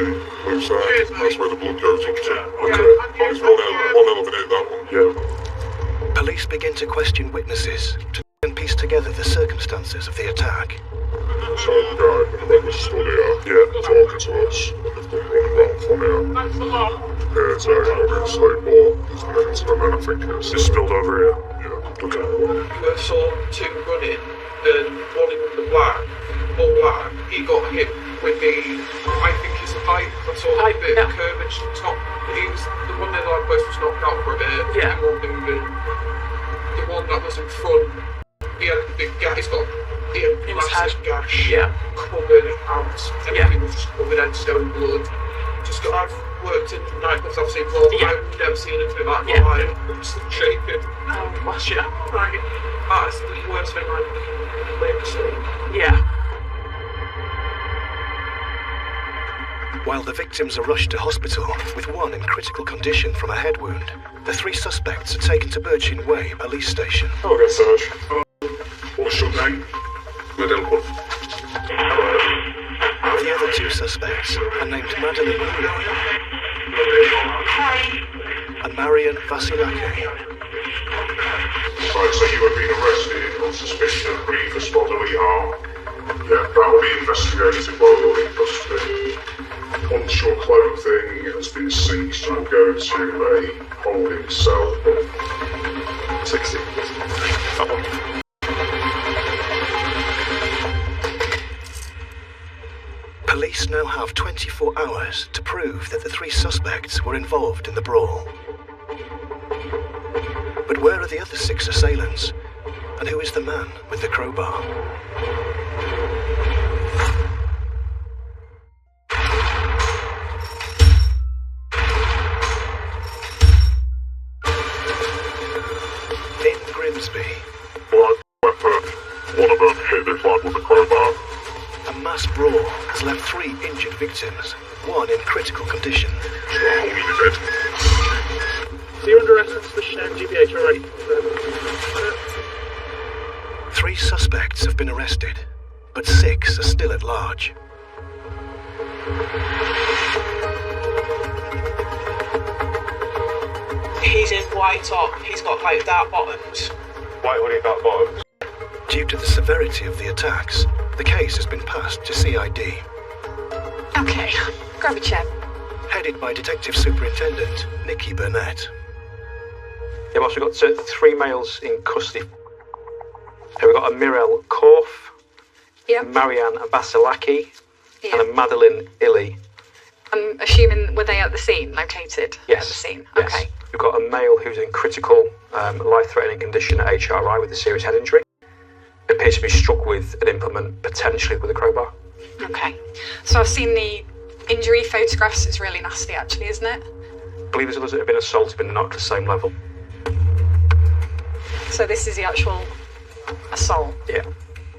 left side. That's where the blood goes up to. Okay. There's one element in that one. Yeah. Police begin to question witnesses to then piece together the circumstances of the attack. So the guy in the red was stood here, talking to us. They've come running round from here. It's obviously more. There's an incident then, I think it's spilled over here. Yeah. Okay. I saw 2 running, and one in the black, all black. He got hit with the, I think it's a pipe. I saw a bit of curvage top. He was the one that I both was knocked out for a bit. Yeah. The one that was in front, he had the big gap. He's got It was had gash. Yeah. Covered out. Everything was just covered in stone blood. Just got. I've worked in nightclubs, obviously, but I've never seen anything like that. I'm just shaking. Oh, bless you. Like, it's the worst thing I've ever seen. Yeah. While the victims are rushed to hospital, with one in critical condition from a head wound, the 3 suspects are taken to Birchin Way police station. Okay, Serge. What's your name? Madeline. The other 2 suspects are named Madeline Lee and Marian Vasilaki. Right, so you have been arrested on suspicion of grievous bodily harm. Yeah, that will be investigated while you're in custody. Once your clothing has been seized, you'll go to a holding cell. 60. That one. Police now have 24 hours to prove that the 3 suspects were involved in the brawl. But where are the other 6 assailants? And who is the man with the crowbar? In Grimsby, Black weapon. One of them hit this lad with a crowbar. a mass brawl has left 3 injured victims, one in critical condition. So you're under arrest for suspicion of GBH already? 3 suspects have been arrested, but 6 are still at large. He's in white top. He's got like dark bottoms. White hoodie, dark bottoms. Due to the severity of the attacks, the case has been passed to CID. Okay, grab a chair. Headed by Detective Superintendent Nikki Burnett. Yeah, boss, we've got 3 males in custody. We've got a Mirel Korf, Yep. a Marianne Vasilaki, Yep. and a Madeline Illy. I'm assuming, were they at the scene, located Yes. at the scene? Yes. Okay. We've got a male who's in critical, life-threatening condition at HRI with a serious head injury. Appears to be struck with an implement, potentially with a crowbar. Okay. So I've seen the injury photographs. It's really nasty, actually, isn't it? I believe there's others that have been assaulted, but not at the same level. So this is the actual assault. Yeah.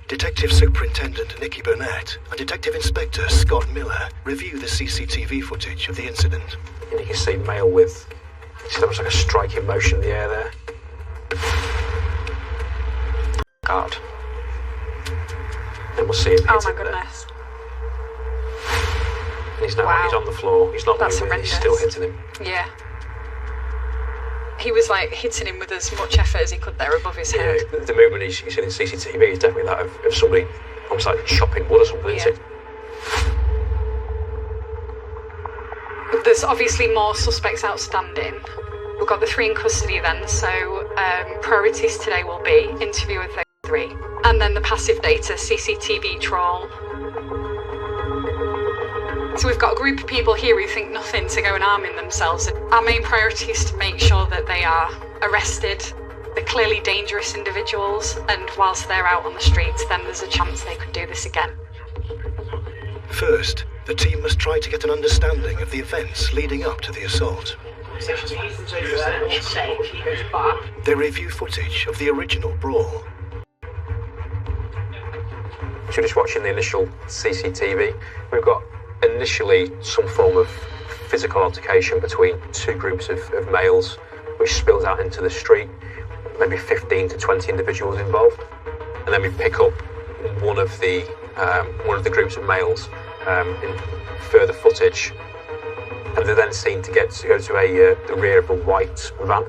Detective Superintendent Nikki Burnett and Detective Inspector Scott Miller review the CCTV footage of the incident. And you can see male with, it's almost like a striking motion in the air there. Guard. And we'll see him hit Oh my him there. goodness. And he's now Wow. he's on the floor. He's not That's moving. He's horrendous. still hitting him. Yeah. He was like hitting him with as much effort as he could there above his head. Yeah, the movement he's seen in CCTV is definitely that of somebody almost like chopping wood or something, isn't it? There's obviously more suspects outstanding. We've got the 3 in custody then, so priorities today will be interview with those 3. And then the passive data, CCTV trawl. So we've got a group of people here who think nothing to go and arming themselves. Our main priority is to make sure that they are arrested. They're clearly dangerous individuals, and whilst they're out on the streets, then there's a chance they could do this again. First, the team must try to get an understanding of the events leading up to the assault. They review footage of the original brawl. So just watching the initial CCTV, we've got initially some form of physical altercation between 2 groups of males, which spills out into the street, maybe 15 to 20 individuals involved, and then we pick up one of the groups of males in further footage, and they're then seen to go to the rear of a white van,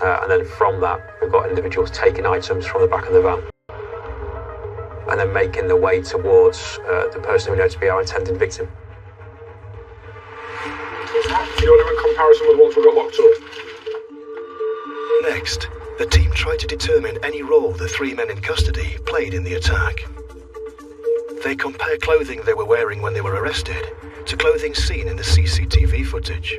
and then from that we've got individuals taking items from the back of the van and then making their way towards the person we know to be our intended victim. You're doing comparison with the ones we got locked up. Next, the team try to determine any role the 3 men in custody played in the attack. They compare clothing they were wearing when they were arrested to clothing seen in the CCTV footage.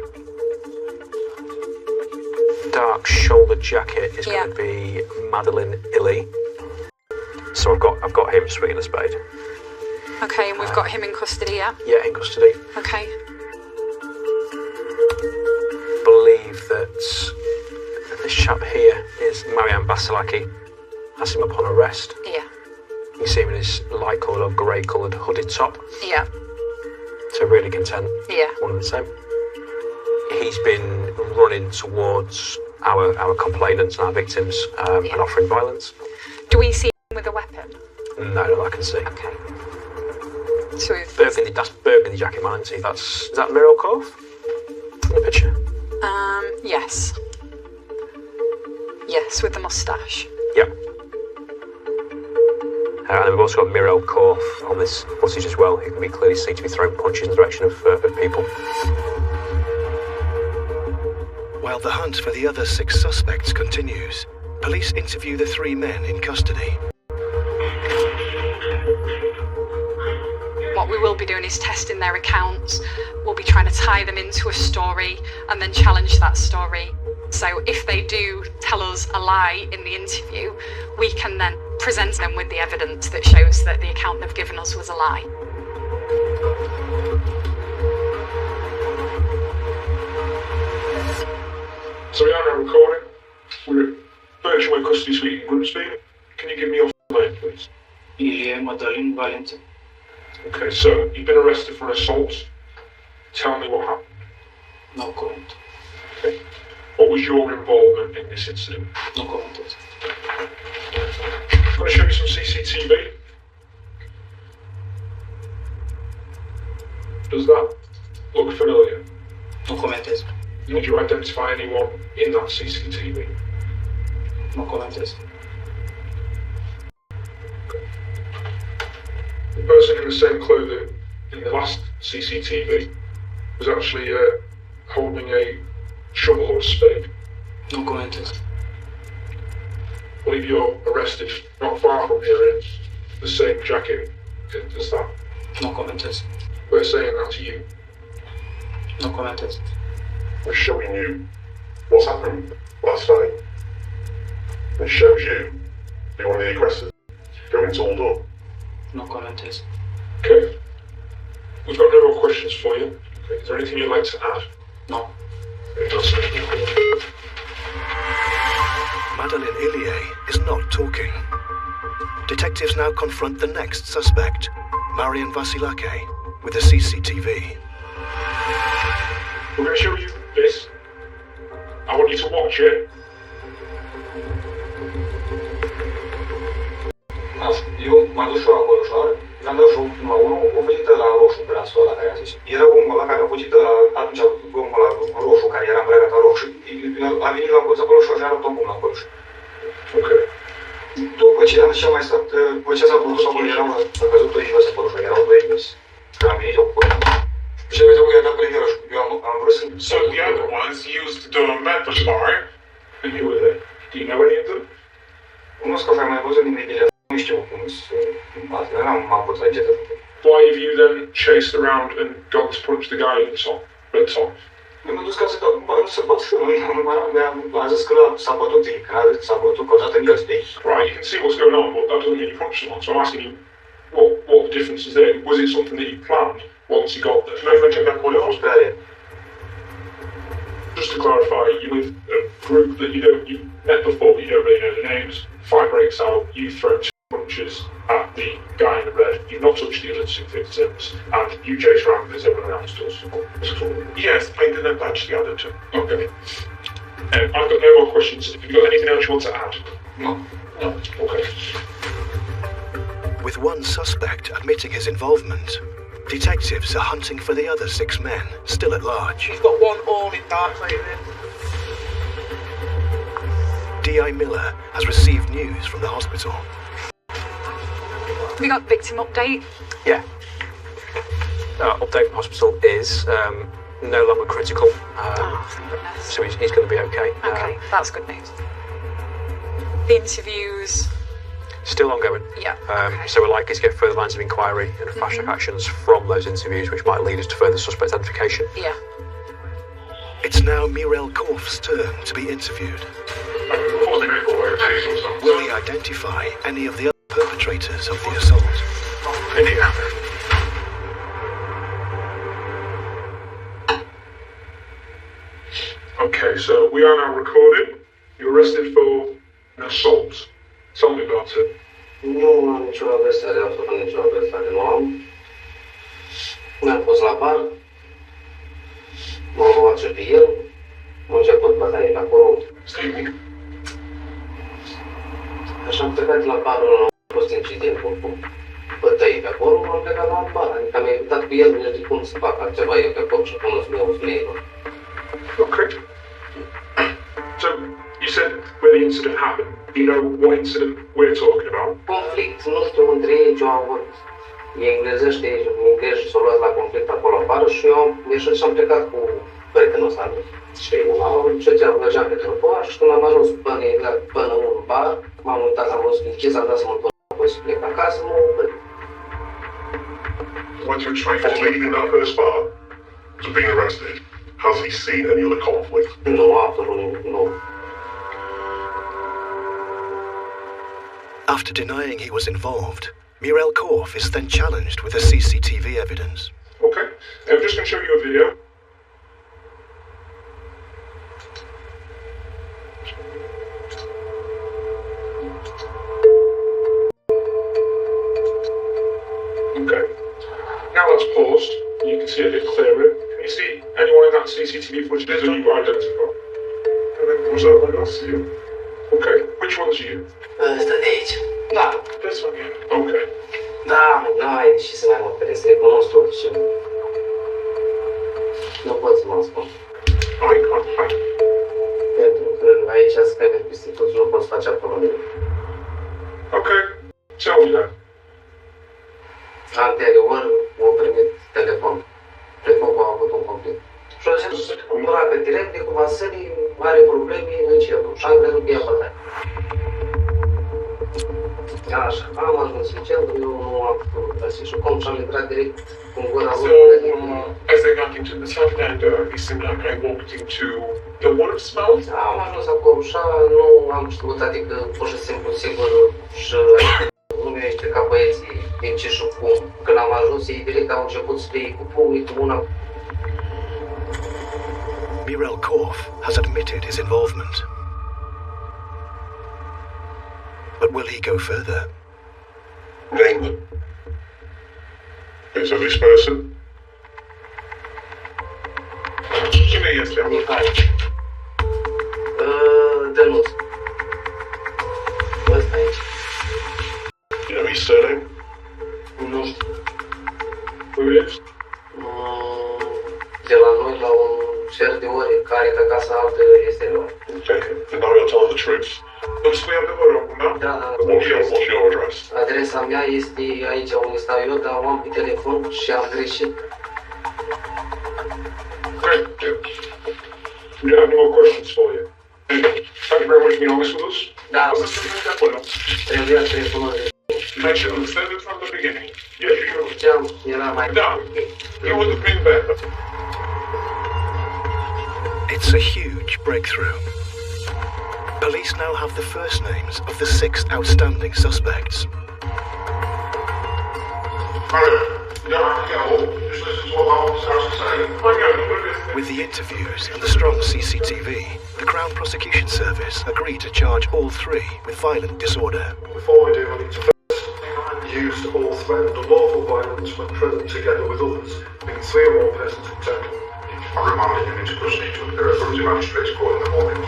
Dark shoulder jacket is going to be Madeline Illy. So I've got him swinging a spade. Okay, and we've got him in custody, yeah? Yeah, in custody. Okay. Believe that this chap here is Marian Basilaki. Has him upon arrest. Yeah. You see him in his light coloured or grey coloured hooded top. Yeah. So really content. Yeah. One and the same. He's been running towards our complainants and our victims and offering violence. Do we see him with a weapon? No, not that I can see. Okay. So we've... Burgundy, that's Burgundy jacket, man. See, is that Muriel Korf? In the picture? Yes. Yes, with the moustache. Yep. And then we've also got Muriel Korf on this footage as well, who can be clearly seen to be throwing punches in the direction of people. While the hunt for the other 6 suspects continues, police interview the 3 men in custody. What we will be doing is testing their accounts. We'll be trying to tie them into a story and then challenge that story. So if they do tell us a lie in the interview, we can then present them with the evidence that shows that the account they've given us was a lie. So we are now recording. We're at Birchway Custody Suite in Grimsby. Can you give me your name, please? Ilie Madeleine Valentin. Okay, so you've been arrested for assault. Tell me what happened. No comment. Okay. What was your involvement in this incident? No comment. I'm going to show you some CCTV. Does that look familiar? No comment. Did you identify anyone in that CCTV? No comment. The person in the same clothing in the last CCTV was actually holding a shovel or a spade. No comment. I believe you're arrested not far from here in the same jacket as that. No comment. We're saying that to you. No comment. We're showing you what's happened last night. It shows you you're one of the aggressors going tooled up. No comment. Okay. We've got no more questions for you. Okay. Is there anything you'd like to add? No. Madeleine Ilie is not talking. Detectives now confront the next suspect, Marian Vasilaki, with the CCTV. We're going to show you this. I want you to watch it. Eu m-am dus eu acolo ușor, i-am dat și ultima unul, o fugit la roșu, brațul ăla care a zis. Era omul ăla care a fugit atunci, omul ăla roșu, care era îmbrăcat la roșu. A venit la colț acolo și a arătat omul la colț. Ok. După ce am mai stat, după ce s-a produs acolo, a căzut doi jos acolo și erau doi jos. Că am venit eu cu acolo. Și am zis că i-a dat prin roșu. Eu am vrut să... So the other ones used the Metashlar, and you were there. Do you know any of them? Cunosc că am mai văzut din media. Nu știu cum să... N-am putut la getă. Why have you then chased around and gone to punch the guy at the top? M-am dus ca să bat și a zis că s-a bătut, s-a bătut cauzat în el. Right, you can see what's going on, but that doesn't mean you punched someone. So I'm asking you, what the difference is there? Was it something that you planned once you got there? Just to clarify, you're with a group that you've met before, but you don't really know the names. Fight breaks out, you throw 2 punches at the guy in the red. You've not touched the other 2 victims, and you chase around as everyone else does. Yes, I didn't touch the other 2. Okay. I've got no more questions. Have you got anything else you want to add? No. No? Okay. With one suspect admitting his involvement, detectives are hunting for the other 6 men still at large. He's got one all in dark clothing. D.I. Miller has received news from the hospital. We got victim update. Yeah. Update from hospital is no longer critical. So he's going to be okay. Okay, that's good news. The interviews... Still ongoing. Yeah. So we're likely to get further lines of inquiry and fast track actions from those interviews, which might lead us to further suspect identification. Yeah. It's now Muriel Korf's turn to be interviewed. Will he identify any of the other perpetrators? perpetrators of the assault. Video. Okay, so we are now recording. You're arrested for an assault. Tell me about it. Nu am nicio adresare, absolut nicio adresare, nu am. Mi-am fost la bar, m-am luat și pe el, am început bătaie pe acolo. Așa am plecat la barul ăla, a fost incidentul cu bătăi pe acolo, am plecat la bar, adică mi-a dat cu el, nu știu cum să fac altceva eu pe acolo și până să-mi iau femeilor. Okay. So, you said where the incident happened. Do you know what incident we're talking about? Conflict, nu știu, între ei ce au avut englezește, englezi s-au luat la conflict acolo afară și eu am ieșit și am plecat cu prietenul ăsta. Și mergeam pe trotuar și când am ajuns până un bar, m-am uitat, am văzut închis, am dat să mă întorc apoi să plec acasă, mă oprit. Once you're straight for leaving that first bar to being arrested, has he seen any other conflict? Nu, absolut nimic, nu. After denying he was involved, Mirel Korf is then challenged with the CCTV evidence. Okay. I'm just going to show you a video. Okay. Now that's paused. You can see it a bit clearer. Can you see anyone in that CCTV footage that you identify? Was that my last you? Okay. Which one's you? Ăsta de aici. Da. This one, yeah. Okay. Da, n-ai și să mai mă peresc, recunosc tot și nu pot să mă ascund. Pentru că aici să crede peste tot și nu pot să face absolut nimic. Okay. Tell me that. Anterior, m-a primit telefon. Precum a avut un conflict. Și o zis, număra pe direct de cu Vasili, are probleme în cerul. Și am crezut că e bătaie. Așa, am ajuns în centru, eu nu am putut găsi și cum și-am intrat direct cu gura So, as they got into the south end, he seemed like I walked into the water smell. Am ajuns acolo și nu am știut, adică pur și simplu sigur și nu mi-au explicat băieții din ce și cum. Când am ajuns, ei direct au început să le iei cu pumnii, cu mâna. Mirel Korf has admitted his involvement. But will he go further? Name them. Okay, so this person. Cine este? Mihai. Dănuț. Ăsta aici. You know his surname? Nu știu. Who lives? De la noi la un cer de ore, care că casa altă este lor. Okay. And now you're telling the truth. Looks we have the water open now. Da, da. What's your address? Adresa mea este aici unde stau eu, dar o am pe telefon și am greșit. Great. We don't have any more questions for you. Thank you very much for being honest with us. Da. Trebuia să recunosc. Make sure to send it from the beginning. Yeah, sure. Era mai... No, it would have been better. It's a huge breakthrough. Police now have the first names of the 6 outstanding suspects. With the interviews and the strong CCTV, the Crown Prosecution Service agreed to charge all 3 with violent disorder. Before I do, I need to first use or threatened unlawful violence when present together with others, being 3 or more persons in total. I remanded him into custody to appear at the magistrate's court in the morning.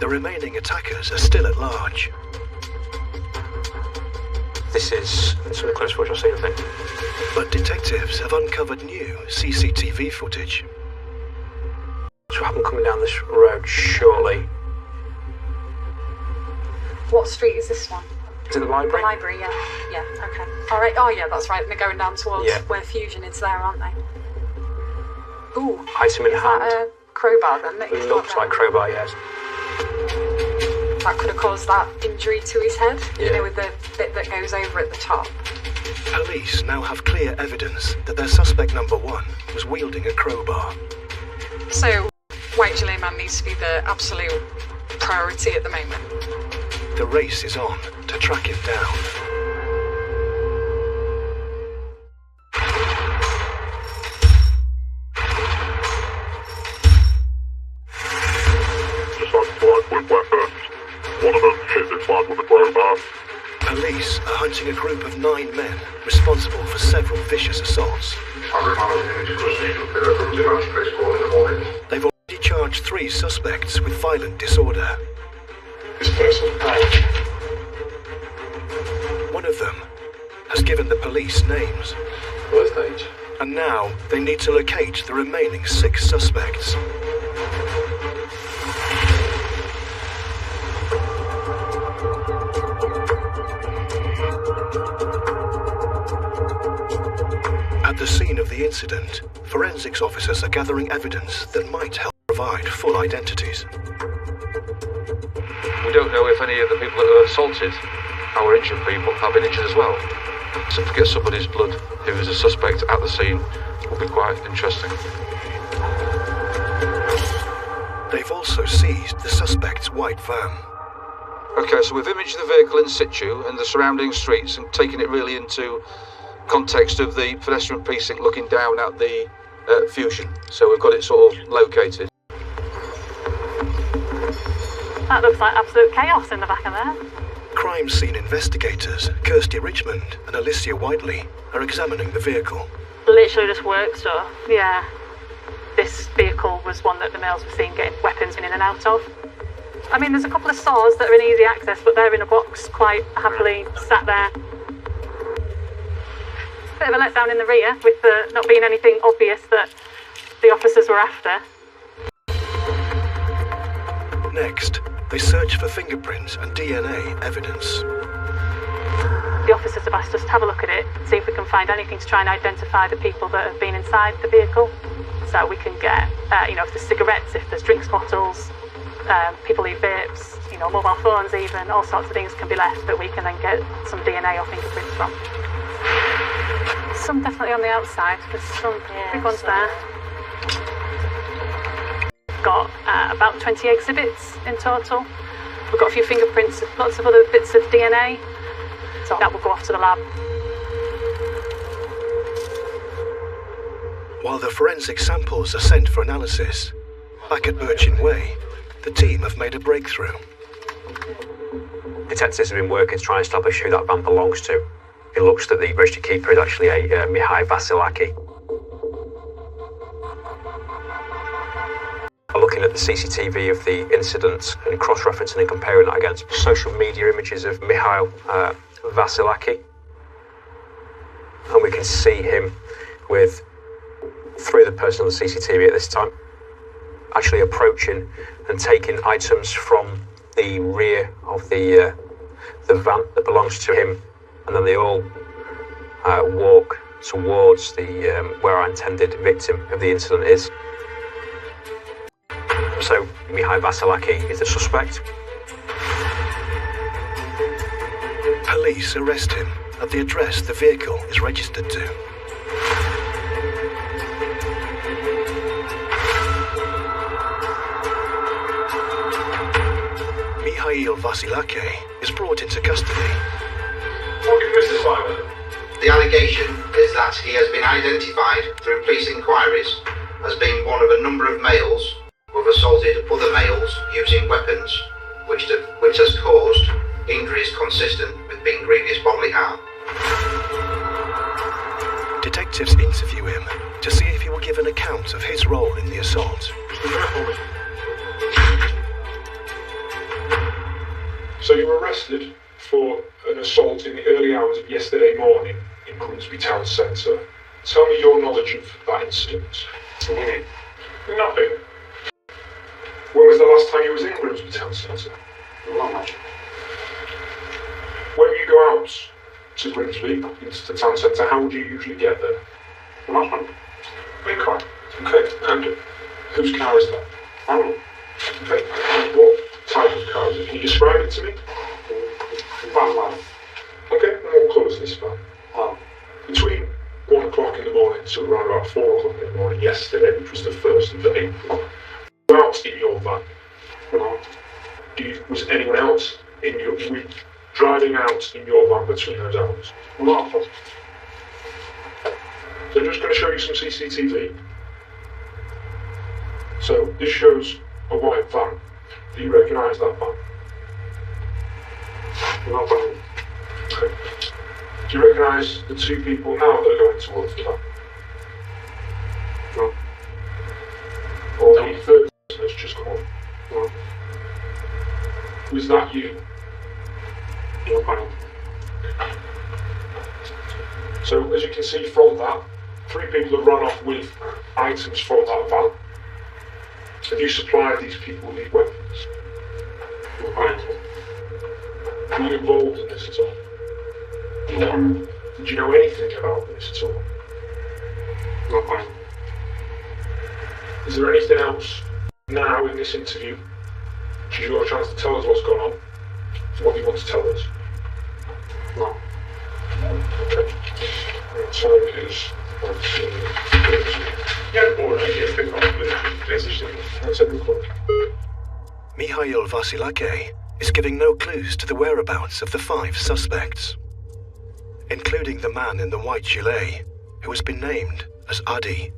The remaining attackers are still at large. This is some close watch I've seen, I think. But detectives have uncovered new CCTV footage. So happen coming down this road shortly. What street is this one? Is it the library? The library, yeah. Yeah, okay. Alright, oh yeah, that's right. They're going down towards where Fusion is there, aren't they? Ooh. Item in is hand. That a crowbar then? It looks like crowbar, yes. That could have caused that injury to his head, Yeah. you know, with the bit that goes over at the top. Police now have clear evidence that their suspect number 1 was wielding a crowbar. So, White Gilet Man needs to be the absolute priority at the moment. The race is on to track him down. Just had five with weapons. One of them hit this lad with a crowbar. Police are hunting a group of 9 men responsible for several vicious assaults. They've already charged 3 suspects with violent disorder. This person. One of them has given the police names. Birth age. And now they need to locate the remaining 6 suspects. At the scene of the incident, forensics officers are gathering evidence that might help provide full identities. We don't know if any of the people that were assaulted or injured people have been injured as well. So to get somebody's blood who is a suspect at the scene will be quite interesting. They've also seized the suspect's white van. Okay, so we've imaged the vehicle in situ and the surrounding streets and taken it really into context of the pedestrian precinct looking down at the Fusion. So we've got it sort of located. That looks like absolute chaos in the back of there. Crime scene investigators Kirsty Richmond and Alicia Whiteley are examining the vehicle. Literally just work stuff. Yeah. This vehicle was one that the males were seen getting weapons in and out of. I mean, there's a couple of saws that are in easy access, but they're in a box quite happily sat there. Bit of a letdown in the rear with there not being anything obvious that the officers were after. Next, they search for fingerprints and DNA evidence. The officers have asked us to have a look at it, see if we can find anything to try and identify the people that have been inside the vehicle. So we can get, if there's cigarettes, if there's drinks bottles, people leave vapes, mobile phones even, all sorts of things can be left that we can then get some DNA or fingerprints from. Some definitely on the outside, there's some big ones there. Got about 20 exhibits in total. We've got a few fingerprints, lots of other bits of DNA, so that will go off to the lab. While the forensic samples are sent for analysis, back at Birchin Way, the team have made a breakthrough. Detectives have been working to try and establish who that van belongs to. It looks that the registered keeper is actually a Mihai Vasilaki. Looking at the CCTV of the incident and cross-referencing and comparing that against social media images of Mihail Vasilaki. And we can see him with 3 other persons on the CCTV at this time, actually approaching and taking items from the rear of the van that belongs to him, and then they all walk towards the where our intended victim of the incident is. So Mihai Vasilaki is the suspect. Police arrest him at the address the vehicle is registered to. Mihail Vasilaki is brought into custody. Mr. Simon, the allegation is that he has been identified through police inquiries as being one of a number of males who have assaulted other males using weapons, which has caused injuries consistent with being grievous bodily harm. Detectives interview him to see if he will give an account of his role in the assault. So you were arrested for an assault in the early hours of yesterday morning in Grimsby Town Centre. Tell me your knowledge of that incident. Nothing. When was the last time you was in Grimsby Town Centre? Not much. When you go out to Grimsby, into the town centre, how would you usually get there? The husband. Big car. Okay, and whose car is that? Family. Okay, and what type of car is it? Can you describe it to me? Van. Okay, and what colour is this van? Between 1 o'clock in the morning till around about 4 o'clock in the morning yesterday, which was the 1st of April, out else in your van? No. Was anyone else in your... Were you driving out in your van between those hours? No. So I'm just going to show you some CCTV. So this shows a white van. Do you recognise that van? No problem. Okay. Do you recognise the two people now that are going towards the van? No. Or the third person that's just come on? No. Was that you? No problem. So as you can see from that, 3 people have run off with items from that van. Have you supplied these people with weapons? No problem. Were you involved in this at all? No. Did you know anything about this at all? No problem. Is there anything else now in this interview? Did you have a chance to tell us what's going on? What do you want to tell us? No. Okay. Time is 19:30. Mikhail Vasilake is giving no clues to the whereabouts of the 5 suspects, including the man in the white gilet, who has been named as Adi.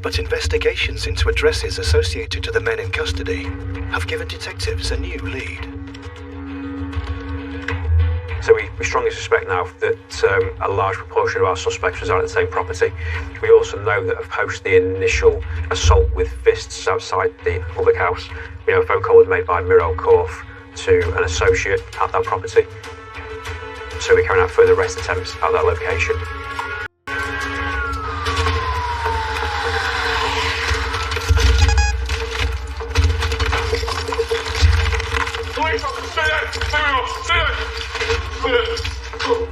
But investigations into addresses associated to the men in custody have given detectives a new lead. So we strongly suspect now that a large proportion of our suspects reside at the same property. We also know that post the initial assault with fists outside the public house, we have a phone call was made by Miro Korf to an associate at that property. So we carry out further arrest attempts at that location.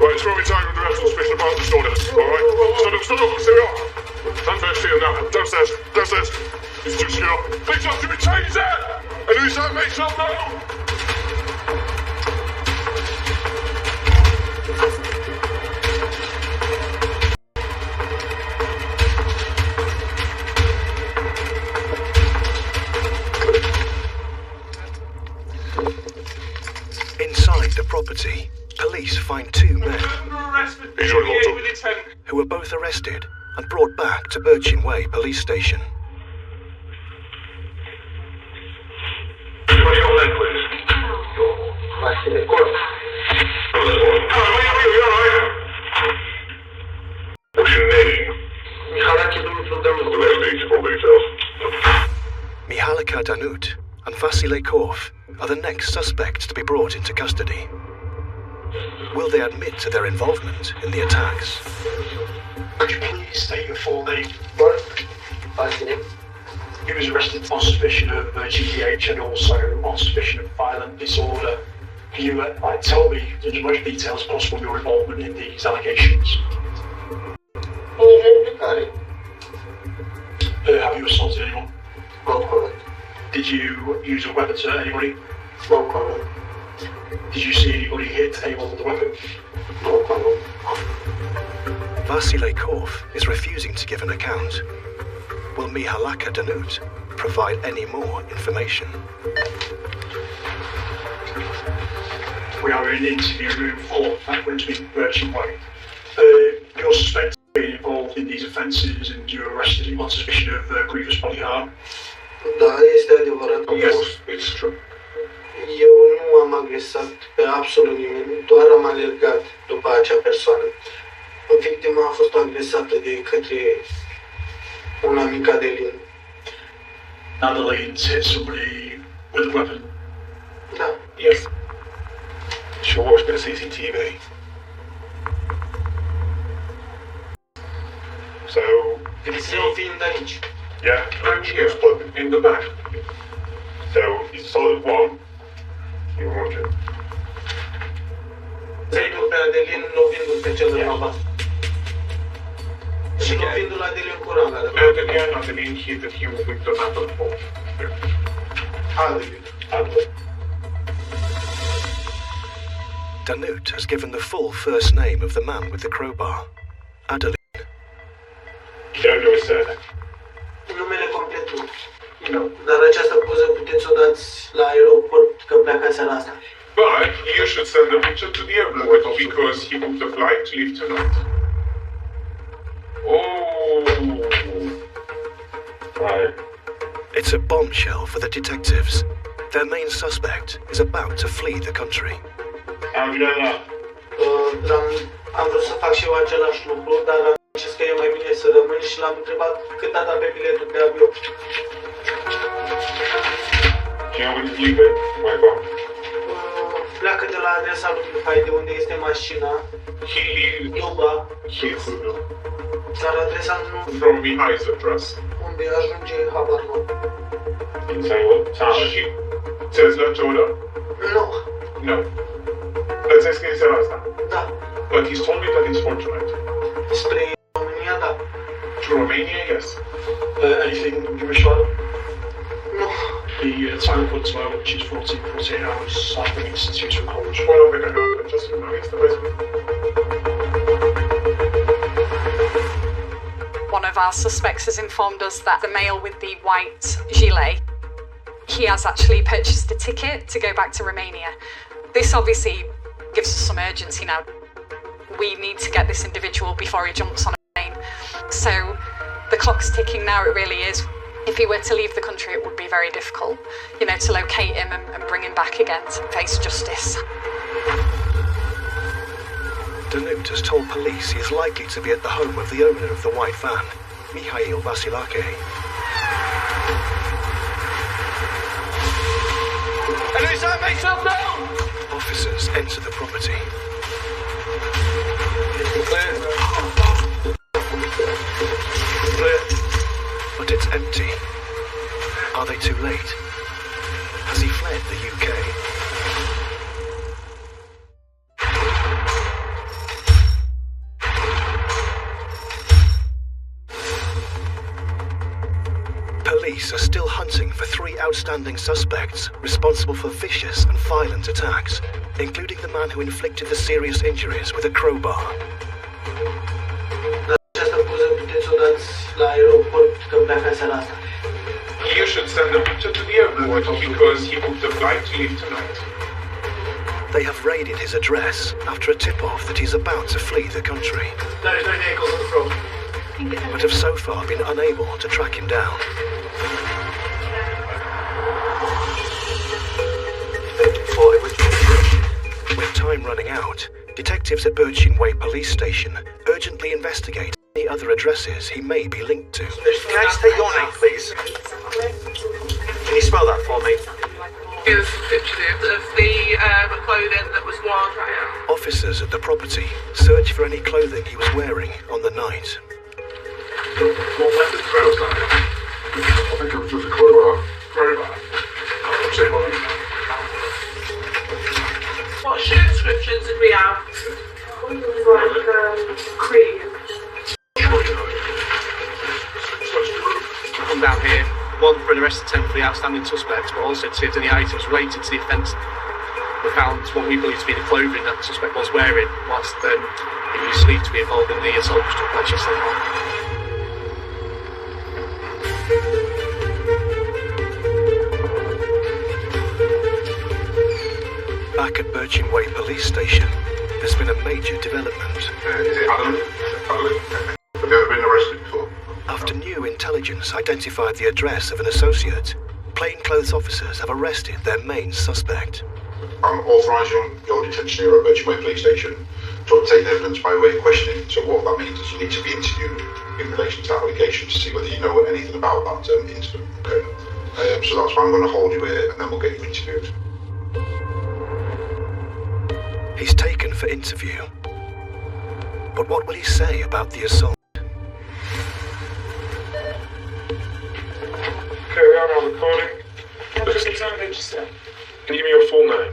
Right, it's where we take under arrest on suspicion of violent disorder. Alright? Stand up, stay up. Stand there, see him now. Downstairs. He's too secure. Make up to be taser! And who's that makes up now? Inside the property, police find 2 men He's already locked up. who were both arrested and brought back to Birchin Way police station. What's your name, please? What's your name? Mihalika Danut and Vasile Korf are the next suspects to be brought into custody. Will they admit to their involvement in the attacks? Could you please state your full name? Vasile. He was arrested on suspicion of GBH and also on suspicion of violent disorder. Can you tell me in as much detail as possible your involvement in these allegations? Have you assaulted anyone? No comment. Did you use a weapon to hurt anybody? No comment. Did you see anybody hit anyone with a weapon? No comment. Vasile Korf is refusing to give an account. Will Mihalika Danut provide any more information? We are in interview room 4 at Winsby Birchin Way. You're suspected of being involved in these offences and you were arrested on suspicion of grievous body harm. Da, este adevărat. Yes, it's true. Eu nu am agresat pe absolut nimeni, doar am alergat după acea persoană. Victima a fost agresată de către un amic Adelin. Adeline hit somebody with a weapon? Da. Yes. Sure, what's been a CCTV? So, Eu fiind aici. yeah, and she gets plugged in the back. So, it's solid 1. You want it? Vindu pe Adelin, nu vindu pe celălalt. Și nu vindu la Adelin cu ranga. Adeline hit that he was with the map before. Adelin. Danut has given the full first name of the man with the crowbar, Adeline dați la aeroport că pleacă seara asta. But you should send a picture to the airport because he booked a flight to leave tonight. Oh. Right. It's a bombshell for the detectives. Their main suspect is about to flee the country. Am vrut să fac și eu același lucru, dar am zis că e mai bine să rămân și l-am întrebat cât a dat pe biletul de avion. Pleacă de la adresa lui Mihai, de unde este mașina. Iuba. Dar adresa nu... From Mihai's address. Unde ajunge, habar nu. Și ți-ați luat order? Nu. No. Îți ai scris asta? Da. But he's told me that it's for tonight. Spre România, da. To Romania, yes. Anything you wish for? No. The time of the moment, which is 48 hours after the Institute of College. Well, I'm going to just release the best. One of our suspects has informed us that the male with the white gilet, he has actually purchased a ticket to go back to Romania. This obviously gives us some urgency now. We need to get this individual before he jumps on a plane. So the clock's ticking now, it really is. If he were to leave the country, it would be very difficult, to locate him and bring him back again to face justice. Danut has told police he is likely to be at the home of the owner of the white van, Mihail Vasilake. Make yourself known! Officers enter the property. But it's empty. Are they too late? Has he fled the UK? Police are still hunting for 3 outstanding suspects responsible for vicious and violent attacks, including the man who inflicted the serious injuries with a crowbar. You should send a picture to the airport because he booked a flight to leave tonight. They have raided his address after a tip-off that he's about to flee the country, There's no vehicles at the front. but have so far been unable to track him down. With time running out, detectives at Birchin Way Police Station urgently investigate any other addresses he may be linked to. Can I just take your name, please? Can you spell that for me? Here's some pictures of the clothing that was worn. Officers at the property search for any clothing he was wearing on the night. What method trails that? I think it was just a crowbar. Say mine. What shirt descriptions did we have? Cream. Come down here, one for an arrest attempt for the outstanding suspects, but also to see if any items related to the offence were found what we believe to be the clothing that the suspect was wearing, whilst it was believed to be involved in the assault which took place yesterday morning. Back at Birchin Way Police Station, there's been a major development. Is it Adam? Have you ever been arrested before? After new intelligence identified the address of an associate, plainclothes officers have arrested their main suspect. I'm authorising your detention here at Birchin Way Police Station to obtain evidence by way of questioning. So what that means is you need to be interviewed in relation to that allegation to see whether you know anything about that incident. Okay. So that's why I'm going to hold you here and then we'll get you interviewed. He's taken for interview. But what will he say about the assault? Carry on our recording. Just examine register. Can you give me your full name?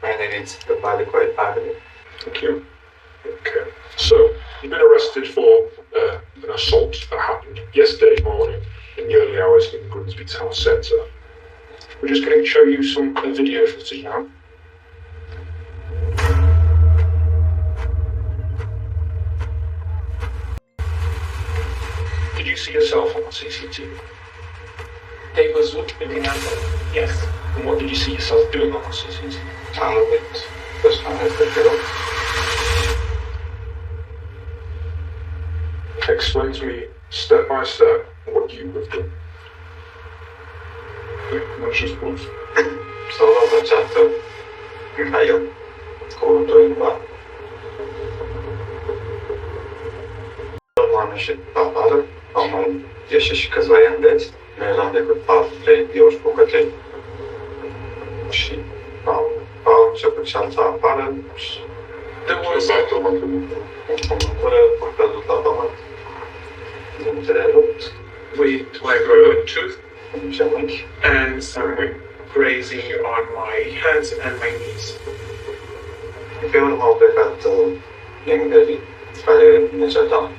My name is Balikoi Agni. Thank you. Okay. So, you've been arrested for an assault that happened yesterday morning in the early hours in Grimsby Town Centre. We're just going to show you some video footage now. Did you see yourself on the CCTV? They was within that. Yes. And what did you see yourself doing on the CCTV? I'm a bit personal. Explain to me, step by step, what you have done. Let's just pause. Stavo abbracciato Mihail cu doi bani. M-am ieșit afară, am mai ieșit și câțiva iandeți, nu eram decât 4-3 dioși bucătei. Și am început și alța afară și am căzut la pământ. Dintre rupt. With like a tooth and some grazing on my hands and my knees. Pe urmă au plecat gangsterii care ne cedeau.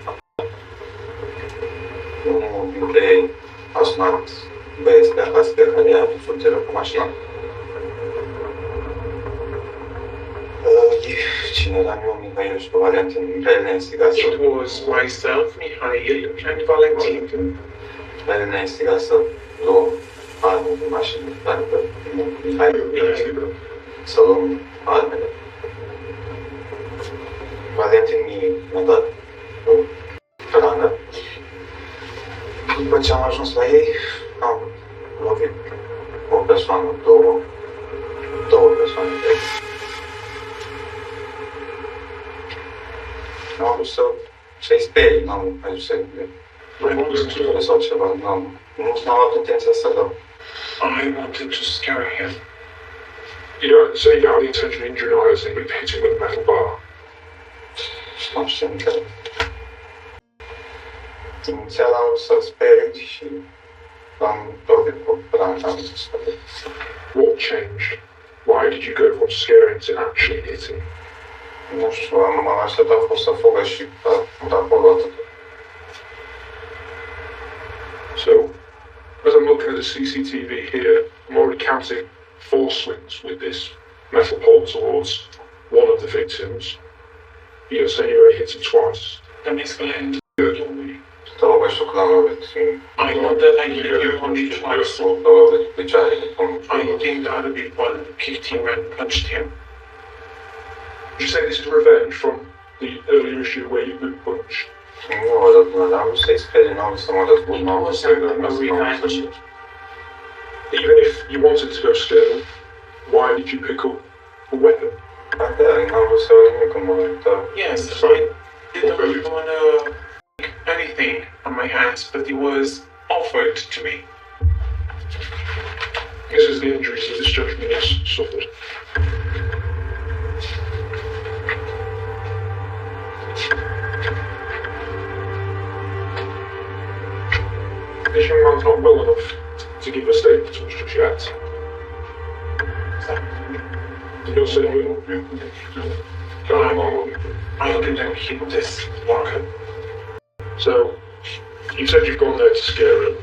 Unul dintre ei a sunat băieți de acasă pe care i-a avut furtieră cu mașina. Cine era eu, Mihail și Valentin, care ne instigase. It was myself, Mihail, and Valentin. Care ne instiga să luăm arme din mașină, adică Mihail să luăm armele. Valentin mi-a dat o rană. După ce am ajuns la ei, am lovit o persoană, două persoane de ei. Am vrut să-i sperii, n-am vrut să-i sau ceva, n-am avut intenția să dau. I wanted to scare him. You don't say you had the intention of injuring others and you hit him with a metal bar. Nu știu încă. Inițial am vrut să-l sperii și am lovit cu ranca. What changed? Why did you go from scaring to actually hitting? Nu știu, am așteptat fost să fugă și acolo atât. So, as I'm looking at the CCTV here, I'm already counting 4 swings with this metal pole towards one of the victims. You're saying you only hit him twice. That is correct. Totally știu că l-am lovit. I know that I hit you only twice. L-am lovit cu picioarele. I think the other people kicked him and punched him. Would you say this is revenge from the earlier issue where you've been punched? Nu mă răzbună, am vrut să-i sperii, n-am vrut să mă răzbun, n-am vrut să-i revenge. Even if you wanted to go scare them, why did you pick up a weapon? N-am vrut să iau nimic în momentul. Yes, I didn't want to make anything on my hands, but it was offered to me. This is the injuries that this gentleman has suffered. This young man's not well enough to give a statement to us just yet. You're saying I didn't hit this one. So, you said you've gone there to scare him.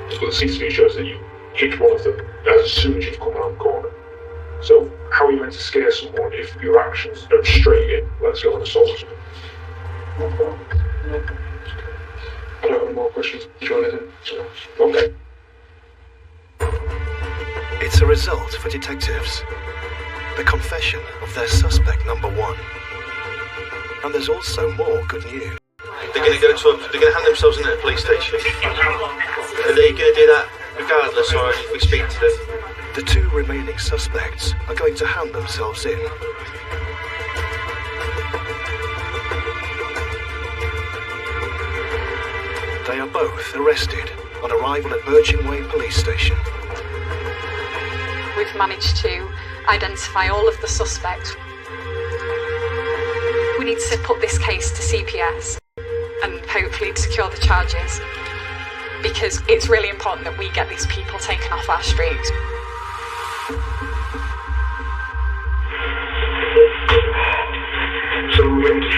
But the CCTV shows that you hit one of them as soon as you've come around the corner. So, how are you meant to scare someone if your actions go straight in? Let's go and assault someone. I don't have any more questions. Jonathan. Okay. It's a result for detectives. The confession of their suspect number 1. And there's also more good news. They're going to hand themselves in at a police station. Are they going to do that regardless, or if we speak to them? The 2 remaining suspects are going to hand themselves in. They are both arrested on arrival at Birching Way Police Station. We've managed to identify all of the suspects. We need to put this case to CPS and hopefully secure the charges, because it's really important that we get these people taken off our streets. So we're going to